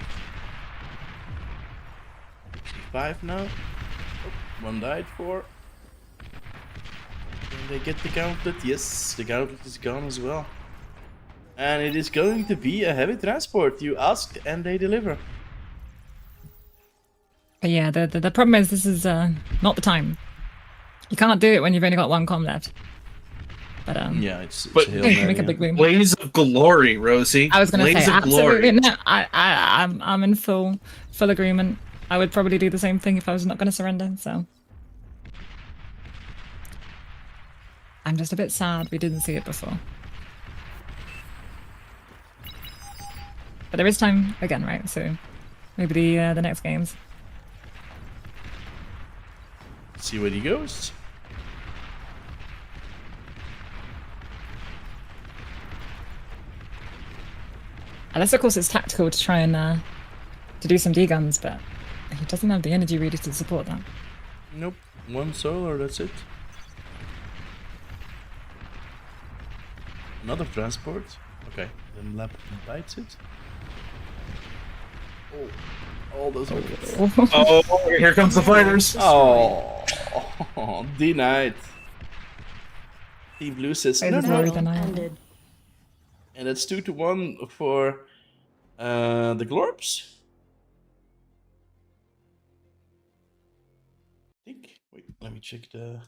5 now. Oh, 1 died, 4. Can they get the gauntlet? Yes, the gauntlet is gone as well. And it is going to be a heavy transport. You ask and they deliver. But yeah, the problem is this is not the time. You can't do it when you've only got 1 comm left. But Yeah, it's But- a Hail make Mary, a big yeah. boom. Blaze of glory, Rosie. I was going to Blaze say of glory. absolutely no. I'm in full agreement. I would probably do the same thing if I was not going to surrender. So I'm just a bit sad we didn't see it before. But there is time again, right? So maybe the next games. See where he goes. Unless of course it's tactical to try and to do some D guns, but he doesn't have the energy really to support that. Nope. 1 solar, that's it. Another transport. Okay, then lab bites it. Oh, all those rockets. Oh, here comes the fighters. Oh, denied. Team Blue says It no, is no. very Battle denied. ended. And that's 2-1 for the Glorps. I think. Wait, let me check the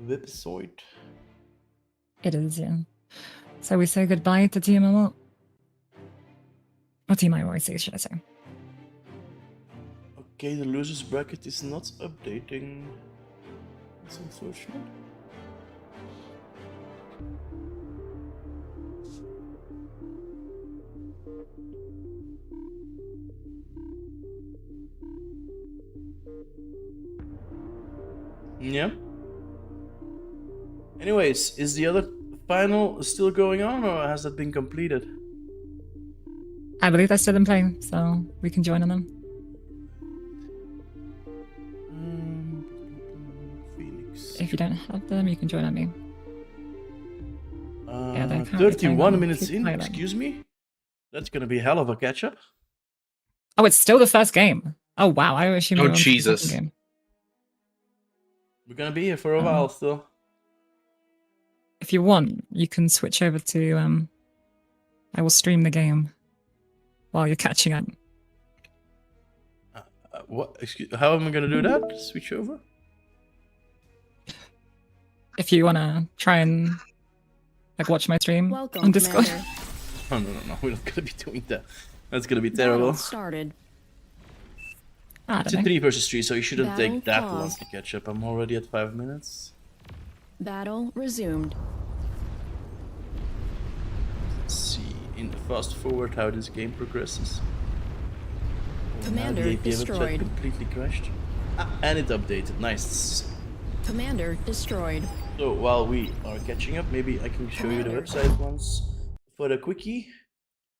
website. It is, yeah. So we say goodbye to Team MMO. Or Team IOIC, should I say. Okay, the losers bracket is not updating. That's unfortunate. Yeah. Anyways, is the other final still going on, or has that been completed? I believe they're still in play, so we can join on them. Phoenix. If you don't have them, you can join on me. Yeah, they're apparently 31 playing on minutes in, Pilot. excuse me? That's gonna be a hell of a catch up. Oh, it's still the first game. Oh wow, I assume. Oh, we were on to the Jesus. second game. We're gonna be here for a Oh. while still. If you want, you can switch over to. I will stream the game while you're catching up. What? Excuse, how am I gonna do that? Switch over? If you wanna try and like watch my stream Welcome, on Discord. Commander. Oh no, we're not gonna be doing that. That's gonna be Battle terrible. started. I It's don't a know. 3 versus 3, so you shouldn't Battle take that long paused. to catch up. I'm already at 5 minutes. Battle resumed. Let's see in fast forward how this game progresses. Oh, now Commander the API website destroyed. completely crashed. And it updated. Nice. Commander destroyed. So while we are catching up, maybe I can show you the website once for a quickie.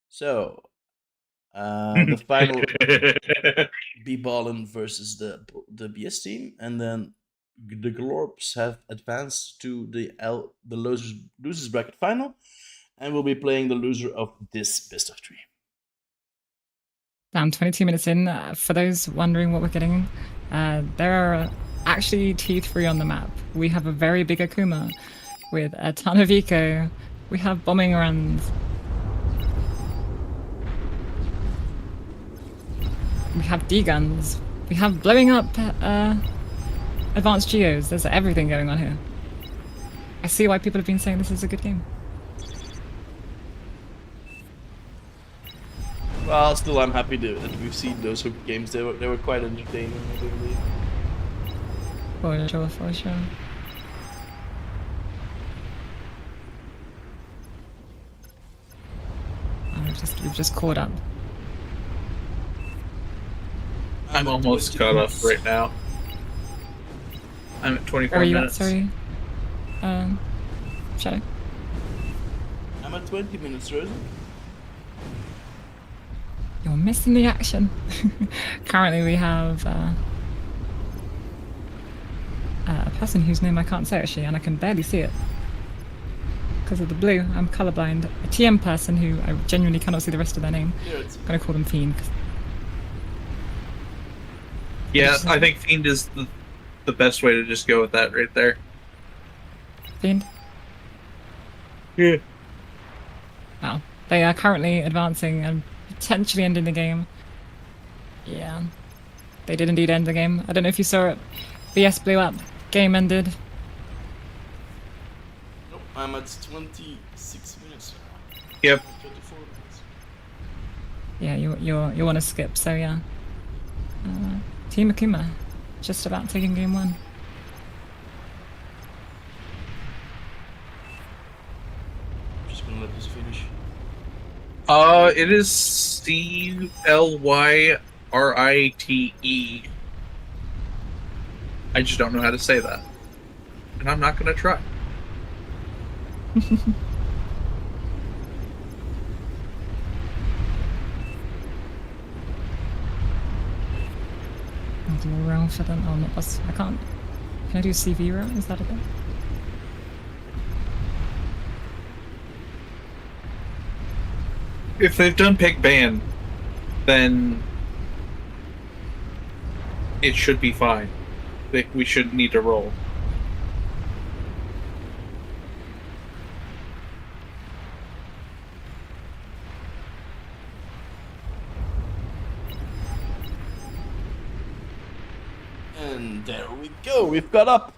So the final B-Ballin versus the BS team, and then the Glorps have advanced to the losers bracket final, and will be playing the loser of this best of 3. I'm 22 minutes in. For those wondering what we're getting, there are actually T3 on the map. We have a very big Akuma with a ton of eco. We have bombing runs. We have D-guns. We have blowing up advanced geos. There's everything going on here. I see why people have been saying this is a good game. Well, still, I'm happy that we've seen those hook games. They were quite entertaining, I believe. For sure, for sure. Oh, we've just caught up. I'm almost caught up right now. I'm at 24 Where are you minutes. at? Sorry. Shadow. I'm at 20 minutes, Rosie. You're missing the action. Currently, we have a person whose name I can't say actually, and I can barely see it because of the blue. I'm colorblind. A TM person who I genuinely cannot see the rest of their name. Here it's I'm gonna call them Fiend. Yeah, I think Fiend is the best way to just go with that right there. Fiend. Yeah. Wow. They are currently advancing and potentially ending the game. Yeah. They did indeed end the game. I don't know if you saw it. BS blew up. Game ended. Nope, I'm at 26 minutes. Yep. 24 minutes. Yeah, you want to skip, so yeah. Team Akuma, just about taking game 1. Just gonna let this finish. It is CLYRITE. I just don't know how to say that. And I'm not gonna try. I'll do a roll for them. Oh, not boss. I can't. Can I do CV roll? Is that a bit? If they've done pick ban, then it should be fine. We shouldn't need to roll. And there we go, we've got up.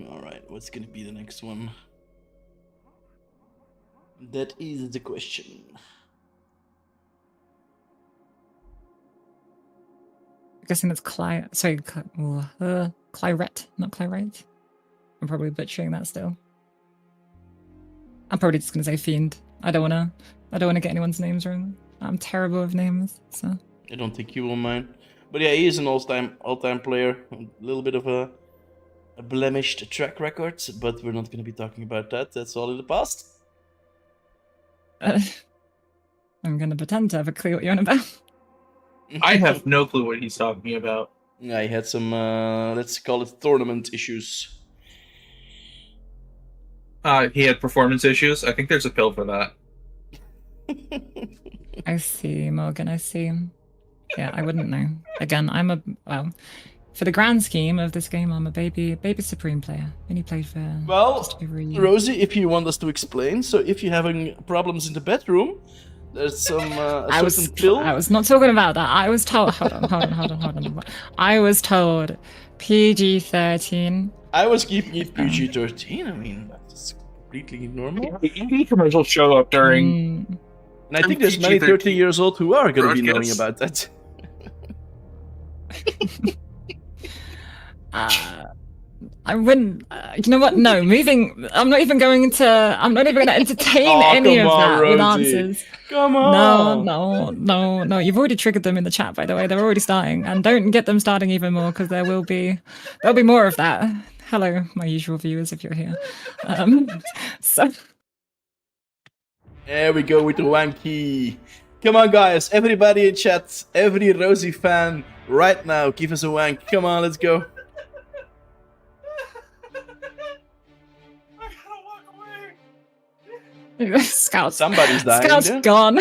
Alright, what's gonna be the next one? That is the question. I'm guessing that's Clarette, not Clarette. I'm probably butchering that still. I'm probably just gonna say Fiend. I don't wanna get anyone's names wrong. I'm terrible with names, so. I don't think you will mind. But yeah, he is an all-time player. A little bit of a blemished track record, but we're not going to be talking about that. That's all in the past. I'm gonna pretend to have a clue what you're on about. I have no clue what he's talking about. I had some, let's call it tournament issues. He had performance issues. I think there's a pill for that. I see, Morgan, I see. Yeah, I wouldn't know. Again, for the grand scheme of this game, I'm a baby Supreme player. Only played for just over a year. Rosie, if you want us to explain, so if you're having problems in the bedroom, there's some certain pill. I was not talking about that. I was told. Hold on. I was told PG-13. I was keeping it PG-13. I mean, that's completely normal. EV commercials show up during. And I think there's many 30 years old who are going to be knowing about that. I wouldn't. You know what? No, moving. I'm not even going to entertain any of that Rosie. with answers. Come on. No. You've already triggered them in the chat, by the way. They're already starting, and don't get them starting even more because there'll be more of that. Hello, my usual viewers, if you're here. So. There we go with the wanky. Come on, guys. Everybody in chat, every Rosie fan, right now, give us a wank. Come on, let's go. Scout. Somebody's dying. Scout's there. gone.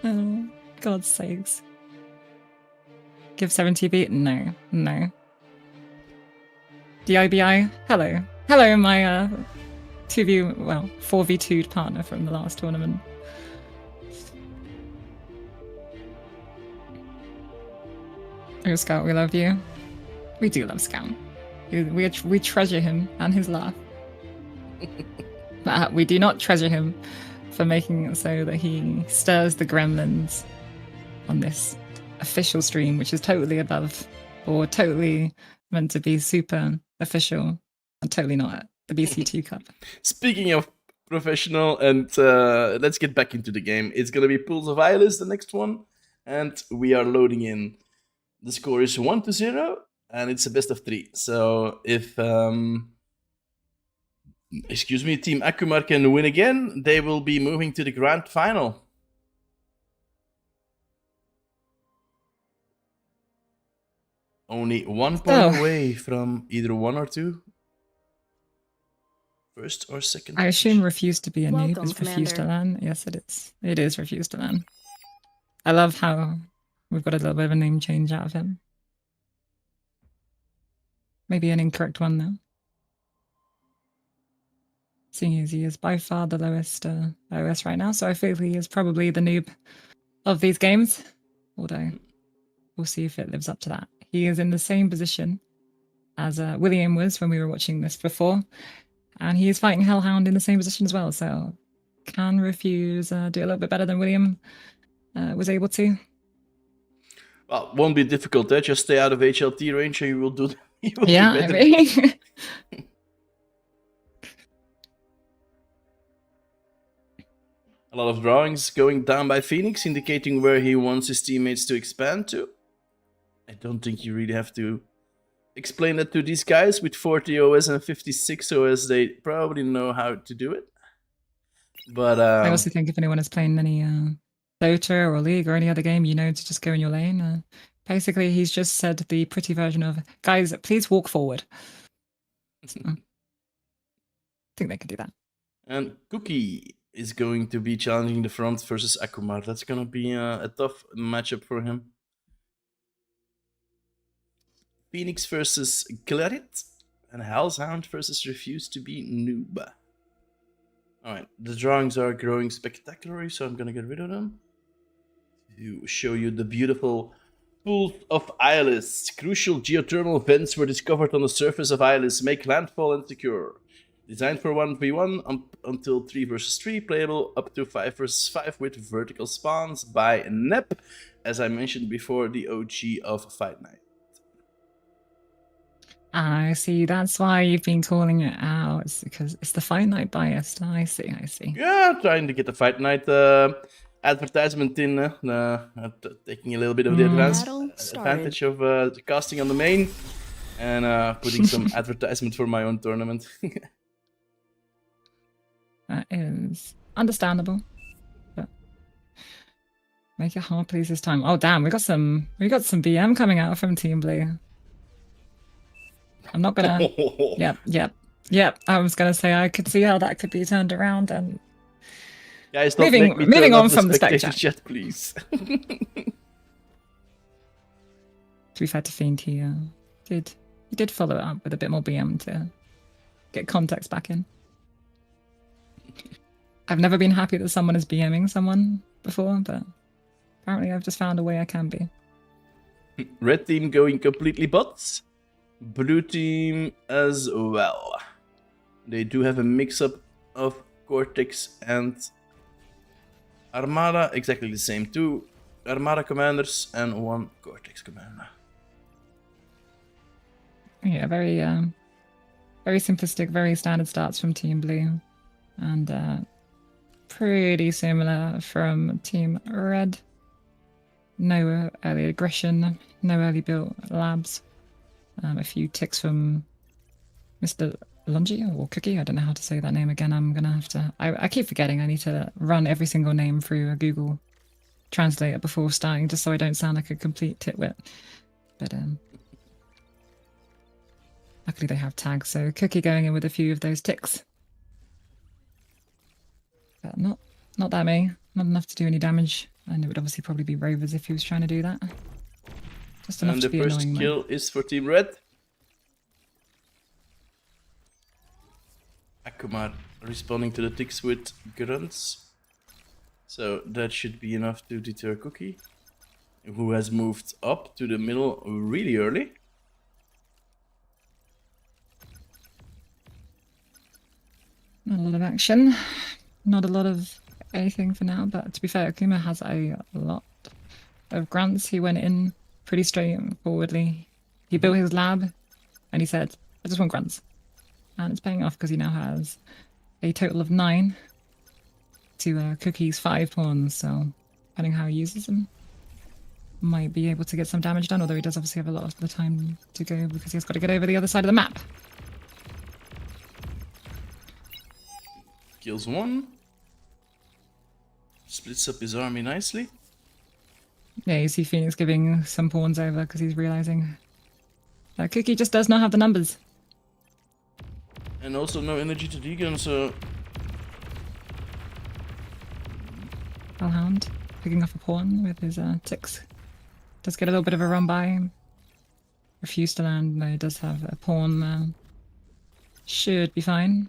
Oh, God's sakes. Give 70B? No. DIBI? Hello, my 4v2'd partner from the last tournament. Oh, Scout, we love you. We do love Scout. We treasure him and his laugh. But we do not treasure him for making it so that he stirs the gremlins on this official stream, which is totally above or totally meant to be super official and totally not the BC2 Cup. Speaking of professional, and let's get back into the game. It's gonna be Pools of Eyeless, the next one, and we are loading in. The score is 1-0, and it's a best of 3. So if Team Akumar can win again, they will be moving to the grand final. Only 1 point away from either 1 or 2. First or second. I assume refuse to be a noob Welcome, is refuse to Commander. learn. Yes, it is. It is refuse to learn. I love how we've got a little bit of a name change out of him. Maybe an incorrect one though. Seeing as he is by far the lowest OS right now, so I feel he is probably the noob of these games. Although we'll see if it lives up to that. He is in the same position as William was when we were watching this before, and he is fighting Hellhound in the same position as well. So can Refuse do a little bit better than William was able to? Well, won't be difficult. Just stay out of HLT range, and you will do. You will Yeah, do I better. mean, A lot of drawings going down by Phoenix, indicating where he wants his teammates to expand to. I don't think you really have to explain that to these guys. With 40 OS and 56 OS, they probably know how to do it. But I also think if anyone is playing any Dota or League or any other game, you know to just go in your lane. Basically, he's just said the pretty version of, guys, please walk forward. So, I think they can do that. And Cookie is going to be challenging the front versus Akumar. That's going to be a tough matchup for him. Phoenix versus Claret. And Hellhound versus Refuse to be Noob. Alright, the drawings are growing spectacularly, so I'm going to get rid of them. To show you the beautiful Pools of Eyeless. Crucial geothermal vents were discovered on the surface of Eyeless. Make landfall and secure. Designed for 1v1 until 3 versus 3, playable up to 5 versus 5 with vertical spawns by NEP, as I mentioned before, the OG of Fight Night. I see. That's why you've been calling it out. It's because it's the Fight Night bias. I see. I see. Yeah, trying to get the Fight Night advertisement in, taking a little bit of the Battle started. advantage of the casting on the main, and putting some advertisement for my own tournament. That is understandable. But make it hard, please, this time. Oh damn, we got some BM coming out from Team Blue. I'm not gonna. Yep. I was gonna say I could see how that could be turned around, and Guys, don't Moving- make me moving turn on off from the spectator spectre. chat, please. to be fair to Fiend, he did follow it up with a bit more BM to get context back in. I've never been happy that someone is BMing someone before, but apparently I've just found a way I can be. Red team going completely bots. Blue team as well. They do have a mix-up of Cortex and Armada. Exactly the same. 2 Armada commanders and 1 Cortex commander. Yeah, very simplistic, very standard starts from Team Blue, and pretty similar from Team Red. No early aggression, no early built labs. A few ticks from Mr. Lungy or Cookie. I don't know how to say that name again. I'm gonna have to. I keep forgetting. I need to run every single name through a Google Translator before starting, just so I don't sound like a complete titwit. But luckily they have tags, so Cookie going in with a few of those ticks. But not that many. Not enough to do any damage. And it would obviously probably be Rovers if he was trying to do that. Just enough And to the be first annoying. kill is for Team Red. Akumar responding to the ticks with grunts. So that should be enough to deter Cookie. who has moved up to the middle really early. Not a lot of action. Not a lot of anything for now, but to be fair, Akuma has a lot of grants. He went in pretty straightforwardly. He built his lab and he said, I just want grants. And it's paying off because he now has a total of 9 to Cookie's 5 pawns. So, depending how he uses them, might be able to get some damage done, although he does obviously have a lot of the time to go because he's got to get over the other side of the map. Kills 1. Splits up his army nicely. Yeah, you see Phoenix giving some pawns over because he's realizing that Cookie just does not have the numbers. And also no energy to degun, so Hellhound picking off a pawn with his ticks. Does get a little bit of a run by. Refused to land, though he does have a pawn. Should be fine.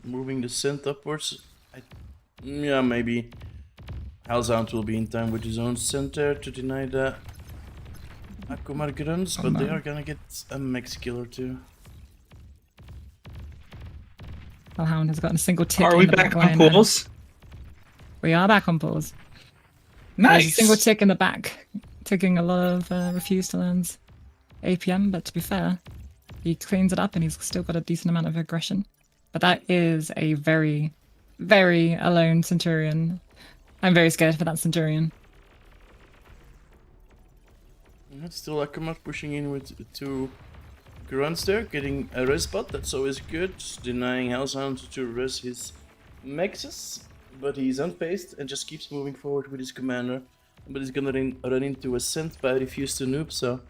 moving the scent upwards. Yeah, maybe Hellhound will be in time with his own center to deny the Akumar grunts, but they are gonna get a mech skill or two. Hellhound has gotten a single tick. Are we back on pools? We are back on pools. Nice. There's a single tick in the back, ticking a lot of refused to lands APM, but to be fair, he cleans it up and he's still got a decent amount of aggression. But that is a very, very alone Centurion. I'm very scared for that Centurion. It's still Akumar pushing in with 2 grunts there, getting a res spot, that's always good. Denying Hellhound to res his mexes, but he's unfazed and just keeps moving forward with his commander. But he's gonna run into a scent by refuse to noob, so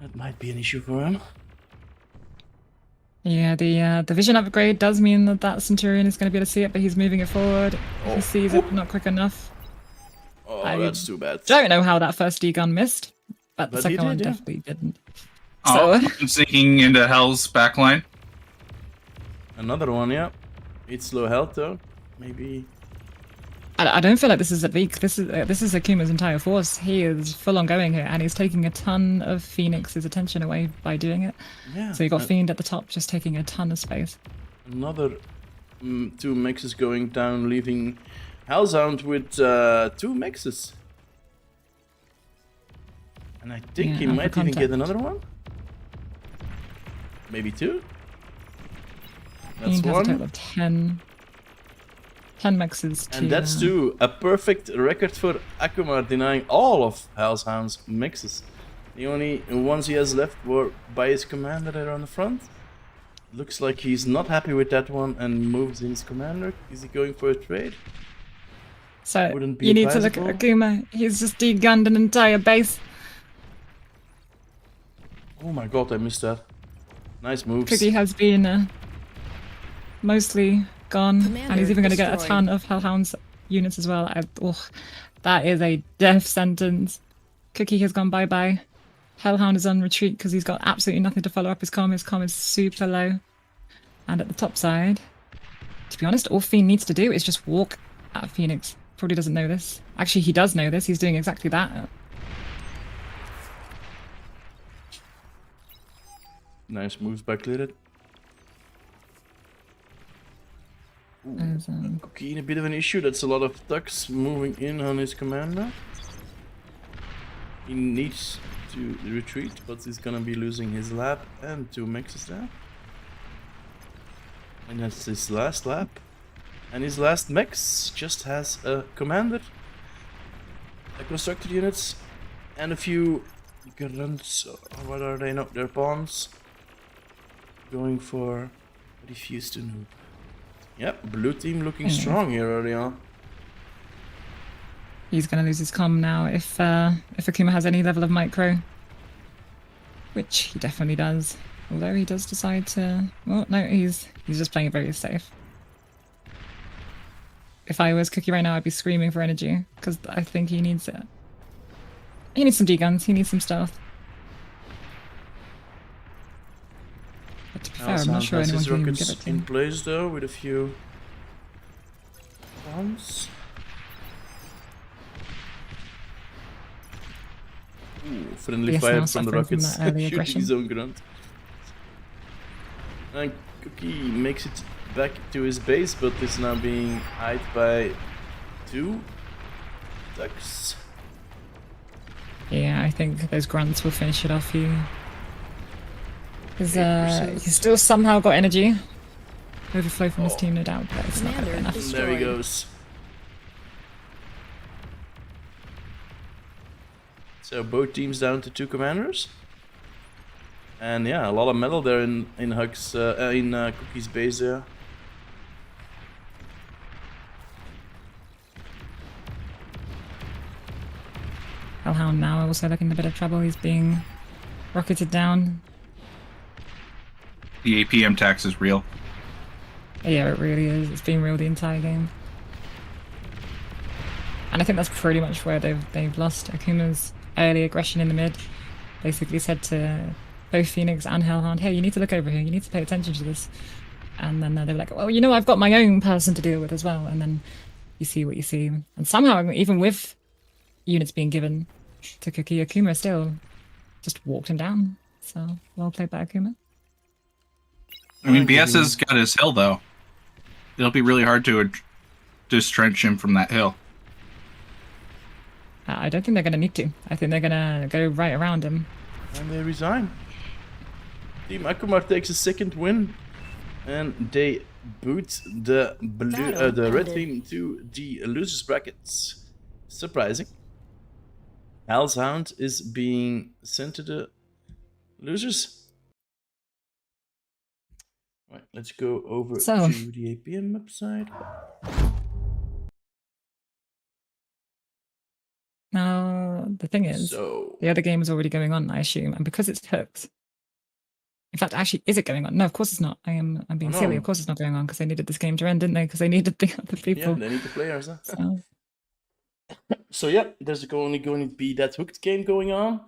that might be an issue for him. Yeah, the vision upgrade does mean that that Centurion is going to be able to see it, but he's moving it forward. Oh. He sees it, not quick enough. Oh, I that's too bad. Don't know how that first D-gun missed, but the But he second one did, yeah. definitely didn't. Oh, So, I'm sinking into Hell's backline. Another one, yeah. It's low health though. Maybe. I don't feel like this is a leak. This is Akuma's entire force. He is full on going here, and he's taking a ton of Phoenix's attention away by doing it. Yeah. So you got Fiend at the top, just taking a ton of space. Another 2 mexes going down, leaving Hellhound with 2 mexes. And I think Yeah, he alpha might even get contact. another one. Maybe 2. That's Fiend has a total 1. of 10 mexes to... And that's 2. A perfect record for Akumar, denying all of Hellhound's mexes. The only ones he has left were by his commander there on the front. Looks like he's not happy with that one and moves in his commander. Is he going for a trade? So Wouldn't be you need to look at advisable. Akuma. He's just de-gunned an entire base. Oh my god, I missed that. Nice moves. Cookie has been mostly gone, Commander and he's even going to get a destroyed. ton of Hellhound's units as well. That is a death sentence. Cookie has gone bye-bye. Hellhound is on retreat because he's got absolutely nothing to follow up his comm. His comm is super low. And at the top side, to be honest, all Fiend needs to do is just walk at Phoenix. Probably doesn't know this. Actually, he does know this. He's doing exactly that. Nice moves by Cleared. There's, Cookie in a bit of an issue. That's a lot of tucks moving in on his commander. He needs to retreat, but he's gonna be losing his lab and 2 mexes there. And that's his last lab. And his last mex just has a commander, a constructed units, and a few grunts. What are they? No, they're pawns. Going for refuse to noob. Yep, blue team looking strong here early on. he's going to lose his comm now if Akuma has any level of micro. Which he definitely does. Although he does decide to... Well, no, he's just playing it very safe. If I was Cookie right now, I'd be screaming for energy, because I think he needs it. He needs some D-guns, he needs some stealth. But to be fair, I'm not sure has anyone his can even rockets give it to in him. place though, with a few bombs. Ooh, friendly Yes, fire now from the suffering from rockets, that early shooting aggression. his own grunt. And Cookie makes it back to his base, but is now being eyed by 2 ducks. Yeah, I think those grunts will finish it off you. Because 8%. he's still somehow got energy. Overflow from his Oh. team, no doubt, but it's not gonna be Commander enough. is- There he Destroyed. goes. So both teams down to 2 commanders. And yeah, a lot of metal there in Huck's Cookie's base there. Hellhound now also looking in a bit of trouble. He's being rocketed down. The APM tax is real. Yeah, it really is. It's been real the entire game. And I think that's pretty much where they've lost. Akuma's early aggression in the mid basically said to both Phoenix and Hellhound, hey, you need to look over here, you need to pay attention to this. And then they were like, well, you know, I've got my own person to deal with as well. And then you see what you see. And somehow, even with units being given to Cookie, Akuma still just walked him down. So, well played by Akuma. I mean, BS has got his hill, though. It'll be really hard to distrench him from that hill. I don't think they're going to need to. I think they're going to go right around him. And they resign. Team Akumar takes a second win. And they boot the red ended. team to the losers brackets. Surprising. Hal's Hound is being sent to the losers. Right, let's go over So. to the APM website. Now, the thing is, So, the other game is already going on, I assume, and because it's hooked. In fact, actually, is it going on? No, of course it's not. I'm being Oh, silly. no. Of course it's not going on because they needed this game to end, didn't they? Because they needed the other yeah, people. they need the players. Huh? So, So yeah, there's only going to be that hooked game going on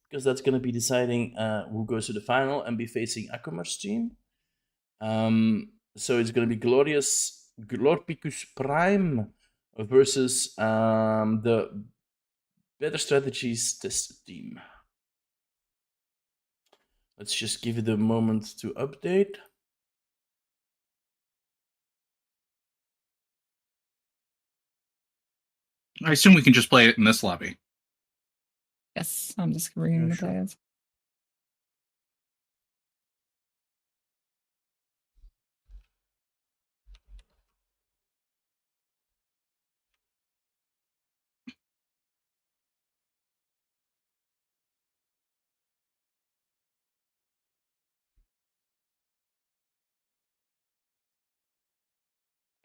because that's going to be deciding who goes to the final and be facing Akumar's team. So it's going to be Glorpicus Prime versus the Better Strategies test team. Let's just give it a moment to update. I assume we can just play it in this lobby. yes, I'm just reading Yeah, the sure. players.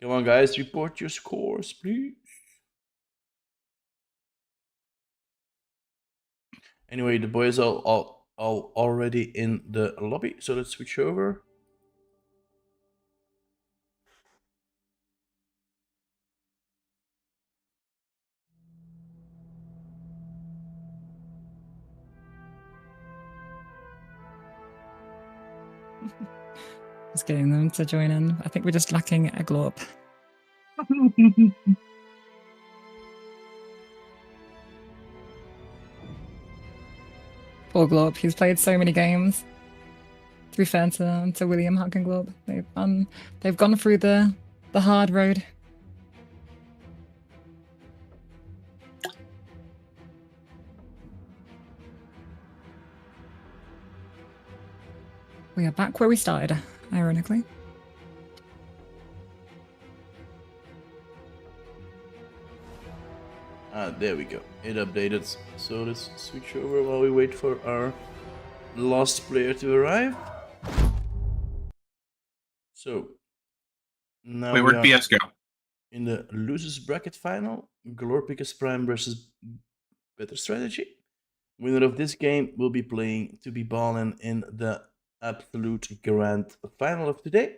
Come on, guys, report your scores, please. Anyway, the boys are all already in the lobby, so let's switch over. Just getting them to join in. I think we're just lacking a Glorp. Poor Glorp. He's played so many games. To be fair to William Huck and Glorp, they've gone through the hard road. We are back where we started, ironically. There we go. It updated. So let's switch over while we wait for our last player to arrive. So now Wait, we where'd are BS go? in the losers bracket final. Glorpicus Prime versus Better Strategy. Winner of this game will be playing to be balling in the absolute grand final of today,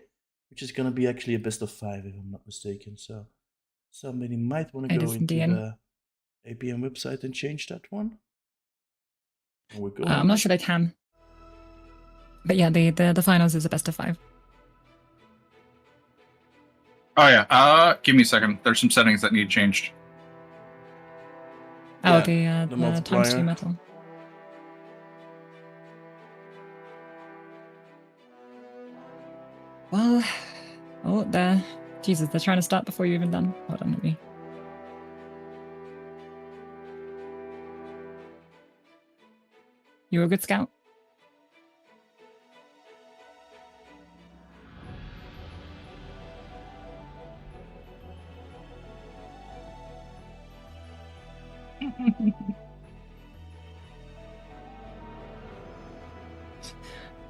which is gonna be actually a best of 5 if I'm not mistaken. So somebody might want to It go is into indeed. the APM website and change that one. And we're going. I'm not sure they can. But yeah, the finals is a best of 5. Oh yeah. Give me a second. There's some settings that need changed. Oh, Yeah, the the times 2 multiplier. metal. Well, oh, they're... Jesus, they're trying to start before you're even done. Hold on, let me... You a good scout?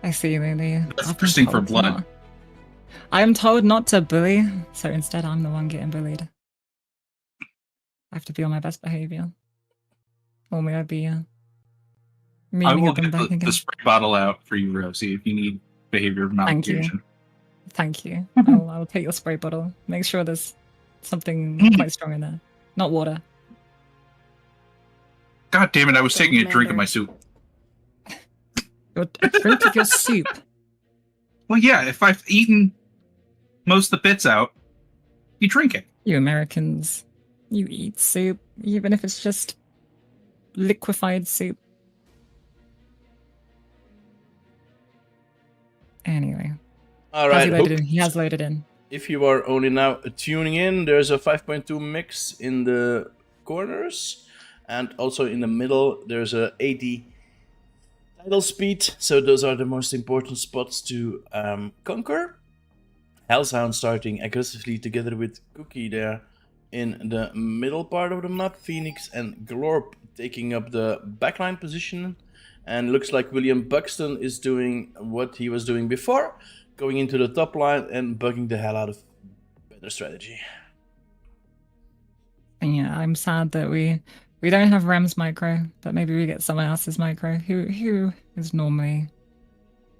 I see, Lily. That's I've been thirsting for told blood. not- I am told not to bully, so instead I'm the one getting bullied. I have to be on my best behavior. Or may I be I meaning will of them get back the again. spray bottle out for you, Rosie, if you need behavior Thank you. modification. Thank you. I'll take your spray bottle. Make sure there's something quite strong in there. Not water. God damn it, I was Go, taking a drink of Commander. my soup. A drink of your soup. Well, yeah, if I've eaten most of the bits out, you drink it. You Americans, you eat soup, even if it's just liquefied soup. Anyway, All has right, he loaded Hook, in? He has loaded in. if you are only now tuning in, there's a 5.2 mix in the corners, and also in the middle there's a 80 tidal speed. So those are the most important spots to conquer. Hellshound starting aggressively together with Cookie there in the middle part of the map. Phoenix and Glorp taking up the backline position. And looks like William Buxton is doing what he was doing before, going into the top line and bugging the hell out of better strategy. And yeah, I'm sad that we don't have Rem's micro, but maybe we get someone else's micro who is normally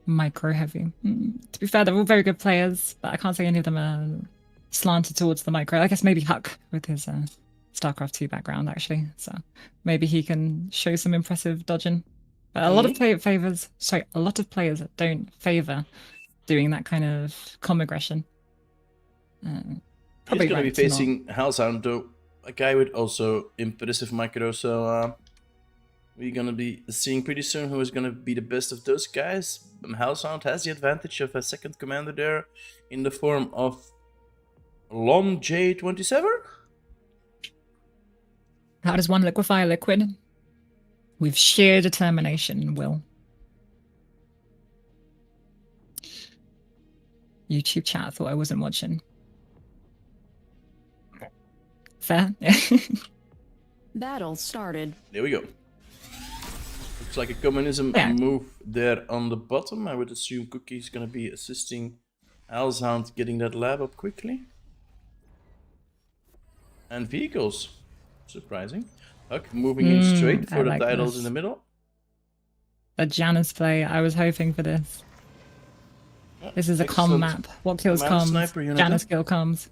micro heavy. To be fair, they're all very good players, but I can't say any of them are slanted towards the micro. I guess maybe Huck with his StarCraft 2 background actually, so maybe he can show some impressive dodging. But a lot of a lot of players don't favor doing that kind of com aggression. He's Probably going to be ranked, not. facing Hellshound, though, a guy with also impressive micro, so we're going to be seeing pretty soon who is going to be the best of those guys. Hellshound has the advantage of a second commander there in the form of Lon J27. How does one liquefy a liquid? With sheer determination and will. YouTube chat thought I wasn't watching. Fair? Battle started. There we go. Looks like a communism Yeah. move there on the bottom. I would assume Cookie's going to be assisting Hellshound getting that lab up quickly. And vehicles. Surprising. Huck moving in straight I for the like titles this. in the middle. A Janus play. I was hoping for this. This is a com Excellent. map. What kills Command comms? sniper unit, Janus huh? kill comms.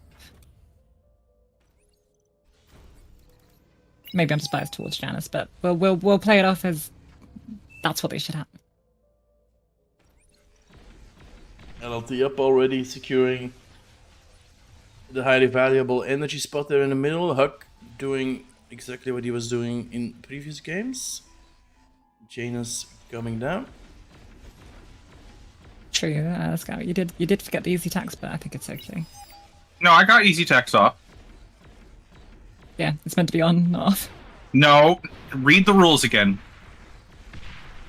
Maybe I'm just biased towards Janus, but we'll play it off as that's what they should have. LLT up already, securing the highly valuable energy spot there in the middle. Huck doing exactly what he was doing in previous games. Janus coming down. True, Scout. You did forget the easy tax, but I think it's okay. No, I got easy tax off. Yeah, it's meant to be on, not off. No, read the rules again.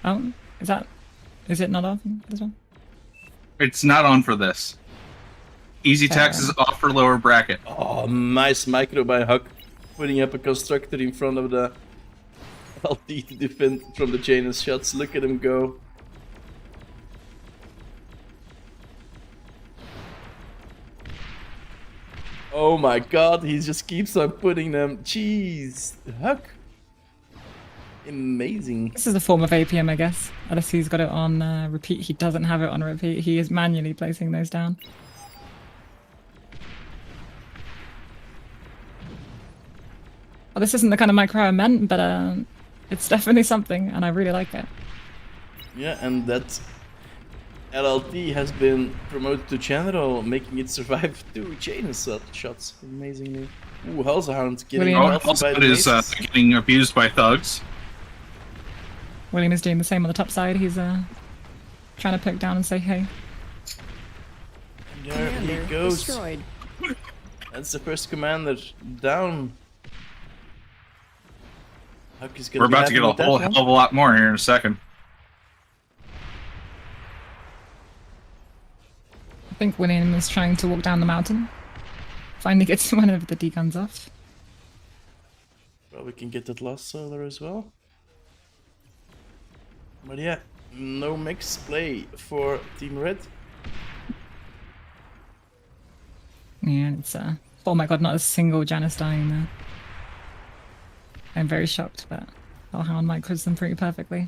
Oh, is it not off as well? It's not on for this. Easy Fair tax is off for lower bracket. Oh, nice micro by Huck, putting up a constructor in front of the LT to defend from the Janus shots. Look at him go. Oh my god, he just keeps on putting them. Jeez, Huck. Amazing. This is a form of APM, I guess. Unless he's got it on repeat. He doesn't have it on repeat. He is manually placing those down. Well, this isn't the kind of micro I meant, but it's definitely something, and I really like it. Yeah, and that LLT has been promoted to general, making it survive 2 Janus shots. Amazingly. Ooh, Hellshound getting William. melted Also, by the it is bases. getting abused by thugs. William is doing the same on the top side. He's trying to poke down and say hey. There he Commander goes. destroyed. That's the first commander down. Huck is gonna We're be about to happy get a with that whole one. hell of a lot more here in a second. I think William is trying to walk down the mountain. Finally gets one of the decons off. Probably can get that last solar as well. But yeah, no mix play for Team Red. Yeah, it's oh my god, not a single Janice dying there. I'm very shocked, but Hellhound might quiz them pretty perfectly.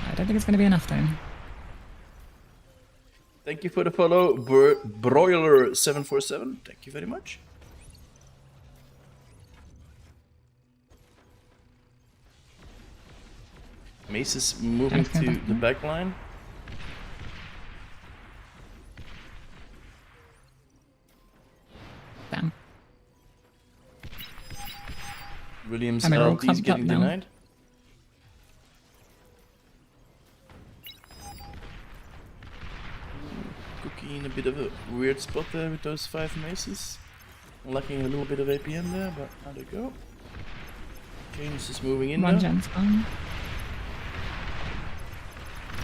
I don't think it's going to be enough though. Thank you for the follow, Broiler747. Thank you very much. Mace is moving Can I go to back the now? back line. Damn. Williams I mean, we're all LT is clumped up getting now. denied. Cookie in a bit of a weird spot there with those 5 maces. Lacking a little bit of APM there, but how they go. James is moving in One now. gen's gone.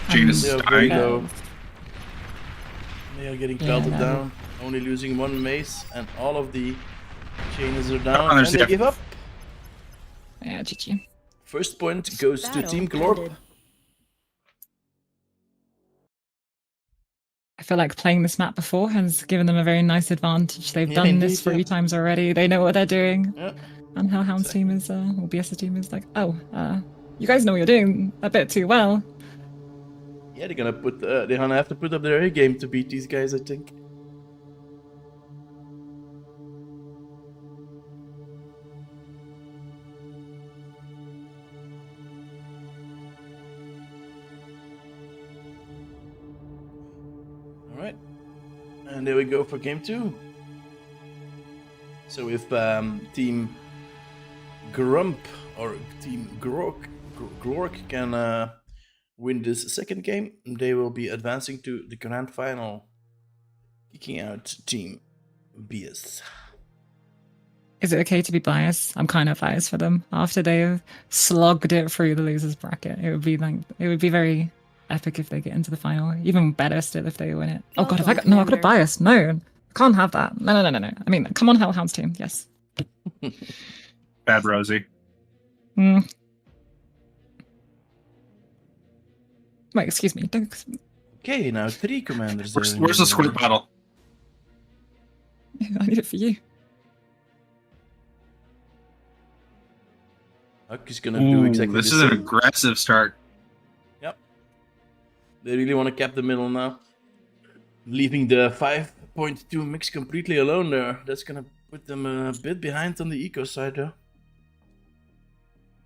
Janus They is are very dying. low. They are getting Yeah, pelted that down. Only losing 1 mace, and all of the chains are down. on, And there's they the give up. Yeah, GG. First point goes to Battle Team Glorp. ended. I feel like playing this map before has given them a very nice advantage. They've Yeah, done indeed, this 3 yeah. times already. They know what they're doing. Yeah. And Hellhound's team is, or BS's team is like, oh, you guys know what you're doing a bit too well. Yeah, they're gonna have to put up their A game to beat these guys, I think. Alright. And there we go for game 2. So if Team Grump or Team Glork can win this second game, they will be advancing to the grand final, kicking out Team BS. Is it okay to be biased? I'm kind of biased for them. After they've slogged it through the losers bracket, it would be very epic if they get into the final. Even better still if they win it. Oh god, if I got no, I got a bias. No, I can't have that. No. I mean, come on, Hellhound's team. Yes. Bad Rosie. Mm. Wait, excuse me. Don't. Okay, now 3 commanders. Where's the squid battle? I need it for you. Huck is gonna do exactly This the is an same. aggressive start. Yep. They really want to cap the middle now. Leaving the 5.2 mix completely alone there. That's gonna put them a bit behind on the eco side though.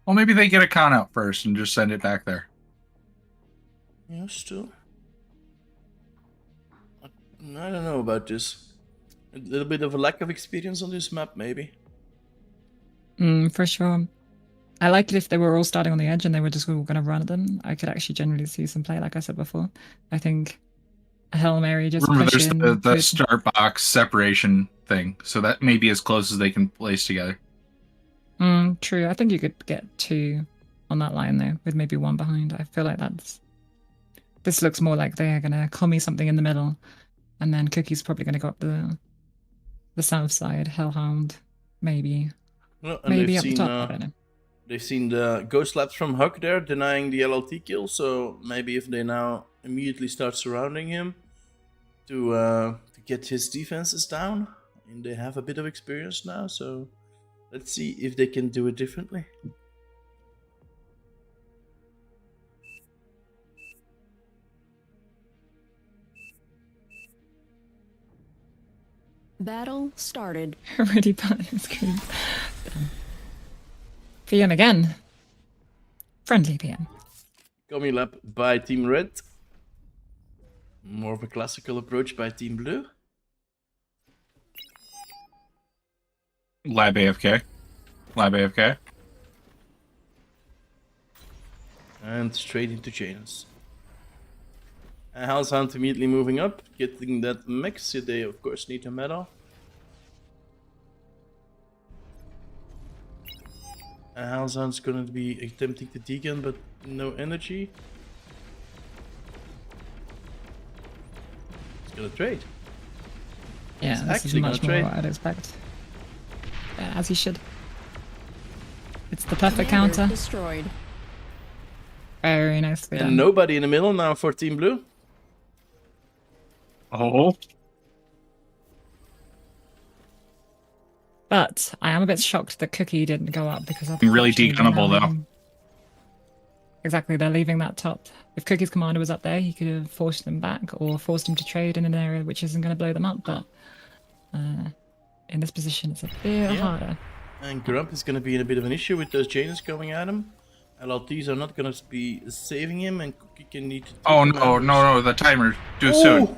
Well, maybe they get a con out first and just send it back there. Yeah, still. I don't know about this. A little bit of a lack of experience on this map, maybe. For sure. I like it if they were all starting on the edge and they were just all going to run at them. I could actually generally see some play, like I said before. I think a Hail Mary just Remember, push there's in. the with- start box separation thing, so that may be as close as they can place together. True. I think you could get 2 on that line though, with maybe 1 behind. I feel like this looks more like they're going to commie something in the middle, and then Cookie's probably going to go up the south side. Hellhound, maybe. Well, and Maybe they've up the seen, top. I don't know. They've seen the ghost slaps from Huck there, denying the LLT kill, so maybe if they now immediately start surrounding him to get his defenses down, and they have a bit of experience now, so let's see if they can do it differently. Battle started. Already bad screen. PM again. Friendly PM. Coming lap by Team Red. More of a classical approach by Team Blue. Lab AFK. Lab AFK. And straight into Janus. Hellshound immediately moving up, getting that mix. They of course need a medal. Hellshound's gonna be attempting to deacon, but no energy. He's gonna trade. Yeah, He's this is actually much gonna more trade. what I'd expect. Yeah, as he should. It's the perfect Commander counter. destroyed. Very nicely done. And nobody in the middle now for Team Blue. Oh, But I am a bit shocked that Cookie didn't go up because I think Really actually they're now degunnable, though. leaving- Exactly, they're leaving that top. If Cookie's commander was up there, he could have forced them back or forced him to trade in an area which isn't going to blow them up. But in this position, it's a bit harder. And Grump is gonna be in a bit of an issue with those Janus going at him. LLTs are not gonna be saving him, and Cookie can need to. oh no, the timer too soon.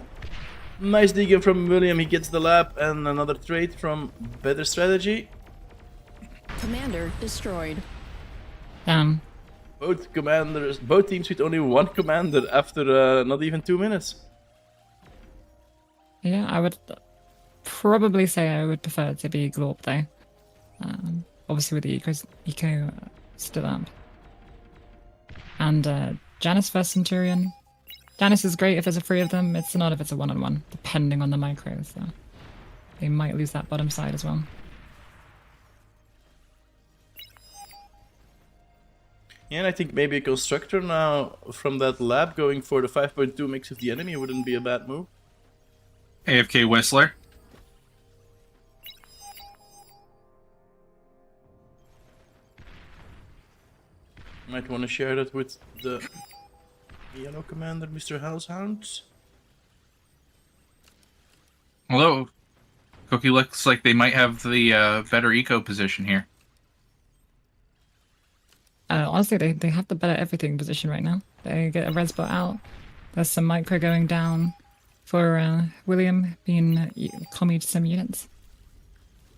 Nice deacon from William. He gets the lap and another trade from Better Strategy. Commander destroyed. Damn. Both teams with only one commander after not even 2 minutes. Yeah, I would probably say I would prefer it to be Glorp though. Obviously with the eco still up. And Janus vs Centurion. Janus is great if there's a 3 of them. It's not if it's a 1-on-1, depending on the micro. So they might lose that bottom side as well. Yeah, and I think maybe a constructor now from that lab going for the 5.2 mix of the enemy wouldn't be a bad move. AFK Whistler. Might want to share that with the yellow commander, Mr. Hellshound. Although, Cookie looks like they might have the better eco position here. Honestly, they have the better everything position right now. They get a red spot out. There's some micro going down for William being commied some units.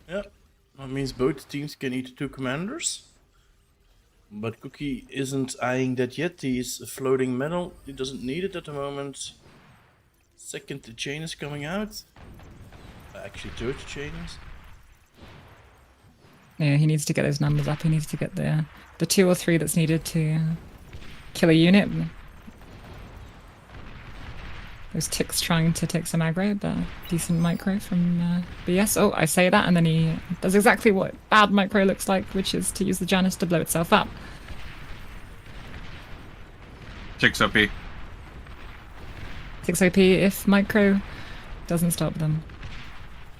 Yeah, that means both teams can eat 2 commanders. But Cookie isn't eyeing that yet. He's floating metal. He doesn't need it at the moment. Second chain is coming out. Actually, third chain is. Yeah, he needs to get those numbers up. He needs to get the 2 or 3 that's needed to kill a unit. Those ticks trying to take some aggro, but decent micro from BS. Oh, I say that, and then he does exactly what bad micro looks like, which is to use the Janus to blow itself up. 6 OP. 6 OP if micro doesn't stop them.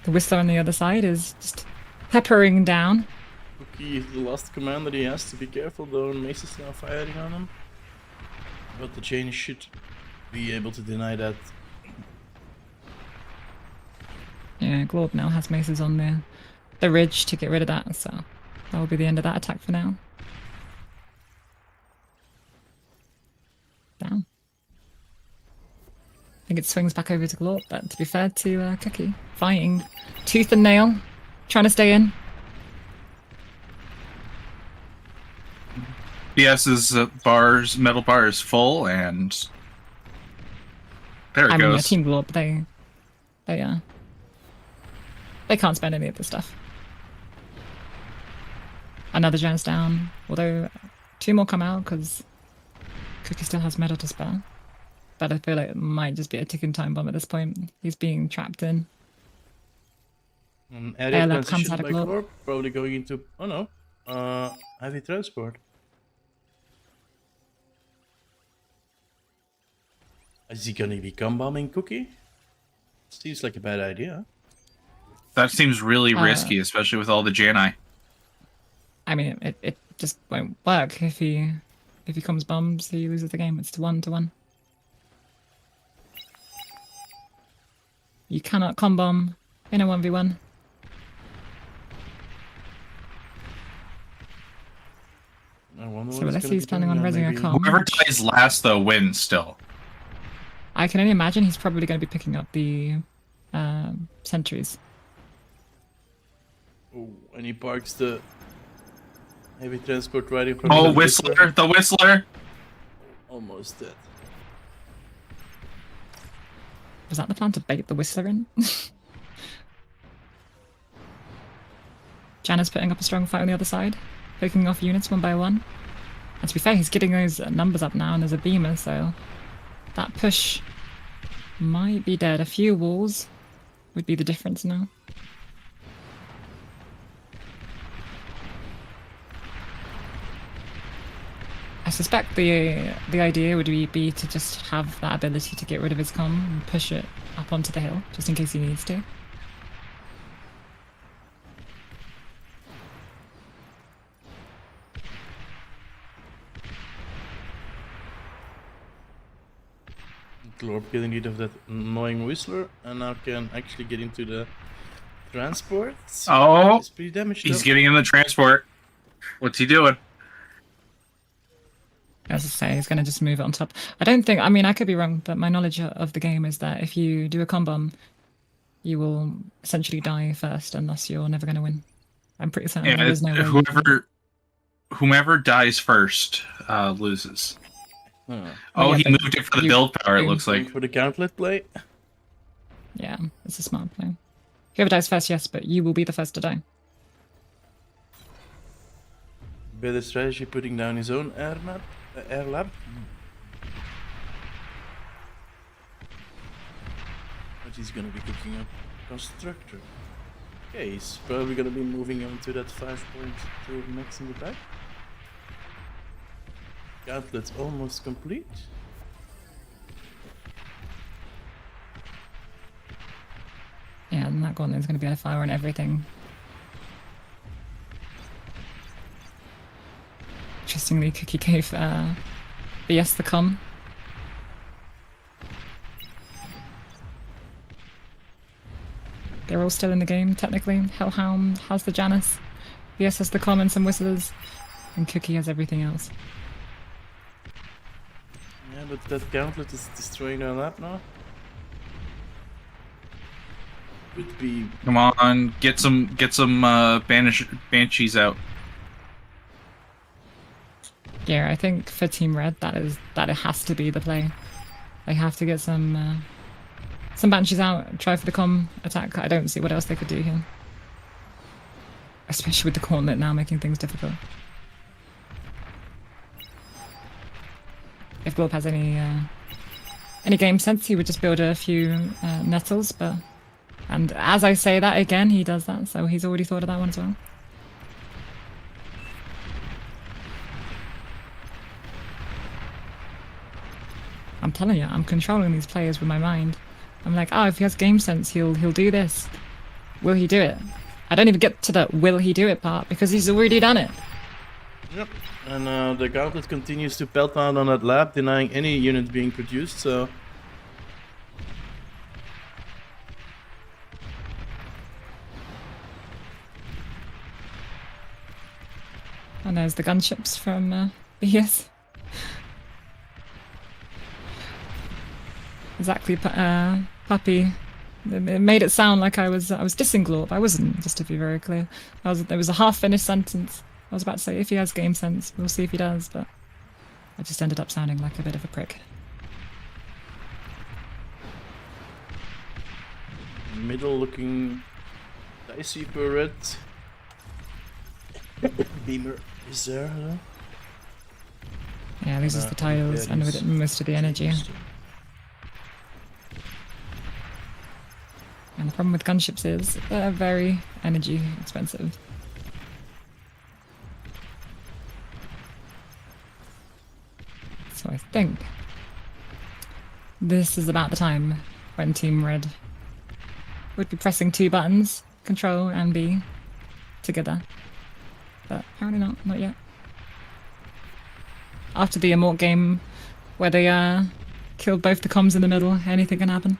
The Whistler on the other side is just peppering down. Cookie is the last commander he has to be careful though, and Mace is now firing on him. But the chain should be able to deny that. Yeah, Glorb now has maces on the ridge to get rid of that, so that will be the end of that attack for now. Down. I think it swings back over to Glorb, but to be fair to Cookie, fighting tooth and nail, trying to stay in. BS's metal bar is full, and there it I mean, goes. Team Glorb, they can't spend any of this stuff. Another Jan's down, although 2 more come out because Cookie still has metal to spare. But I feel like it might just be a ticking time bomb at this point. He's being trapped in. Area Airlock comes transition out of by Glorb. Glorb, probably going into, oh no, heavy transport. Is he gonna be bombing Cookie? Seems like a bad idea. That seems really risky, especially with all the Janai. I mean, it just won't work if he comes bombs. He loses the game. It's 1-1. You cannot com bomb in a 1v1. I wonder So what unless gonna he's be planning doing on now, resing a maybe- com, Whoever dies last, though, wins still. I can only imagine he's probably going to be picking up the sentries. Oh, and he parks the heavy transport right in front Oh, of the Whistler! The Whistler! Almost dead. Was that the plan to bait the Whistler in? Janus putting up a strong fight on the other side, picking off units one by one. And to be fair, he's getting those numbers up now, and there's a beamer, so that push might be dead. A few walls would be the difference now. I suspect the idea would be to just have that ability to get rid of his comm and push it up onto the hill, just in case he needs to. Glorp getting rid of that annoying Whistler, and now can actually get into the transport. Oh, It's pretty damaged. he's though. getting in the transport. What's he doing? As I say, he's going to just move it on top. I don't think, I mean, I could be wrong, but my knowledge of the game is that if you do a comm bomb, you will essentially die first, and thus you're never going to win. I'm pretty certain there is no way. Whomever dies first loses. Huh. Oh, yeah, he but moved it for the you- build power, it you- looks Going like. for the gauntlet play. Yeah, it's a smart play. Whoever dies first, yes, but you will be the first to die. Better strategy, putting down his own air lab. But he's gonna be cooking up constructor. Okay, he's probably gonna be moving on to that 5.2 max in the back. Gauntlet's almost complete. Yeah, and that gauntlet's going to be on fire and everything. Interestingly, Cookie gave BS the comm. They're all still in the game, technically. Hellhound has the Janus, BS has the comm and some Whistlers, and Cookie has everything else. Yeah, but that gauntlet is destroying our lab now. Could be Come on, get some banshees out. Yeah, I think for Team Red, that it has to be the play. They have to get some banshees out and try for the comm attack. I don't see what else they could do here, especially with the gauntlet now making things difficult. If Glorp has any game sense, he would just build a few nettles, but and as I say that again, he does that, so he's already thought of that one as well. I'm telling you, I'm controlling these players with my mind. I'm like, oh, if he has game sense, he'll do this. Will he do it? I don't even get to the will he do it part because he's already done it. Yep, and the gauntlet continues to pelt down on that lab, denying any unit being produced, so... And there's the gunships from BS. Exactly, Puppy. It made it sound like I was dissing Glorp. I wasn't, just to be very clear. There was a half-finished sentence. I was about to say, if he has game sense, we'll see if he does, but I just ended up sounding like a bit of a prick. Middle looking dicey for red. Beamer is there, though. Yeah, loses the tiles and with it most of the energy. And the problem with gunships is they're very energy expensive. So I think this is about the time when Team Red would be pressing two buttons, Control and B, together. But apparently not yet. After the Immort game where they killed both the comms in the middle, anything can happen.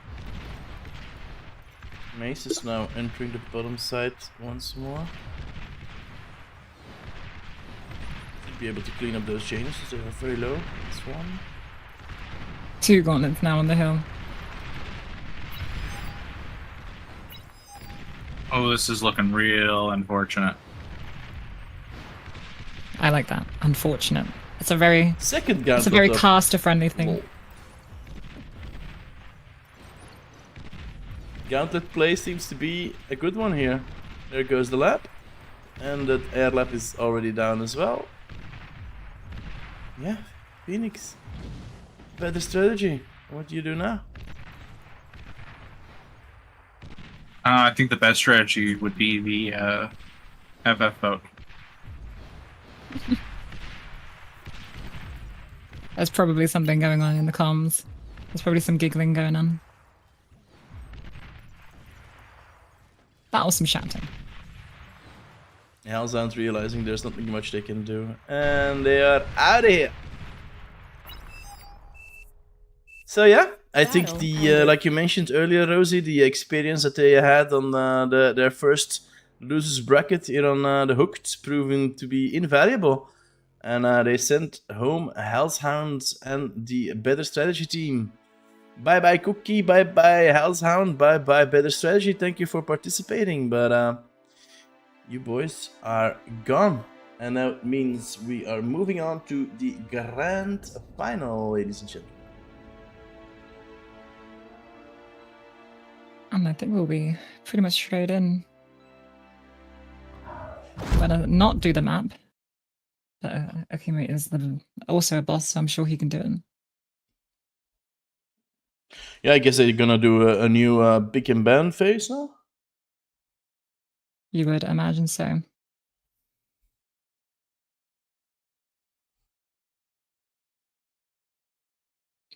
Mace is now entering the bottom side once more. Should be able to clean up those chains, they are very low. That's one. Two gauntlets now on the hill. Oh, this is looking real unfortunate. I like that. Unfortunate. It's a very Second gauntlet. it's a very up. caster friendly thing. Whoa. Gauntlet play seems to be a good one here. There goes the lab. And that air lab is already down as well. Yeah, Phoenix. Better strategy. What do you do now? I think the best strategy would be the FF vote. There's probably something going on in the comms. There's probably some giggling going on. That was some shouting. Hellhound's realizing there's nothing much they can do. And they are out of here. So yeah, I think Battle the ended. like you mentioned earlier, Rosie, the experience that they had on their first losers bracket here on the Hooked proving to be invaluable. And they sent home Hellhounds and the Better Strategy team. Bye bye Cookie, bye bye Hellhound, bye bye Better Strategy. Thank you for participating, but you boys are gone. And that means we are moving on to the grand final, ladies and gentlemen. And I think we'll be pretty much straight in. Better not do the map. But Akimi is also a boss, so I'm sure he can do it. Yeah, I guess they're gonna do a new Big and Ban phase now. You would imagine so.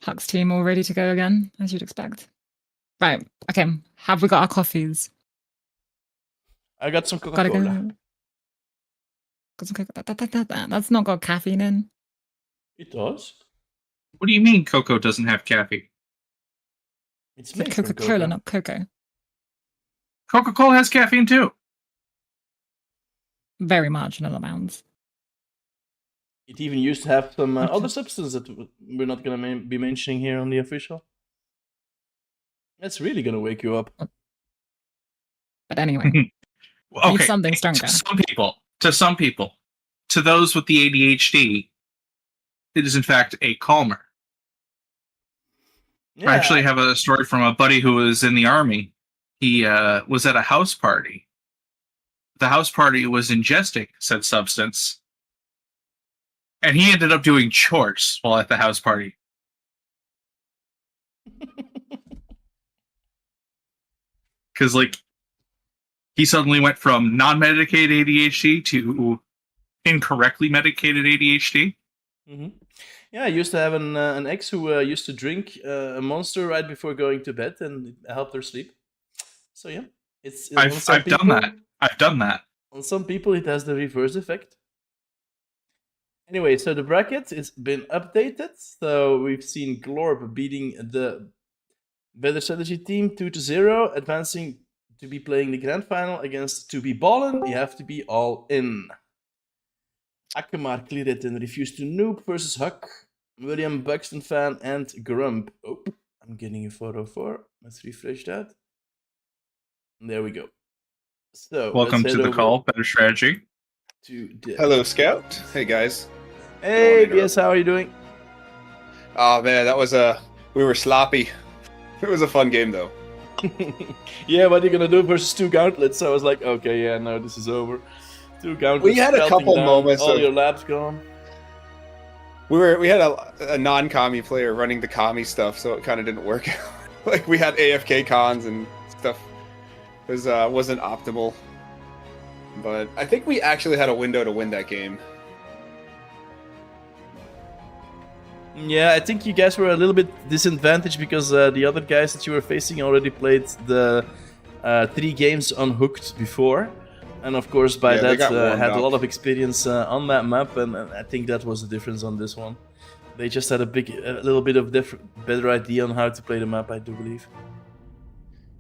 Huck's team all ready to go again, as you'd expect. Right, okay. Have we got our coffees? I got some Gotta Coca-Cola. go. Got some Coca- That's not got caffeine in. It does. What do you mean cocoa doesn't have caffeine? It's It's like made from Coca-Cola, coca. not cocoa. Coca-Cola has caffeine too. Very marginal amounts. It even used to have some Okay. other substance that we're not gonna be mentioning here on the official. That's really gonna wake you up. But anyway, need Okay, something stronger. to some people, to those with the ADHD, it is in fact a calmer. Yeah, I actually have a story from a buddy who was in the army. He was at a house party. The house party was ingesting said substance, and he ended up doing chores while at the house party. Because, like, he suddenly went from non-medicated ADHD to incorrectly medicated ADHD. hmm Yeah, I used to have an ex who used to drink a Monster right before going to bed, and it helped her sleep. So yeah, it's on some I've done people- that. I've done that. On some people, it has the reverse effect. Anyway, so the bracket has been updated. So we've seen Glorb beating the Better Strategy team 2-0, advancing to be playing the grand final against To Be Ballin'. You have to be all in. Akemar cleared it and refused to noob versus Huck, William Buxton fan, and Grump. Oh, I'm getting a photo for. Let's refresh that. There we go. So Welcome let's to head the over call, Better Strategy. to the- Hello, Scout. Hey, guys. Hey, Don't interrupt. BS, how are you doing? Oh man, that was we were sloppy. It was a fun game though. Yeah, what are you gonna do versus two gauntlets? So I was like, okay, yeah, no, this is over. Two gauntlets. We had a pelting couple down, moments All of- your labs gone. We had a non-commie player running the commie stuff, so it kind of didn't work. Like we had AFK cons and stuff. It was wasn't optimal. But I think we actually had a window to win that game. Yeah, I think you guys were a little bit disadvantaged because the other guys that you were facing already played the 3 games unhooked before. And of course, by Yeah, they that, got warmed had a up. lot of experience on that map, and I think that was the difference on this one. They just had a little bit of better idea on how to play the map, I do believe.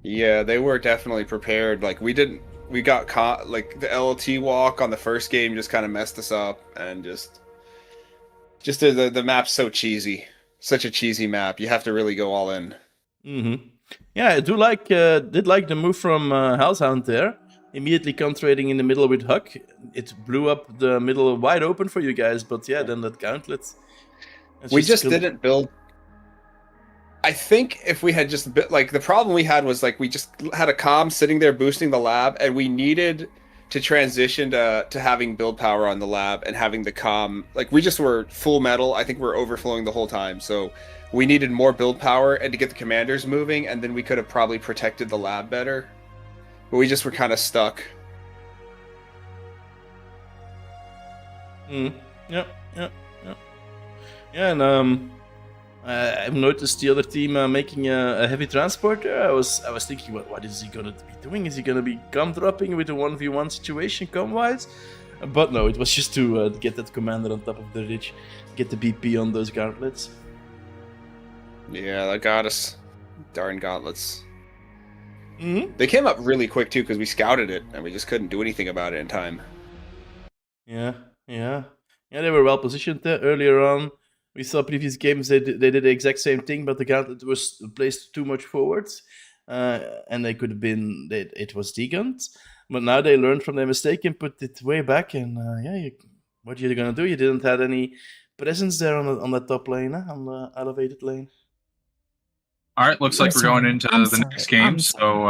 Yeah, they were definitely prepared. Like we got caught. Like the LLT walk on the first game just kind of messed us up, and just the map's so cheesy, such a cheesy map. You have to really go all in. Mm-hmm. Yeah, I do did like the move from Hellhound there. Immediately concentrating in the middle with Huck. It blew up the middle wide open for you guys, but yeah, then that gauntlet. We just didn't build. I think if we had just like the problem we had was like we just had a comm sitting there boosting the lab, and we needed to transition to having build power on the lab and having the comm. Like we just were full metal. I think we were overflowing the whole time, so we needed more build power and to get the commanders moving, and then we could have probably protected the lab better. But we just were kind of stuck. Mm. Yeah, yeah, yeah. Yeah, and I've noticed the other team making a heavy transporter. I was thinking, what is he gonna be doing? Is he gonna be gum dropping with a 1v1 situation com-wise? But no, it was just to get that commander on top of the ridge, get the BP on those gauntlets. Yeah, that got us. Darn gauntlets. Mm-hmm. They came up really quick too because we scouted it and we just couldn't do anything about it in time. Yeah, they were well positioned there earlier on. We saw previous games they did the exact same thing, but the gauntlet was placed too much forwards, and they could have been it was degunned. But now they learned from their mistake and put it way back. And what are you gonna do? You didn't have any presence there on the top lane, on the elevated lane. All right, looks like we're going into I'm the sorry, next game. I'm So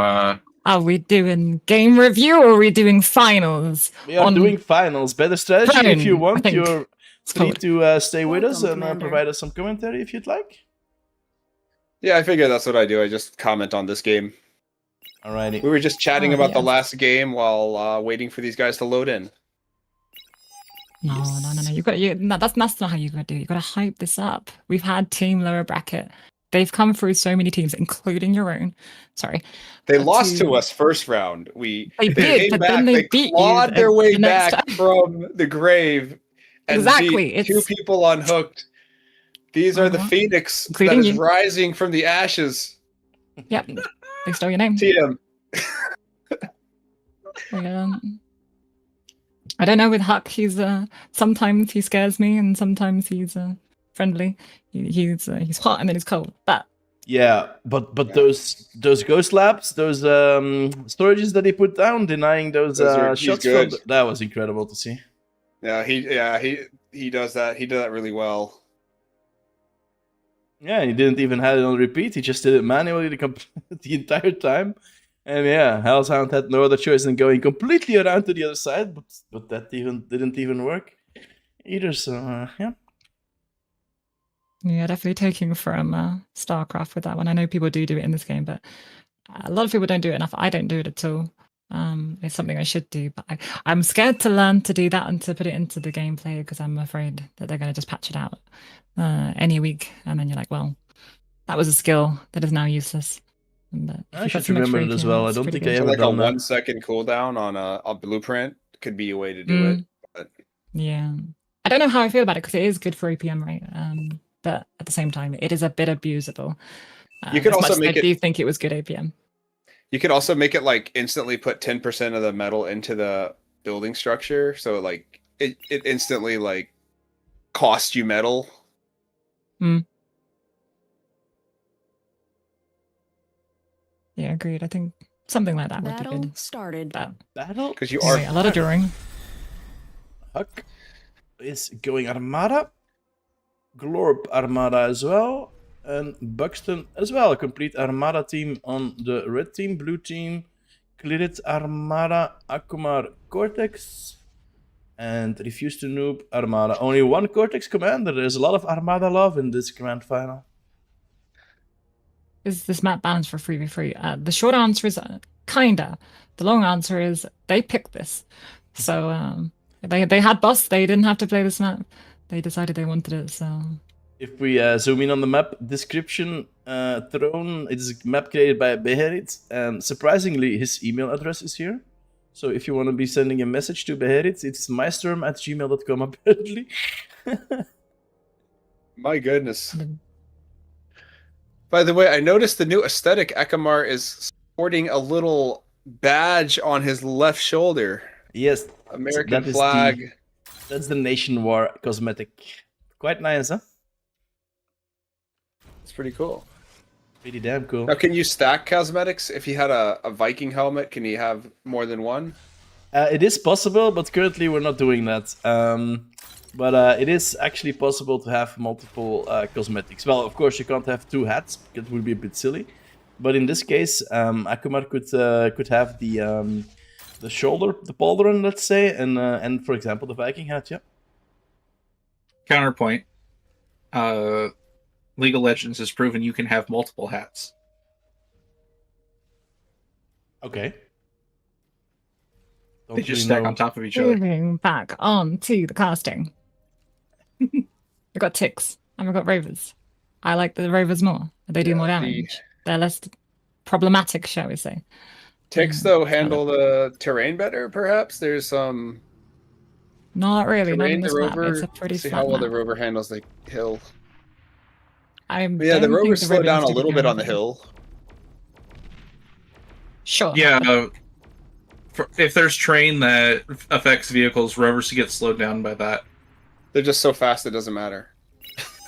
Are we doing game review or are we doing finals? We are doing finals. Better strategy. If you Prone, I want, think you're it's free called. to stay with us Welcome, and Commander. provide us some commentary if you'd like. Yeah, I figure that's what I do. I just comment on this game. Alrighty. We were just chatting Oh, about the yeah. last game while waiting for these guys to load in. No. That's not how you gotta do it. You gotta hype this up. We've had team lower bracket. They've come through so many teams, including your own. Sorry. They But lost to to- us first round. They They did, came but back. then they They beat you clawed their way the next back time. from the grave and Exactly, beat two it's- people unhooked. These are the Uh-huh. phoenix that Including is you. rising from the ashes. Yep. They stole your name. TM. I don't know with Huck. He's sometimes he scares me, and sometimes he's friendly. He's hot and then he's cold. But Yeah, but those ghost labs, those storages that he put down, denying those He's shots good. from that was incredible to see. He does that. He did that really well. Yeah, he didn't even have it on repeat. He just did it manually the entire time. And yeah, Hellshound had no other choice than going completely around to the other side, but that didn't even work either. So yeah. yeah, definitely taking from StarCraft with that one. I know people do it in this game, but a lot of people don't do it enough. I don't do it at all. It's something I should do, but I'm scared to learn to do that and to put it into the gameplay because I'm afraid that they're going to just patch it out any week, and then you're like, well, that was a skill that is now useless. And, if I you've got should some remember extra it as APM, well. I it's don't pretty think I good. So ever like a done that. 1 second cooldown on a blueprint could be a way to do it. But Yeah, I don't know how I feel about it because it is good for APM, right? But at the same time, it is a bit abusable. You could as also much as make I it- do think it was good APM. You could also make it like instantly put 10% of the metal into the building structure, so like it instantly like costs you metal. Yeah, agreed. I think something like that would be Battle good. started. But Battle Because you anyway, are a lot of drawing. Huck is going Armada, Glorp Armada as well, and Buxton as well. A complete Armada team on the red team, blue team, Clearit Armada, Akumar Cortex, and Refuse to Noob Armada. Only one Cortex commander. There's a lot of Armada love in this grand final. Is this map balanced for 3v3? The short answer is kinda. The long answer is they picked this. So they had boss. They didn't have to play this map. They decided they wanted it. So If we zoom in on the map description, Throne, it is a map created by Beherit, and surprisingly, his email address is here. So if you want to be sending a message to Beherit, it's mystorm@gmail.com apparently. My goodness. the- By the way, I noticed the new aesthetic. Ekamar is sporting a little badge on his left shoulder. Yes, American that is flag. that's the Nation War cosmetic. Quite nice, huh? It's pretty cool. Pretty damn cool. Now, can you stack cosmetics? If he had a Viking helmet, can he have more than one? It is possible, but currently we're not doing that. But it is actually possible to have multiple cosmetics. Well, of course, you can't have 2 hats. It would be a bit silly. But in this case, Akumar could have the shoulder, the pauldron, let's say, and for example, the Viking hat. Yeah. Counterpoint. League of Legends has proven you can have multiple hats. Okay. They just stack on top of each other. Moving back on to the casting. We've got ticks and we've got rovers. I like the rovers more. They do more damage. They're less problematic, shall we say. Ticks, though, handle the terrain better, perhaps? There's some... Not really. Not terrain, in this the map. rover... It's a pretty see flat how well map. the rover handles the hill. Yeah, Yeah, the rovers slow down a little bit on the hill. Sure. Yeah, if there's terrain that affects vehicles, rovers get slowed down by that. They're just so fast it doesn't matter.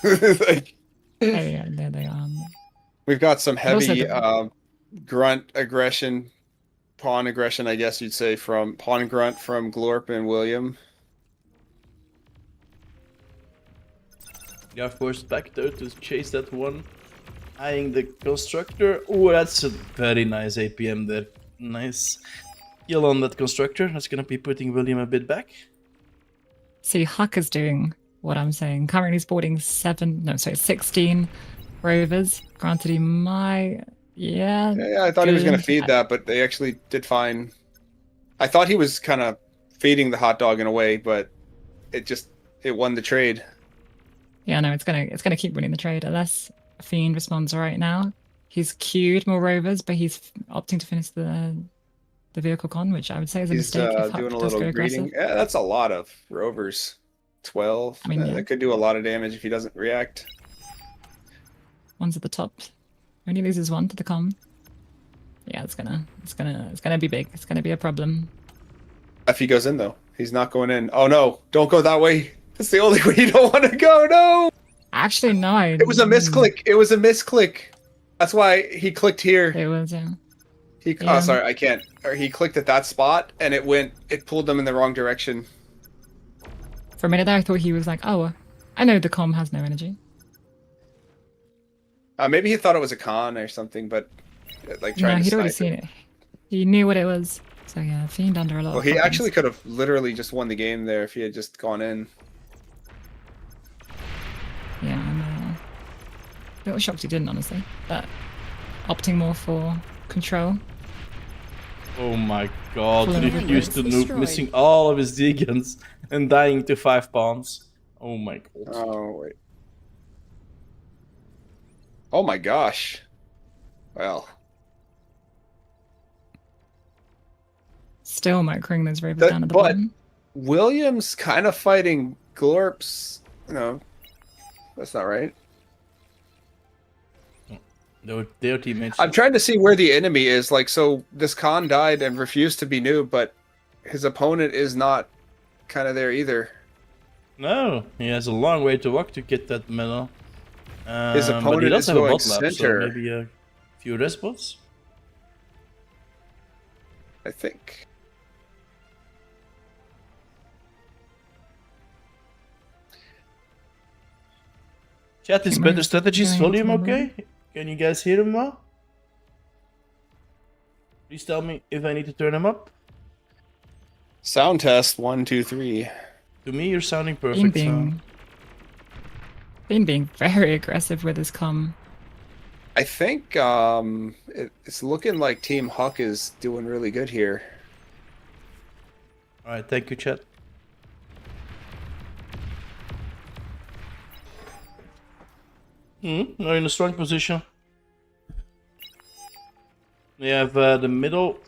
Like, Yeah, there they are. we've got some also heavy the- grunt aggression, pawn aggression, I guess you'd say, from pawn grunt from Glorp and William. Yeah, of course, back there to chase that one. Eyeing the constructor. Oh, that's a very nice APM there. Nice kill on that constructor. That's gonna be putting William a bit back. See, Huck is doing what I'm saying. Currently sporting 16 rovers. Granted, he might... Yeah. Yeah, I thought he was going to good. feed that, but they actually did fine. I thought he was kind of feeding the hot dog in a way, but it won the trade. Yeah, no, it's gonna keep winning the trade unless Fiend responds right now. He's queued more rovers, but he's opting to finish the vehicle con, which I would say is a He's mistake. If Huck doing a does little go aggressive. greeting. Yeah, that's a lot of rovers. 12. I mean, yeah. That could do a lot of damage if he doesn't react. One's at the top. Only loses one to the com. Yeah, it's gonna be big. It's gonna be a problem. If he goes in, though, he's not going in. Oh no! Don't go that way. That's the only way you don't want to go. No. Actually, no. It was a misclick. It was a misclick. That's why he clicked here. It was, yeah. Oh, Yeah. sorry, I can't. Or he clicked at that spot, and it pulled them in the wrong direction. For a minute there, I thought he was like, oh, I know the com has no energy. Maybe he thought it was a con or something, but like No, trying to he'd already snipe seen it. He knew what it was. So yeah, Fiend under a lot Well, of he problems. actually could have literally just won the game there if he had just gone in. Yeah, I'm a little shocked he didn't, honestly. But opting more for control. Oh my god, Full of refused to evidence nuke, destroyed. missing all of his deacons and dying to 5 pawns. Oh my god. Oh wait. Oh my gosh. Well, Still microing those rovers That- down at the but- bottom. Williams kind of fighting Glorp's. No, that's not right. Their teammates. I'm trying to see where the enemy is. Like, so this Khan died and refused to be new, but his opponent is not kind of there either. No, he has a long way to walk to get that medal. His But he opponent does is have a going bot lap, so center. maybe a few rest bots. I think. Chat, is Think better we're strategies going volume into the okay? Can you guys hear him well? Please tell me if I need to turn him up. Sound test 1, 2, 3. To me, you're sounding Fiend perfect. So. being very aggressive with his com. I think it's looking like Team Huck is doing really good here. Alright, thank you, chat. They're in a strong position. We have the middle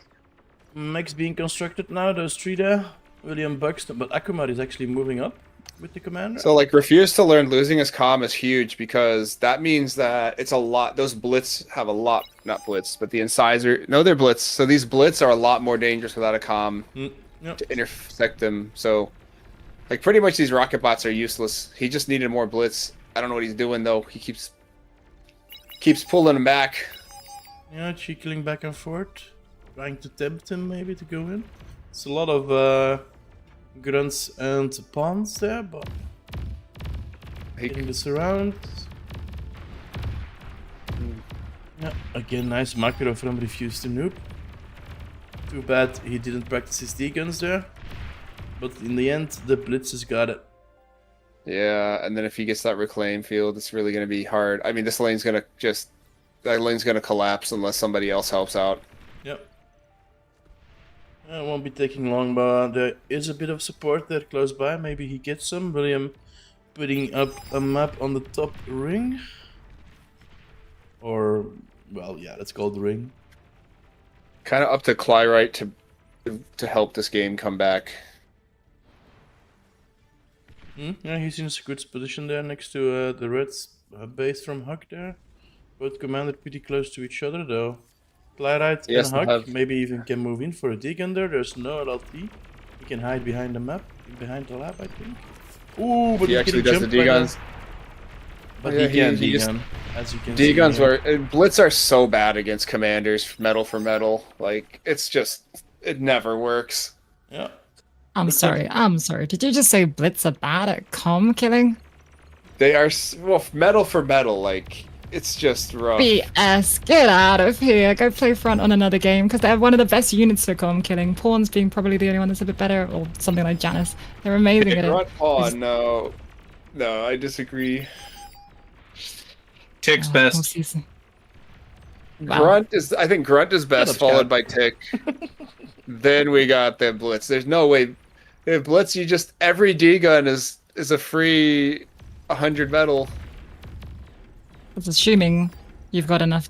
mechs being constructed now, those 3 there. William Buxton, but Akumar is actually moving up with the commander. So, like, refuse to learn losing his comm is huge because that means that it's a lot. Those blitz have a lot, not blitz, but the incisor. No, they're blitz. So these blitz are a lot more dangerous without a comm Yep. to intersect them. So, like, pretty much these rocket bots are useless. He just needed more blitz. I don't know what he's doing though. He keeps pulling him back. Yeah, cheekling back and forth. Trying to tempt him maybe to go in. It's a lot of grunts and pawns there, but Getting this around. Yeah, again, nice macro from Refuse to Noob. Too bad he didn't practice his D-guns there. But in the end, the Blitzes got it. Yeah, and then if he gets that reclaim field, it's really going to be hard. I mean, that lane's going to collapse unless somebody else helps out. Yep. It won't be taking long, but there is a bit of support there close by. Maybe he gets some. William putting up a map on the top ring. Or, well, yeah, let's call it the ring. Kind of up to Clyrite to help this game come back. Yeah, he's in a good position there next to the red base from Huck there. Both commanded pretty close to each other though. Clyrite and Huck maybe even can move in for a dig there. There's no LLT. He can hide behind the map, behind the lab, I think. Ooh, but he actually does the D-guns. But yeah, he can D-gun, as you can see. D-guns Blitz are so bad against commanders, metal for metal. Like, it's just, it never works. Yeah. I'm sorry. Did you just say Blitz are bad at comm killing? They are, well, metal for metal, like, it's just rough. BS, get out of here. Go play front on another game, because they're one of the best units for comm killing. Pawns being probably the only one that's a bit better, or something like Janice. They're amazing at it. Pawn, no. No, I disagree. Tick's best. Grunt is, I think Grunt is best, followed by Tick. Then we got the Blitz. There's no way. If Blitz, you just, every D-gun is a free 100 metal. That's assuming you've got enough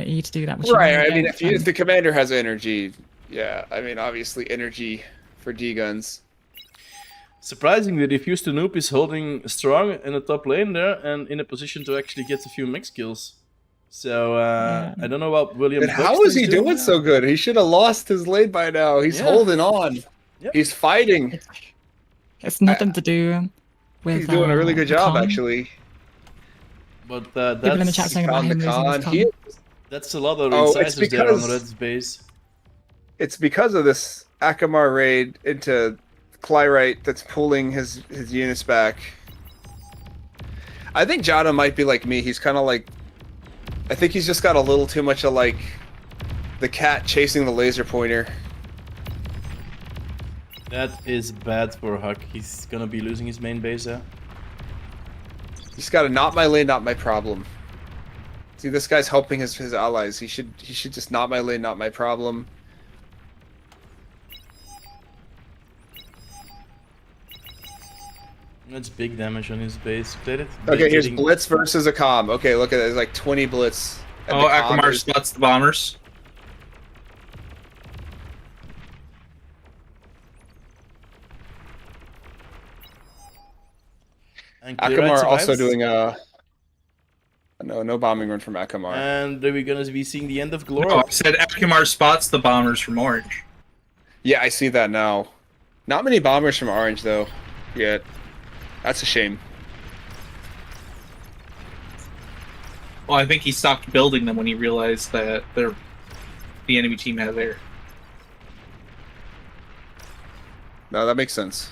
E to do that. Right, I mean, if the commander has energy, yeah, I mean, obviously energy for D-guns. Surprisingly, Refuse to Noob is holding strong in the top lane there and in a position to actually get a few mix kills. So, I don't know what William... And how is he doing so good? He should have lost his lane by now. He's holding on. Yep. He's fighting. It's nothing to do with... He's doing a really good job, actually. But that's... People in the chat saying about him losing his That's a lot of incisors there on Red's base. It's because of this Akamar raid into Clyrite that's pulling his units back. I think Jada might be like me. He's kind of like... I think he's just got a little too much of, like, the cat chasing the laser pointer. That is bad for Huck. He's gonna be losing his main base there. He's got a not my lane, not my problem. See, this guy's helping his allies. He should just not my lane, not my problem. That's big damage on his base. Okay, here's Blitz versus a comm. Okay, look at it. There's like 20 Blitz. Oh, Akamar spots the bombers. Akamar also doing a... No bombing run from Akamar. And are we going to be seeing the end of Glor? No, I said Akamar spots the bombers from Orange. Yeah, I see that now. Not many bombers from Orange, though, yet. That's a shame. Well, I think he stopped building them when he realized that the enemy team had there. No, that makes sense.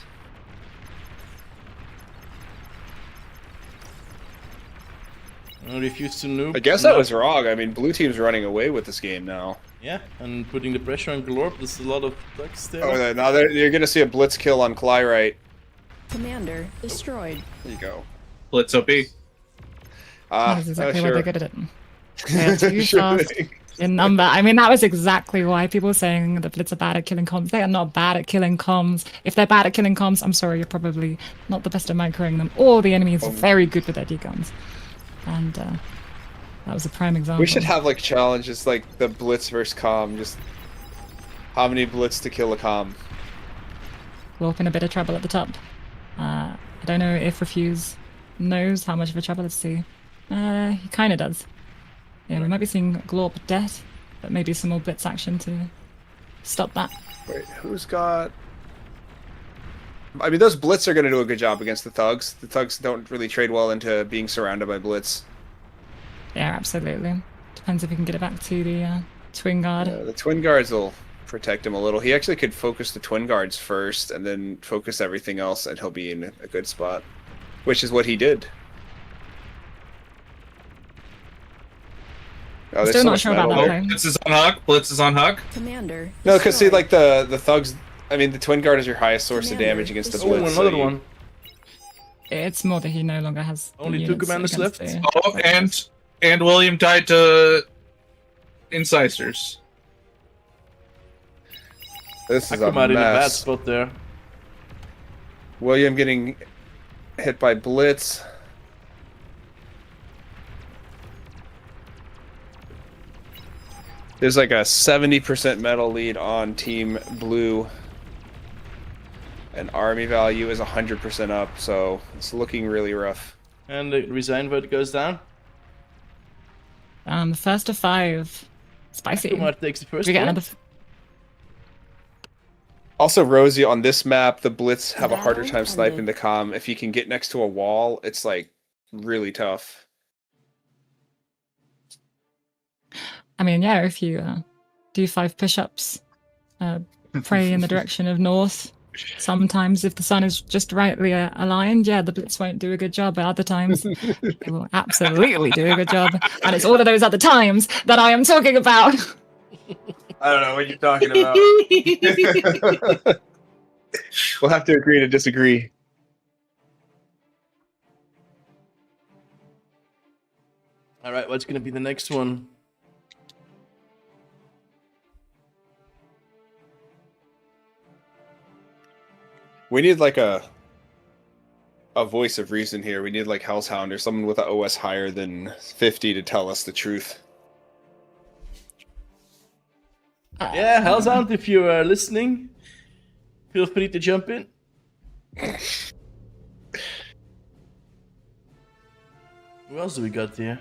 Refuse to noob. I guess I was wrong. I mean, blue team's running away with this game now. Yeah, and putting the pressure on Glorp. There's a lot of ducks there. Oh, now you're going to see a blitz kill on Clyrite. Commander destroyed. There you go. Blitz OP. That's exactly why they're good at it. Yeah, too fast in number. I mean, that was exactly why people were saying that Blitz are bad at killing comms. They are not bad at killing comms. If they're bad at killing comms, I'm sorry, you're probably not the best at microing them. Or the enemy is very good with their D-guns. And that was a prime example. We should have like challenges like the Blitz versus comm. Just how many Blitz to kill a comm. We're in a bit of trouble at the top. I don't know if Refuse knows how much of a trouble. Let's see. He kind of does. Yeah, we might be seeing Glorp death, but maybe some more Blitz action to stop that. Wait, who's got... I mean, those Blitz are going to do a good job against the Thugs. The Thugs don't really trade well into being surrounded by Blitz. Yeah, absolutely. Depends if we can get it back to the Twin Guard. Yeah, the Twin Guards will protect him a little. He actually could focus the Twin Guards first and then focus everything else, and he'll be in a good spot. Which is what he did. Oh, there's Still so not much sure about metal that there. play. Blitz is on Huck. Blitz is on Huck. Commander. No, because see, destroyed. like the thugs. I mean, the twin guard is your highest source of Commander damage against the destroyed. Oh, blitz. another so you- one. It's more that he no longer has the Only two units commanders against left. the Oh, fighters. and William died to incisors. This is a Akuma in a bad mess. spot there. William getting hit by blitz. There's like a 70% metal lead on Team Blue. And army value is 100% up, so it's looking really rough. And the resign vote goes down. First of 5. Spicy. Akuma takes the first Do we get one. another? Also, Rosie, on this map, the blitz have a harder Battle time sniping ended. the comm. If you can get next to a wall, it's like really tough. I mean, yeah, if you do 5 push-ups, pray in the direction of north. Sometimes, if the sun is just rightly aligned, yeah, the blitz won't do a good job. But other times, it will absolutely do a good job. And it's all of those other times that I am talking about. I don't know what you're talking about. We'll have to agree to disagree. All right, what's gonna be the next one? We need like a voice of reason here. We need like Hellshound or someone with an OS higher than 50 to tell us the truth. Yeah, Hellshound, if you are listening, feel free to jump in. Who else do we got here?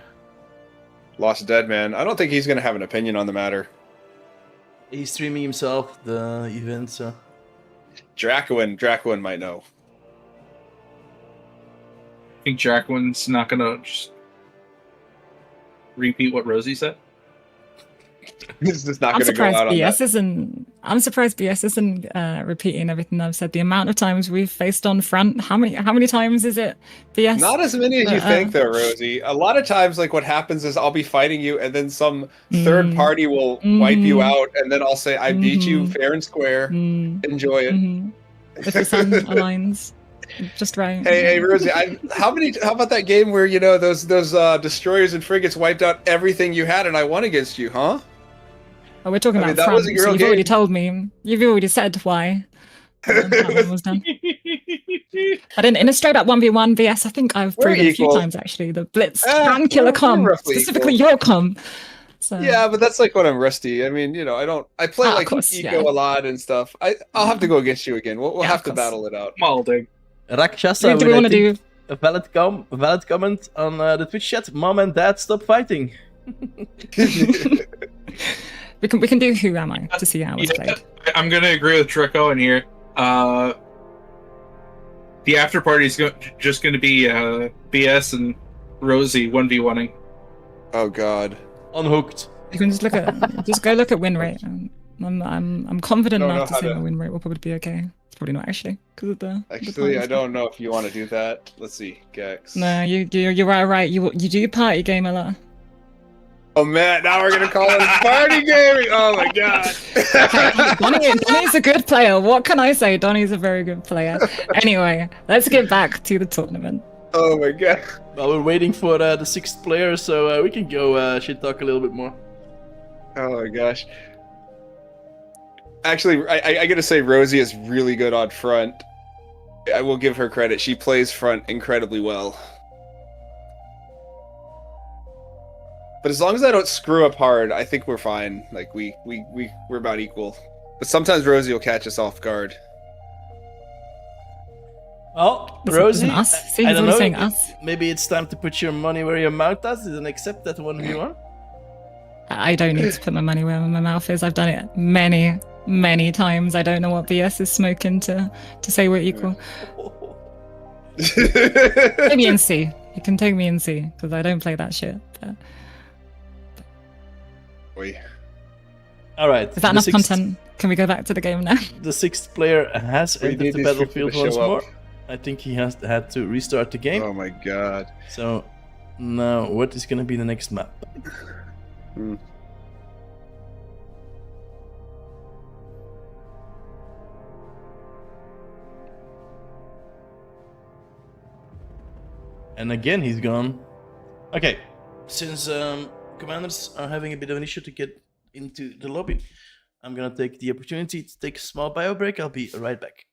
Lost Dead Man. I don't think he's going to have an opinion on the matter. He's streaming himself the event, so Dracoin might know. I think Jacqueline's not gonna just repeat what Rosie said. He's just not I'm going to go surprised out on BS that. isn't. I'm surprised BS isn't repeating everything I've said. The amount of times we've faced on front. How many times is it? BS. Not as many as you Uh-uh. think, though, Rosie. A lot of times, like what happens is I'll be fighting you, and then some third party will wipe you out, and then I'll say, "I beat you fair and square. Mm, Enjoy it." mhm. If the sun aligns just right. Hey, Rosie, how about that game where those destroyers and frigates wiped out everything you had, and I won against you, huh? Oh, we're talking I mean, about that front. wasn't your So real you've already game. told me. You've already said why. That one was done. But in a straight up 1v1 VS, I think I've We're proven a few equal. times actually. The Blitz Eh, can kill a we're com, roughly specifically equal. your com. So Yeah, but that's like when I'm rusty. I mean, I play Ah, of like course, eco yeah. a lot and stuff. I'll have to go against you again. We'll Yeah, have of to course. battle it out. Malding. Rakshasa, do we with, I want to think, do? a valid comment on the Twitch chat. Mom and Dad, stop fighting. We can do Who Am I to see how it's Yeah, played. I'm gonna agree with Trico in here. The after party is just gonna be BS and Rosie 1v1ing. Oh God. Unhooked. You can just go look at win rate. I'm confident Don't know enough to how say to- my win rate will probably be okay. It's probably not actually because of the Actually, time I stuff. don't know if you want to do that. Let's see, Gex. No, you're right. You do party game a lot. Oh man, now we're gonna call it party gaming. Oh my God. Donnie's a good player. What can I say? Donnie's a very good player. Anyway, let's get back to the tournament. Oh my God. Well, we're waiting for the sixth player, so we can go shit talk a little bit more. Oh my gosh. Actually, I gotta say, Rosie is really good on front. I will give her credit. She plays front incredibly well. But as long as I don't screw up hard, I think we're fine. Like we're about equal. But sometimes Rosie will catch us off guard. Oh, Isn't Rosie, us? See, I he's don't always know. saying us. Maybe it's time to put your money where your mouth is and accept that 1v1. I don't need to put my money where my mouth is. I've done it many times. I don't know what BS is smoking to say we're equal. Take me in C. You can take me in C because I don't play that shit. But Oi. All right. is that enough content? Can we go back to the game now? The sixth player has We entered need the these people to battlefield show once up. more. I think he has had to restart the game. Oh my God. So now, what is going to be the next map? Hmm. And again, he's gone. Okay, since commanders are having a bit of an issue to get into the lobby, I'm gonna take the opportunity to take a small bio break. I'll be right back.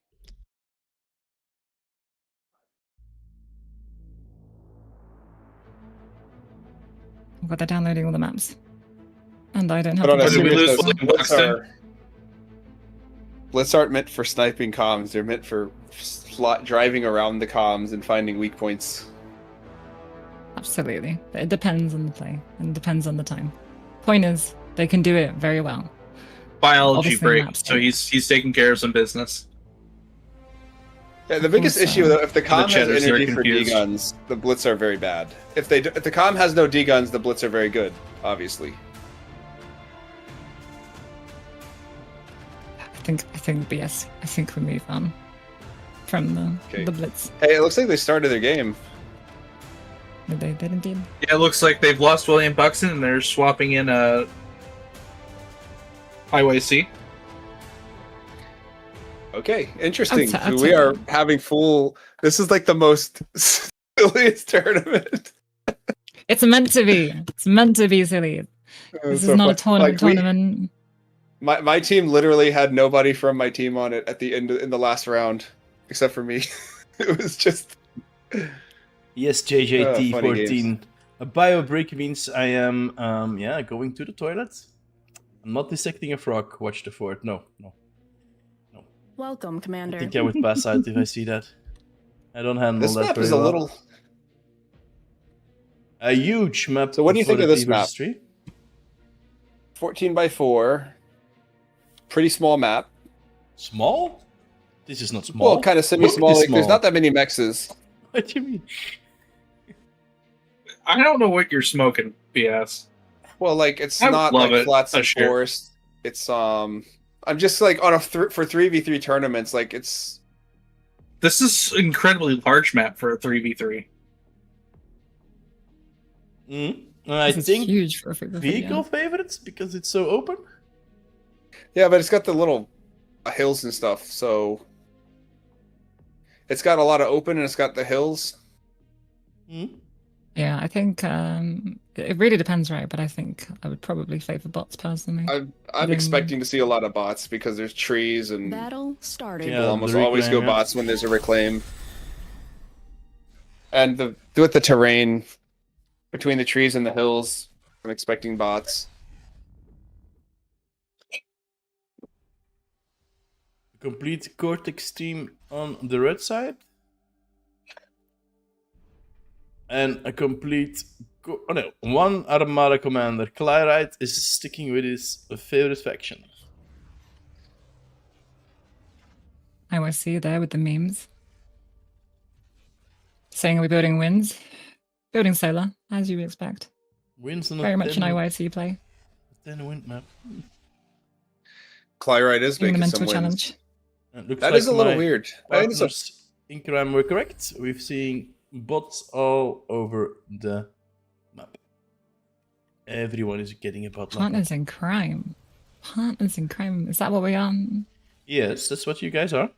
But they're downloading all the maps. And I don't have But on to a Did we serious lose note, William Buxton? Blitz aren't meant for sniping comms. They're meant for driving around the comms and finding weak points. Absolutely. But it depends on the play and depends on the time. Point is, they can do it very well. Biology Obviously, break. maps So don't. he's taking care of some business. Yeah, the biggest course, issue though, if the comm has Cheddar's very energy for confused. D-guns, the Blitz are very bad. If the comm has no D-guns, the Blitz are very good, obviously. I think BS. I think we move on from Okay. the Blitz. Hey, it looks like they started their game. They did indeed. Yeah, it looks like they've lost William Buxton and they're swapping in a IYC. Okay, interesting. I'll We take are that. having full. This is like the most silliest tournament. It's meant to be. It's meant to be silly. This is So not a fun. tournament. Like, tournament. my team literally had nobody from my team on it at the end in the last round, except for me. It was just. Yes, funny JJT14. games. A bio break means I am going to the toilet. I'm not dissecting a frog. Watch the fort. No. Welcome, I Commander. think I would pass out if I see that. I don't handle This that map very is a well. little. A huge map. So what do you for think of the this 3 map? versus 3. 14x4. Pretty small map. Small? This is not small. Well, kind of semi-small. Look, Like, there's small. not that many mexes. What do you mean? I don't know what you're smoking, BS. Well, like it's I not love like it. flats A and share. forest. It's I'm just like on a for 3v3 tournaments. Like it's This is incredibly large map for a 3v3. I This is think huge for a free vehicle favorites because it's so open. yeah, but it's got the little hills and stuff. So it's got a lot of open and it's got the hills. Yeah, I think it really depends, right? But I think I would probably favor bots personally. I'm Then- expecting to see a lot of bots because there's trees and Battle started. people Yeah, almost the always go reclaim, yeah. bots when there's a reclaim. And with the terrain between the trees and the hills, I'm expecting bots. Complete Cortex team on the red side. And a complete... one Armada commander. Clyrite is sticking with his favorite faction. I always see you there with the memes. Saying we're building wins. Building solar, as you would expect. Wins on a Very much an 10 IYC play. 10 win map. Clyrite is Doing the making some mental wins. challenge. It looks That like is a little my weird. I think it's a- partners in crime were correct. We've seen bots all over the map. Everyone is getting a bot. Partners in crime. Partners in crime. Is that what we are? Yes, that's what you guys are.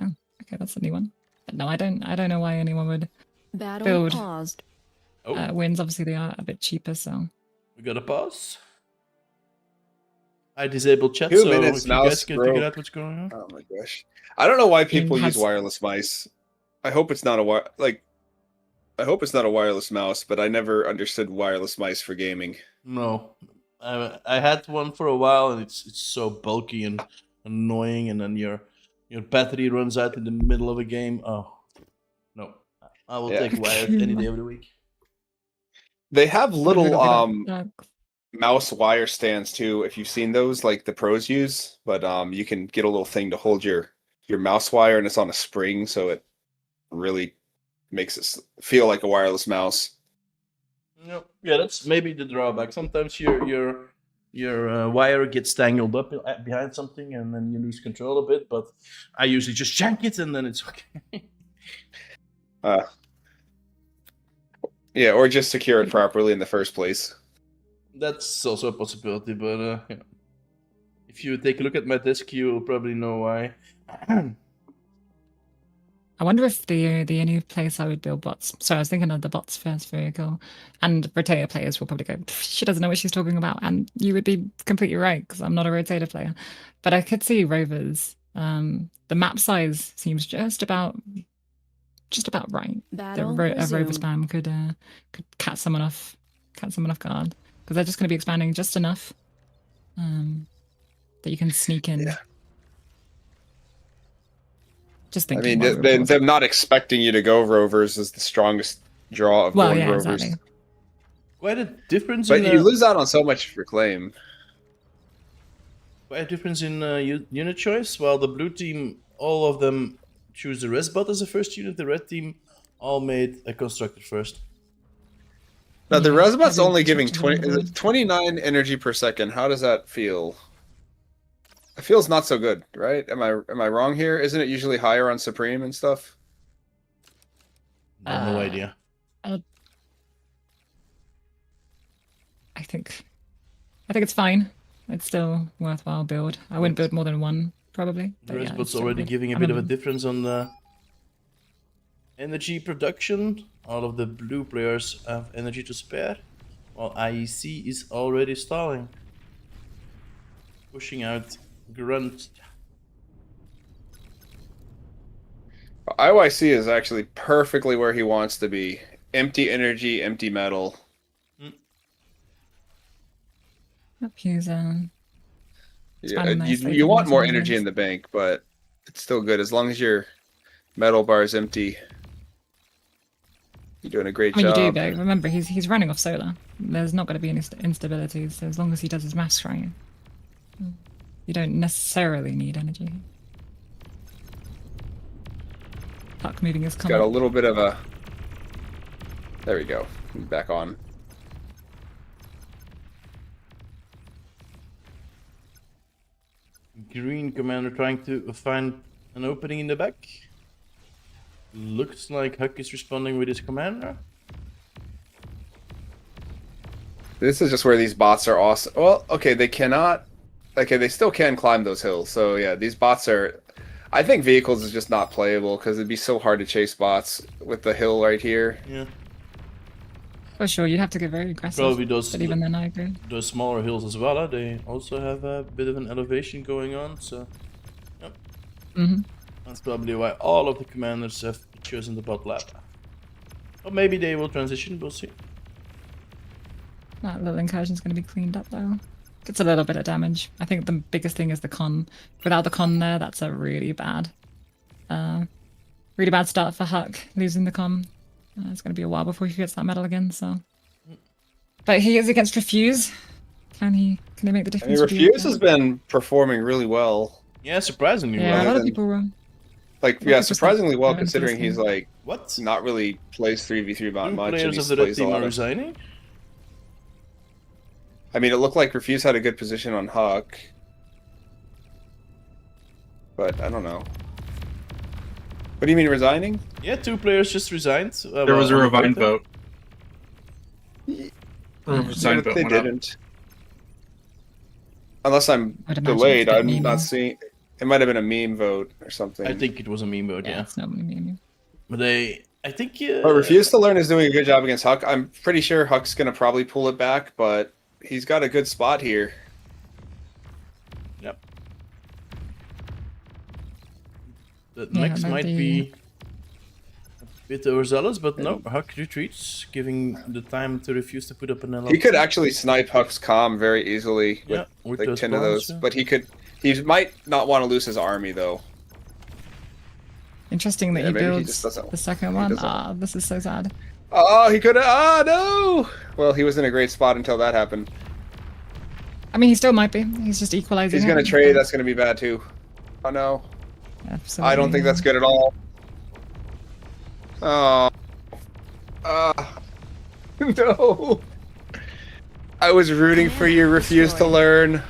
Oh, okay, that's a new one. But no, I don't know why anyone would Battle Build. paused. Oh, wins. Obviously, they are a bit cheaper, so we got a pause. I disabled chat, 2 so minutes, if you guys mouse can figure broke. out what's going on. Oh my gosh. I don't know why people has- use wireless mice. I hope it's not I hope it's not a wireless mouse, but I never understood wireless mice for gaming. No, I had one for a while, and it's so bulky and annoying, and then your battery runs out in the middle of a game. Oh no, I will Yeah. take wired any day of the week. They have little Uh, mouse wire stands too, if you've seen those, like the pros use. But you can get a little thing to hold your mouse wire, and it's on a spring, so it really makes it feel like a wireless mouse. Yep. Yeah, that's maybe the drawback. Sometimes your wire gets tangled up behind something, and then you lose control a bit. But I usually just jank it, and then it's okay. Yeah, or just secure it properly in the first place. That's also a possibility, but yeah. If you take a look at my desk, you'll probably know why. I wonder if the only place I would build bots. Sorry, I was thinking of the bots first vehicle, and rotator players will probably go. She doesn't know what she's talking about, and you would be completely right because I'm not a rotator player. But I could see rovers. The map size seems just about right. Battle A rover resumed. spam could catch someone off guard because they're just going to be expanding just enough that you can sneak in. Yeah. Just I thinking. mean, them not expecting you to go rovers is the strongest draw of Well, going yeah, rovers. exactly. Quite a difference But in you lose out on so much for claim. quite a difference in unit choice. While the blue team, all of them choose the res bot as a first unit, the red team all made a constructor first. Now, the Yeah, Resbot's having only giving constructed 20, on board. 29 energy per second. How does that feel? It feels not so good, right? Am I wrong here? Isn't it usually higher on Supreme and stuff? No idea. I think it's fine. It's still worthwhile build. I wouldn't build more than one, probably. The but res yeah, bot's it's still already good. giving a I bit of a mean, difference on the energy production. All of the blue players have energy to spare, while IEC is already stalling. Pushing out Grunt. IYC is actually perfectly where he wants to be. Empty energy, empty metal. Yep, he's Yeah, expanding nicely, you getting want lots more of energy minions. in the bank, but it's still good as long as your metal bar is empty. You're doing a great I mean, you do, job. but remember, he's running off solar. There's not going to be any instabilities, so as long as he does his maths right, you don't necessarily need energy. Puck moving his Got a comet. little bit of a. There we go. Back on. Green commander trying to find an opening in the back. Looks like Huck is responding with his commander. This is just where these bots are awesome. Well, okay, they cannot. Okay, they still can climb those hills. So yeah, these bots are. I think vehicles is just not playable because it'd be so hard to chase bots with the hill right here. Yeah, For sure, you'd have to get very aggressive. probably those But even then, I agree. those smaller hills as well. They also have a bit of an elevation going on, so Mm-hmm. that's probably why all of the commanders have chosen the bot lap. Or maybe they will transition. We'll see. That little incursion's going to be cleaned up though. Gets a little bit of damage. I think the biggest thing is the con. Without the con there, that's a really bad start for Huck, losing the con. It's going to be a while before he gets that medal again, so. But he is against Refuse. Can he make the I difference? mean, with you? Refuse has been performing really well. Yeah, surprisingly Yeah, a well. lot of than- people were. Like, Well, yeah, people surprisingly start well going into considering this he's game. like What? not really plays 3v3 Two much. And players he of the red plays a team lot are of. resigning. I mean, it looked like Refuse had a good position on Huck, but I don't know. What do you mean resigning? Yeah, two players just resigned. There was a on the resign vote. vote. A resign But vote they went up. didn't. Unless I'm I'd imagine delayed, it's a bit I'm not memey. seeing. It might have been a meme vote or something. I think it was a meme vote, Yeah, yeah. it's not me. But I think. But Refuse to Learn is doing a good job against Huck. I'm pretty sure Huck's gonna probably pull it back, but he's got a good spot here. Yep. That Yeah, next no, might the- be a bit overzealous, but no, Huck retreats, giving the time to Refuse to put up an LLT. He could actually snipe Huck's comm very easily with Yeah, with like those 10 of bombs, those, yeah. but he might not want to lose his army though. Interesting that Yeah, he maybe he builds just doesn't- the second he one. doesn't- Ah, this is so sad. Oh, he could have. Oh no! Well, he was in a great spot until that happened. I mean, he still might be. He's just equalizing. He's it. gonna trade. That's gonna be bad too. Oh no! Absolutely, I don't think that's good at all. Oh. No. I was rooting for you. Refuse to learn.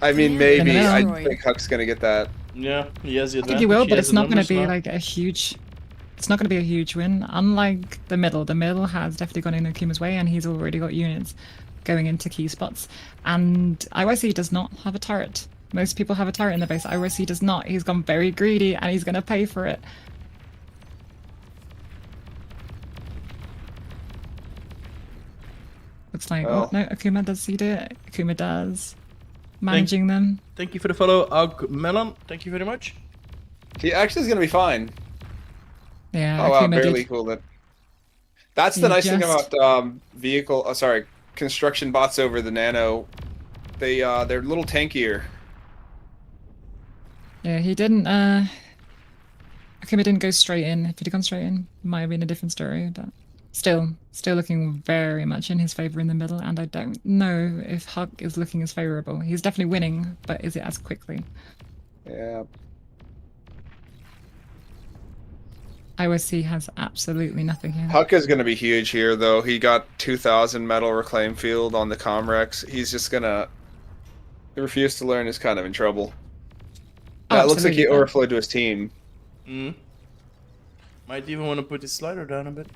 I mean, maybe. I Destroyed. think Huck's gonna get that. Yeah, he has the I think he will, advantage, but has it's the not going numbers to be now. like a huge It's not going to be a huge win. Unlike the middle has definitely gone in Akuma's way, and he's already got units going into key spots. And IYC does not have a turret. Most people have a turret in the base. IYC does not. He's gone very greedy, and he's going to pay for it. Looks like, oh no, Akuma does see it. Akuma does. Managing them. Thank you for the follow, Og Melon. Thank you very much. He actually is gonna be fine. Yeah, Oh wow, Akuma barely did. cooled it. That's the nice thing about construction bots over the nano. They're a little tankier. Yeah, he didn't. Akuma didn't go straight in. If he'd gone straight in, it might have been a different story. But still looking very much in his favor in the middle. And I don't know if Huck is looking as favorable. He's definitely winning, but is it as quickly? Yeah. IOC has absolutely nothing here. Huck is going to be huge here, though. He got 2,000 metal reclaim field on the Comrex. He's just going to refuse to learn. Is kind of in trouble. Oh, it looks like he absolutely. overflowed to his team. Might even want to put his slider down a bit.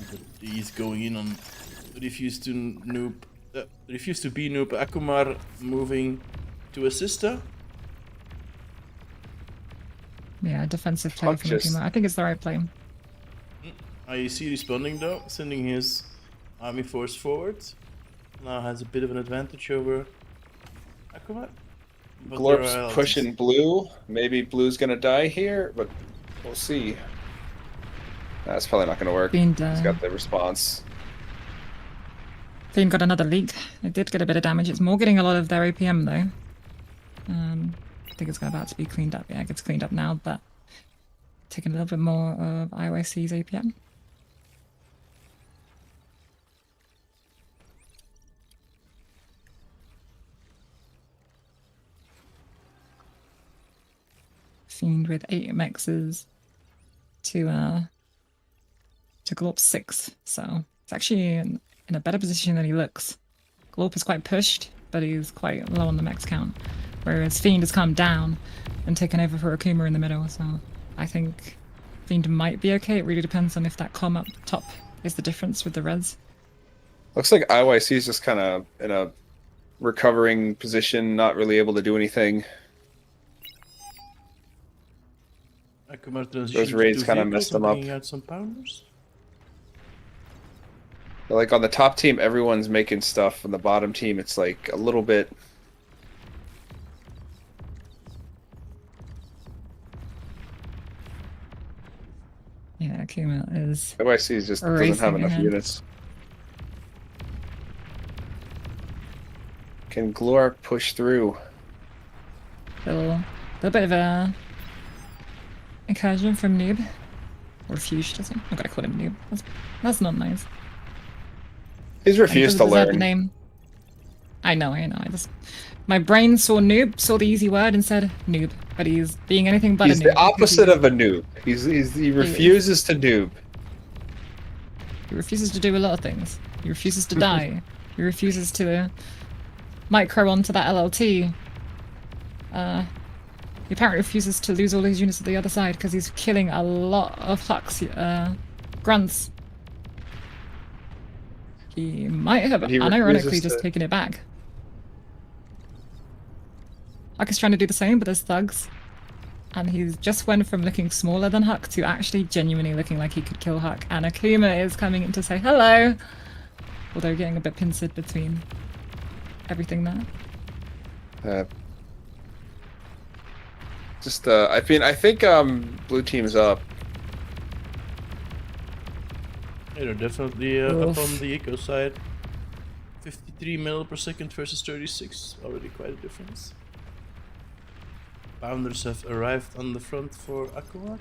But he's going in on refuse to noob. Refuse to be noob. Akumar moving to Assista. Yeah, defensive play from Akuma. I think it's the right play. IEC responding though, sending his army force forward. Now has a bit of an advantage over Akuma. Glorp's pushing blue. Maybe blue's gonna die here, but we'll see. That's probably not gonna work. Fiend, He's got the response. Fiend got another leak. It did get a bit of damage. It's more getting a lot of their APM though. I think it's about to be cleaned up. Yeah, it gets cleaned up now, but taking a little bit more of IYC's APM. Fiend with 8 mexes to Glorp 6, so it's actually in a better position than he looks. Glorp is quite pushed, but he's quite low on the max count, whereas Fiend has come down and taken over for Akuma in the middle, so I think Fiend might be okay. It really depends on if that comm up top is the difference with the res. Looks like IYC is just kind of in a recovering position, not really able to do anything. Those raids kind of messed them up. Out some pounders. Like on the top team, everyone's making stuff. On the bottom team, it's like a little bit. Yeah, Akuma is. IYC just doesn't have enough units. Can Glor push through? A little bit of a incursion from Noob. Or Fuge, doesn't he? I'm gonna call him Noob. That's not nice. He's refused to learn. Name. I know. My brain saw noob, saw the easy word, and said noob. But he's being anything but a noob. He's the opposite of a noob. He refuses to noob. He refuses to do a lot of things. He refuses to die. He refuses to micro onto that LLT. He apparently refuses to lose all his units at the other side because he's killing a lot of Hux grunts. He might have unironically just taken it back. Huck is trying to do the same, but there's thugs. And he's just went from looking smaller than Huck to actually genuinely looking like he could kill Huck. And Akuma is coming in to say hello. Although getting a bit pincered between everything there. I think blue team's up. Yeah, they're definitely up on the eco side. 53 mil per second versus 36, already quite a difference. Pounders have arrived on the front for Akuma.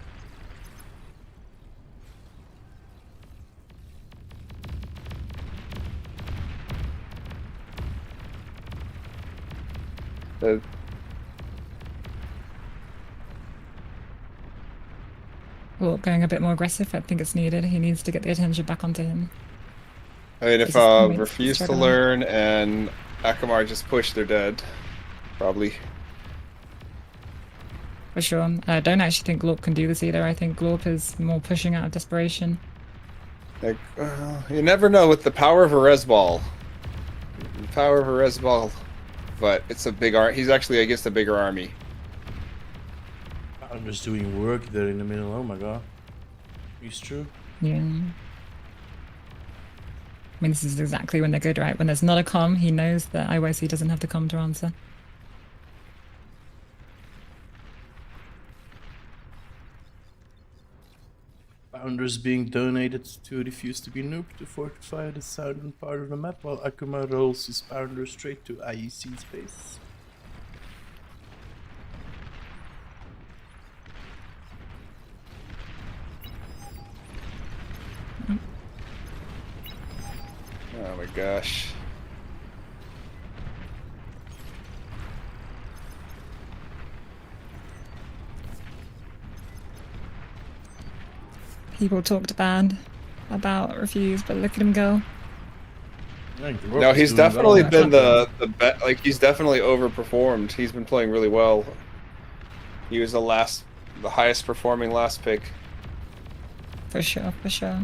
Well, going a bit more aggressive, I think it's needed. He needs to get the attention back onto him. I mean, if refuse to learn and Akamar just push, they're dead. Probably. For sure. I don't actually think Glorp can do this either. I think Glorp is more pushing out of desperation. Like, you never know with the power of a res ball. The power of a res ball. But it's a big he's actually against a bigger army. I'm just doing work there in the middle. Oh my god. It's true. Yeah. I mean, this is exactly when they're good, right? When there's not a comm, he knows that IYC doesn't have the comm to answer. Founders being donated to refuse to be nuked to fortify the southern part of the map, while Akuma rolls his pounder straight to IEC space. Oh my gosh. People talked bad about Refuse, but look at him go. No, he's definitely been the like he's definitely overperformed. He's been playing really well. He was the highest performing last pick. For sure, for sure.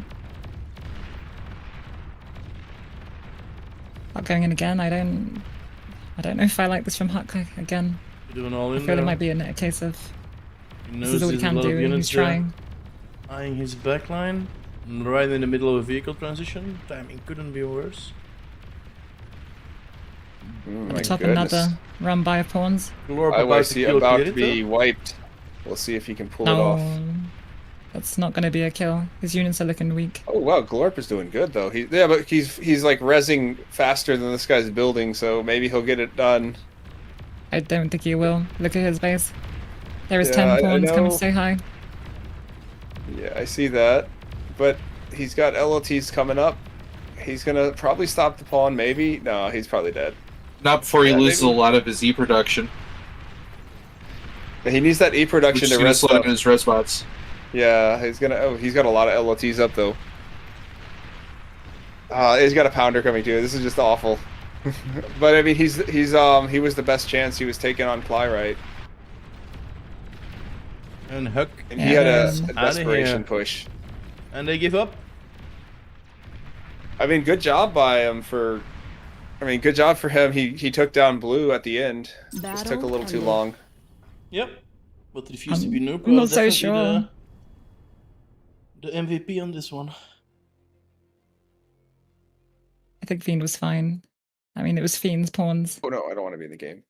Not going in again. I don't know if I like this from Huck again. You're doing all in I feel there. it might be a case of He this is all he there's a can lot do of and units he's trying. eyeing his backline, right in the middle of a vehicle transition. Timing couldn't be worse. Oh At my the top, goodness. another run by of pawns. Glorp IYC about to Kirito. be wiped. We'll see if he can pull it off. No, that's not going to be a kill. His units are looking weak. Oh wow, Glorp is doing good though. But he's like rezzing faster than this guy's building, so maybe he'll get it done. I don't think he will. Look at his base. There is Yeah, 10 pawns coming know. to say hi. Yeah, I see that. But he's got LLTs coming up. He's gonna probably stop the pawn, maybe. No, he's probably dead. Not before he Yeah, loses maybe. a lot of his E production, He needs that E which production is to going to rest slow up. down his res bots. Yeah, he's got a lot of LLTs up though. He's got a pounder coming too. This is just awful. But I mean, he was the best chance. He was taking on Plyrite, And Huck, and he had a Outta desperation here. push. and they give up. I mean, good job by him for. I mean, good job for him. He took down Blue at the end. Just took a little too long. Yep. But refuse to be nuked. I'm was not so definitely sure. The MVP on this one. I think Fiend was fine. I mean, it was Fiend's pawns. Oh no, I don't want to be in the game.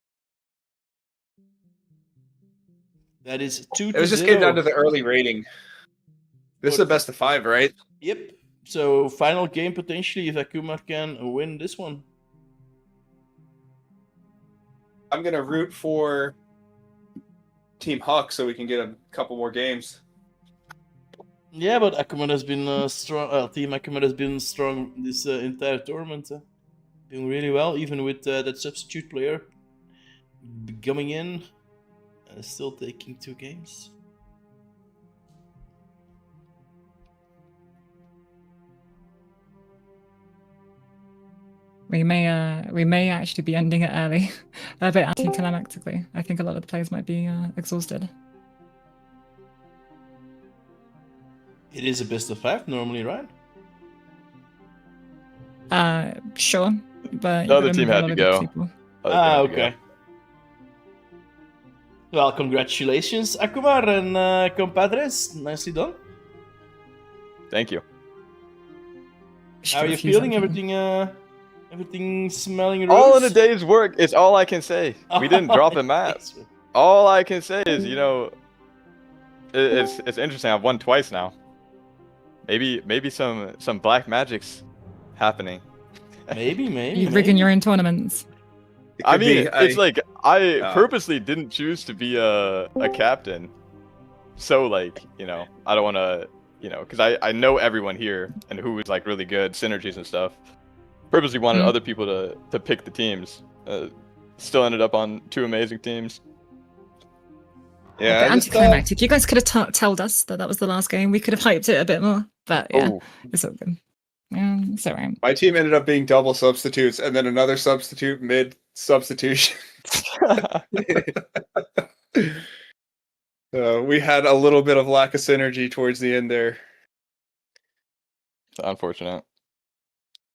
That is 2 It was just getting down to the early rating. This is a best of 5, right? Yep. So final game potentially if Akuma can win this one. I'm gonna root for Team Huck so we can get a couple more games. Yeah, but Akuma has been strong. Team Akuma has been strong this entire tournament. Doing really well, even with that substitute player coming in, still taking 2 games. We may actually be ending it early, a bit anticlimactically. I think a lot of the players might be exhausted. It is a best of 5 normally, right? Sure, but The other you team remove a had lot to of go. good people. Okay. Well, congratulations, Akumar and compadres. Nicely done. Thank you. Should How are you refuse feeling? everything. Everything smelling All in a rose? day's work. It's all I can say. We didn't drop a map. All I can say is, it's interesting. I've won twice now. Maybe some black magic's happening. Maybe. You rigging your own tournaments. I mean, it's like I Oh. purposely didn't choose to be a captain. So like, I don't want to, because I know everyone here and who is like really good, synergies and stuff. Purposely wanted other people to pick the teams. Still ended up on 2 amazing teams. Yeah, A bit I just, anticlimactic. You guys could have told us that was the last game. We could have hyped it a bit more. But yeah, Oh, it's all good. Yeah, it's alright. my team ended up being double substitutes and then another substitute mid substitution. We had a little bit of lack of synergy towards the end there. Unfortunate.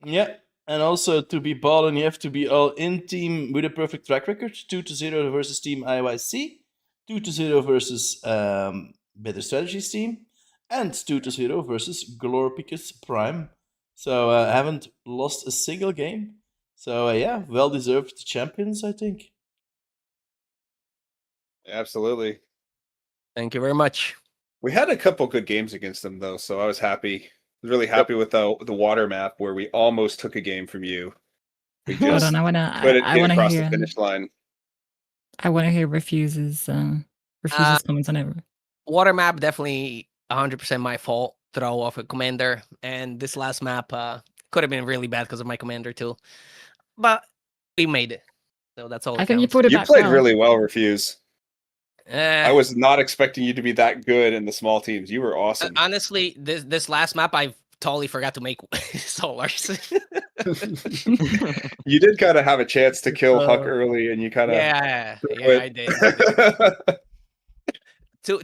Yeah. And also to be balling, you have to be all in team with a perfect track record. 2-0 versus Team IYC, 2-0 versus Better Strategies team, and 2-0 versus Glorpicus Prime. So haven't lost a single game. So yeah, well deserved champions, I think. Absolutely. Thank you very much. We had a couple good games against them though, so I was happy. I was really happy with the water map where we almost took a game from you. We Hold just on, couldn't I get wanna across the hear finish line. Refuse's comments on it. Water map definitely 100% my fault. Throw off a commander, and this last map could have been really bad because of my commander too. But we made it, so that's all. I think you put it You back played well. really well, Refuse. Eh, I was not expecting you to be that good in the small teams. You were awesome. honestly, this last map I totally forgot to make solars. You did kind of have a chance to kill Huck early, and you kind of yeah, it. I did.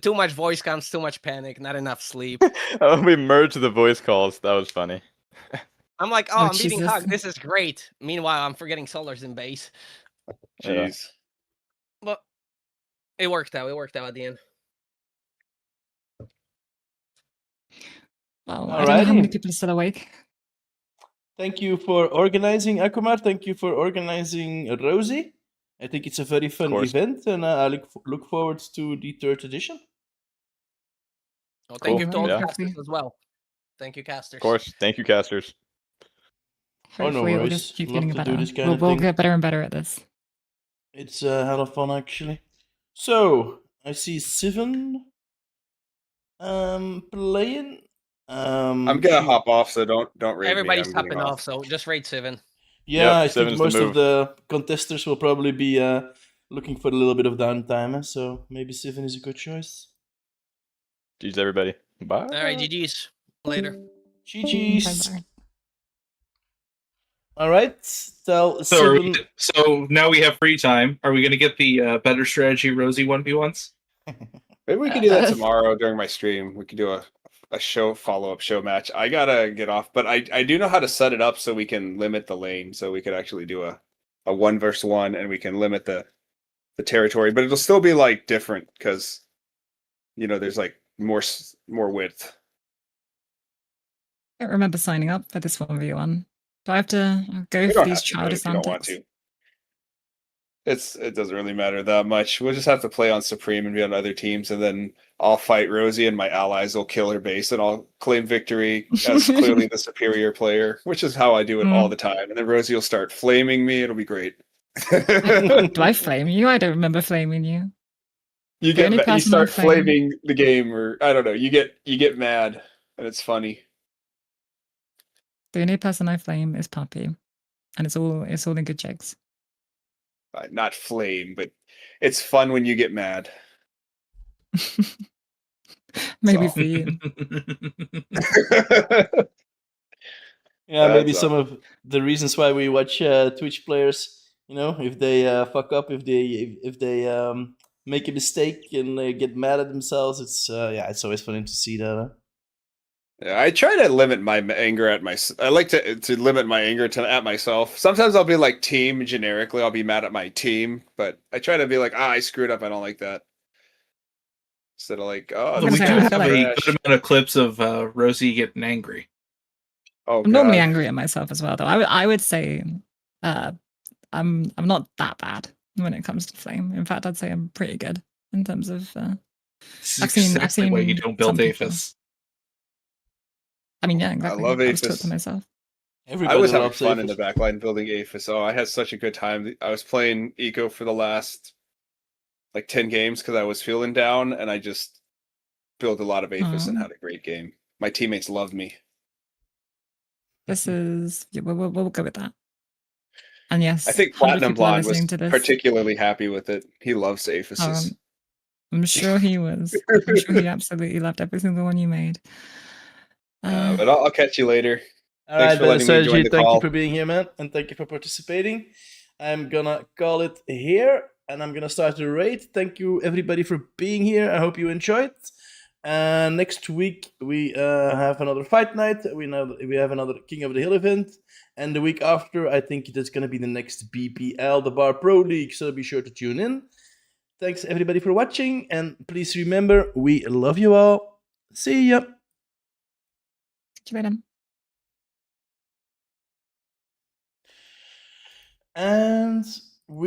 Too much voice comms, too much panic, not enough sleep. Oh, we merged the voice calls. That was funny. I'm like, Oh, I'm beating Jesus. Huck. This is great. Meanwhile, I'm forgetting solars in base. Jeez. But it worked out. It worked out at the end. Well, I don't know how many Alrighty. people are still awake. Thank you for organizing, Akumar. Thank you for organizing, Rosie. I think it's a very fun course. event, and I look forward to the third edition. Well, thank Cool. you to all the Yeah. casters as well. Thank you, casters. Of course. Thank you, casters. Oh, no Hopefully it'll worries. just keep Love getting to do better. this kind of We'll thing. get better and better at this. It's a hell of fun, actually. So I see Sivan playing. I'm gonna hop off, so don't raid Everybody's me. I'm getting hopping off, so just raid Sivan. Yeah, Yep, I think Sivan's the most of move. the contesters will probably be looking for a little bit of downtime, so maybe Sivan is a good choice. Jeez, everybody. Bye. All right, GG's. Later. GG's. Bye-bye. All right, tell So, Sivan. so now we have free time. Are we going to get the better strategy Rosie 1v1s? Maybe we could do that tomorrow during my stream. We could do a show follow-up show match. I gotta get off, but I do know how to set it up so we can limit the lane, so we could actually do a 1v1, and we can limit the territory, but it'll still be like different because there's like more width. I don't remember signing up for this 1v1. Do I have to go You for don't these have to do child it if you don't want antics? to. It doesn't really matter that much. We'll just have to play on Supreme and be on other teams, and then I'll fight Rosie, and my allies will kill her base, and I'll claim victory as clearly the superior player, which is how I do it all the time. And then Rosie will start flaming me. It'll be great. Do I flame you? I don't remember flaming you. You The only you person I start flame- flaming the game, or I don't know. You get mad, and it's funny. The only person I flame is Puppy, and it's all in good checks. Not flame, but it's fun when you get mad. Maybe So. for you. Yeah, maybe That's some of the reasons why we watch Twitch players. If they fuck up, if they make a mistake and get mad at themselves, it's always funny to see that. Huh? Yeah, I try to limit my anger at I like to limit my anger at myself. Sometimes I'll be like team generically. I'll be mad at my team, but I try to be like, I screwed up. I don't like that. Instead of like, oh, So this we say, do I guy's have feel a like- good amount of clips of Rosie getting angry. Oh, I'm normally God. angry at myself as well, though. I would say I'm not that bad when it comes to flame. In fact, I'd say I'm pretty good in terms of. This is I've seen exactly why you some don't build people. Aphis. I mean, yeah, exactly. love I was taught Aphis. to myself. Everybody I was having loves fun in Aphis. the backline building Aphis. Oh, I had such a good time. I was playing Eco for the last like 10 games because I was feeling down, and I just built a lot of Aphis and Aw. had a great game. My teammates loved me. This is we'll go with that. And yes, I think 100 Platinum people are Blonde was listening to this. particularly happy with it. He loves Aphises. I'm sure he was. I'm sure he absolutely loved every single one you made. But I'll catch you later. All Thanks right, for letting me join Strategy, the thank call. you for being here, man, and thank you for participating. I'm gonna call it here. and I'm gonna start the raid. Thank you everybody for being here. I hope you enjoyed. Next week we have another fight night. We have another King of the Hill event, and the week after I think it is gonna be the next BPL, the Bar Pro League. So be sure to tune in. Thanks everybody for watching, and please remember we love you all. See ya. Thank you, madam. And we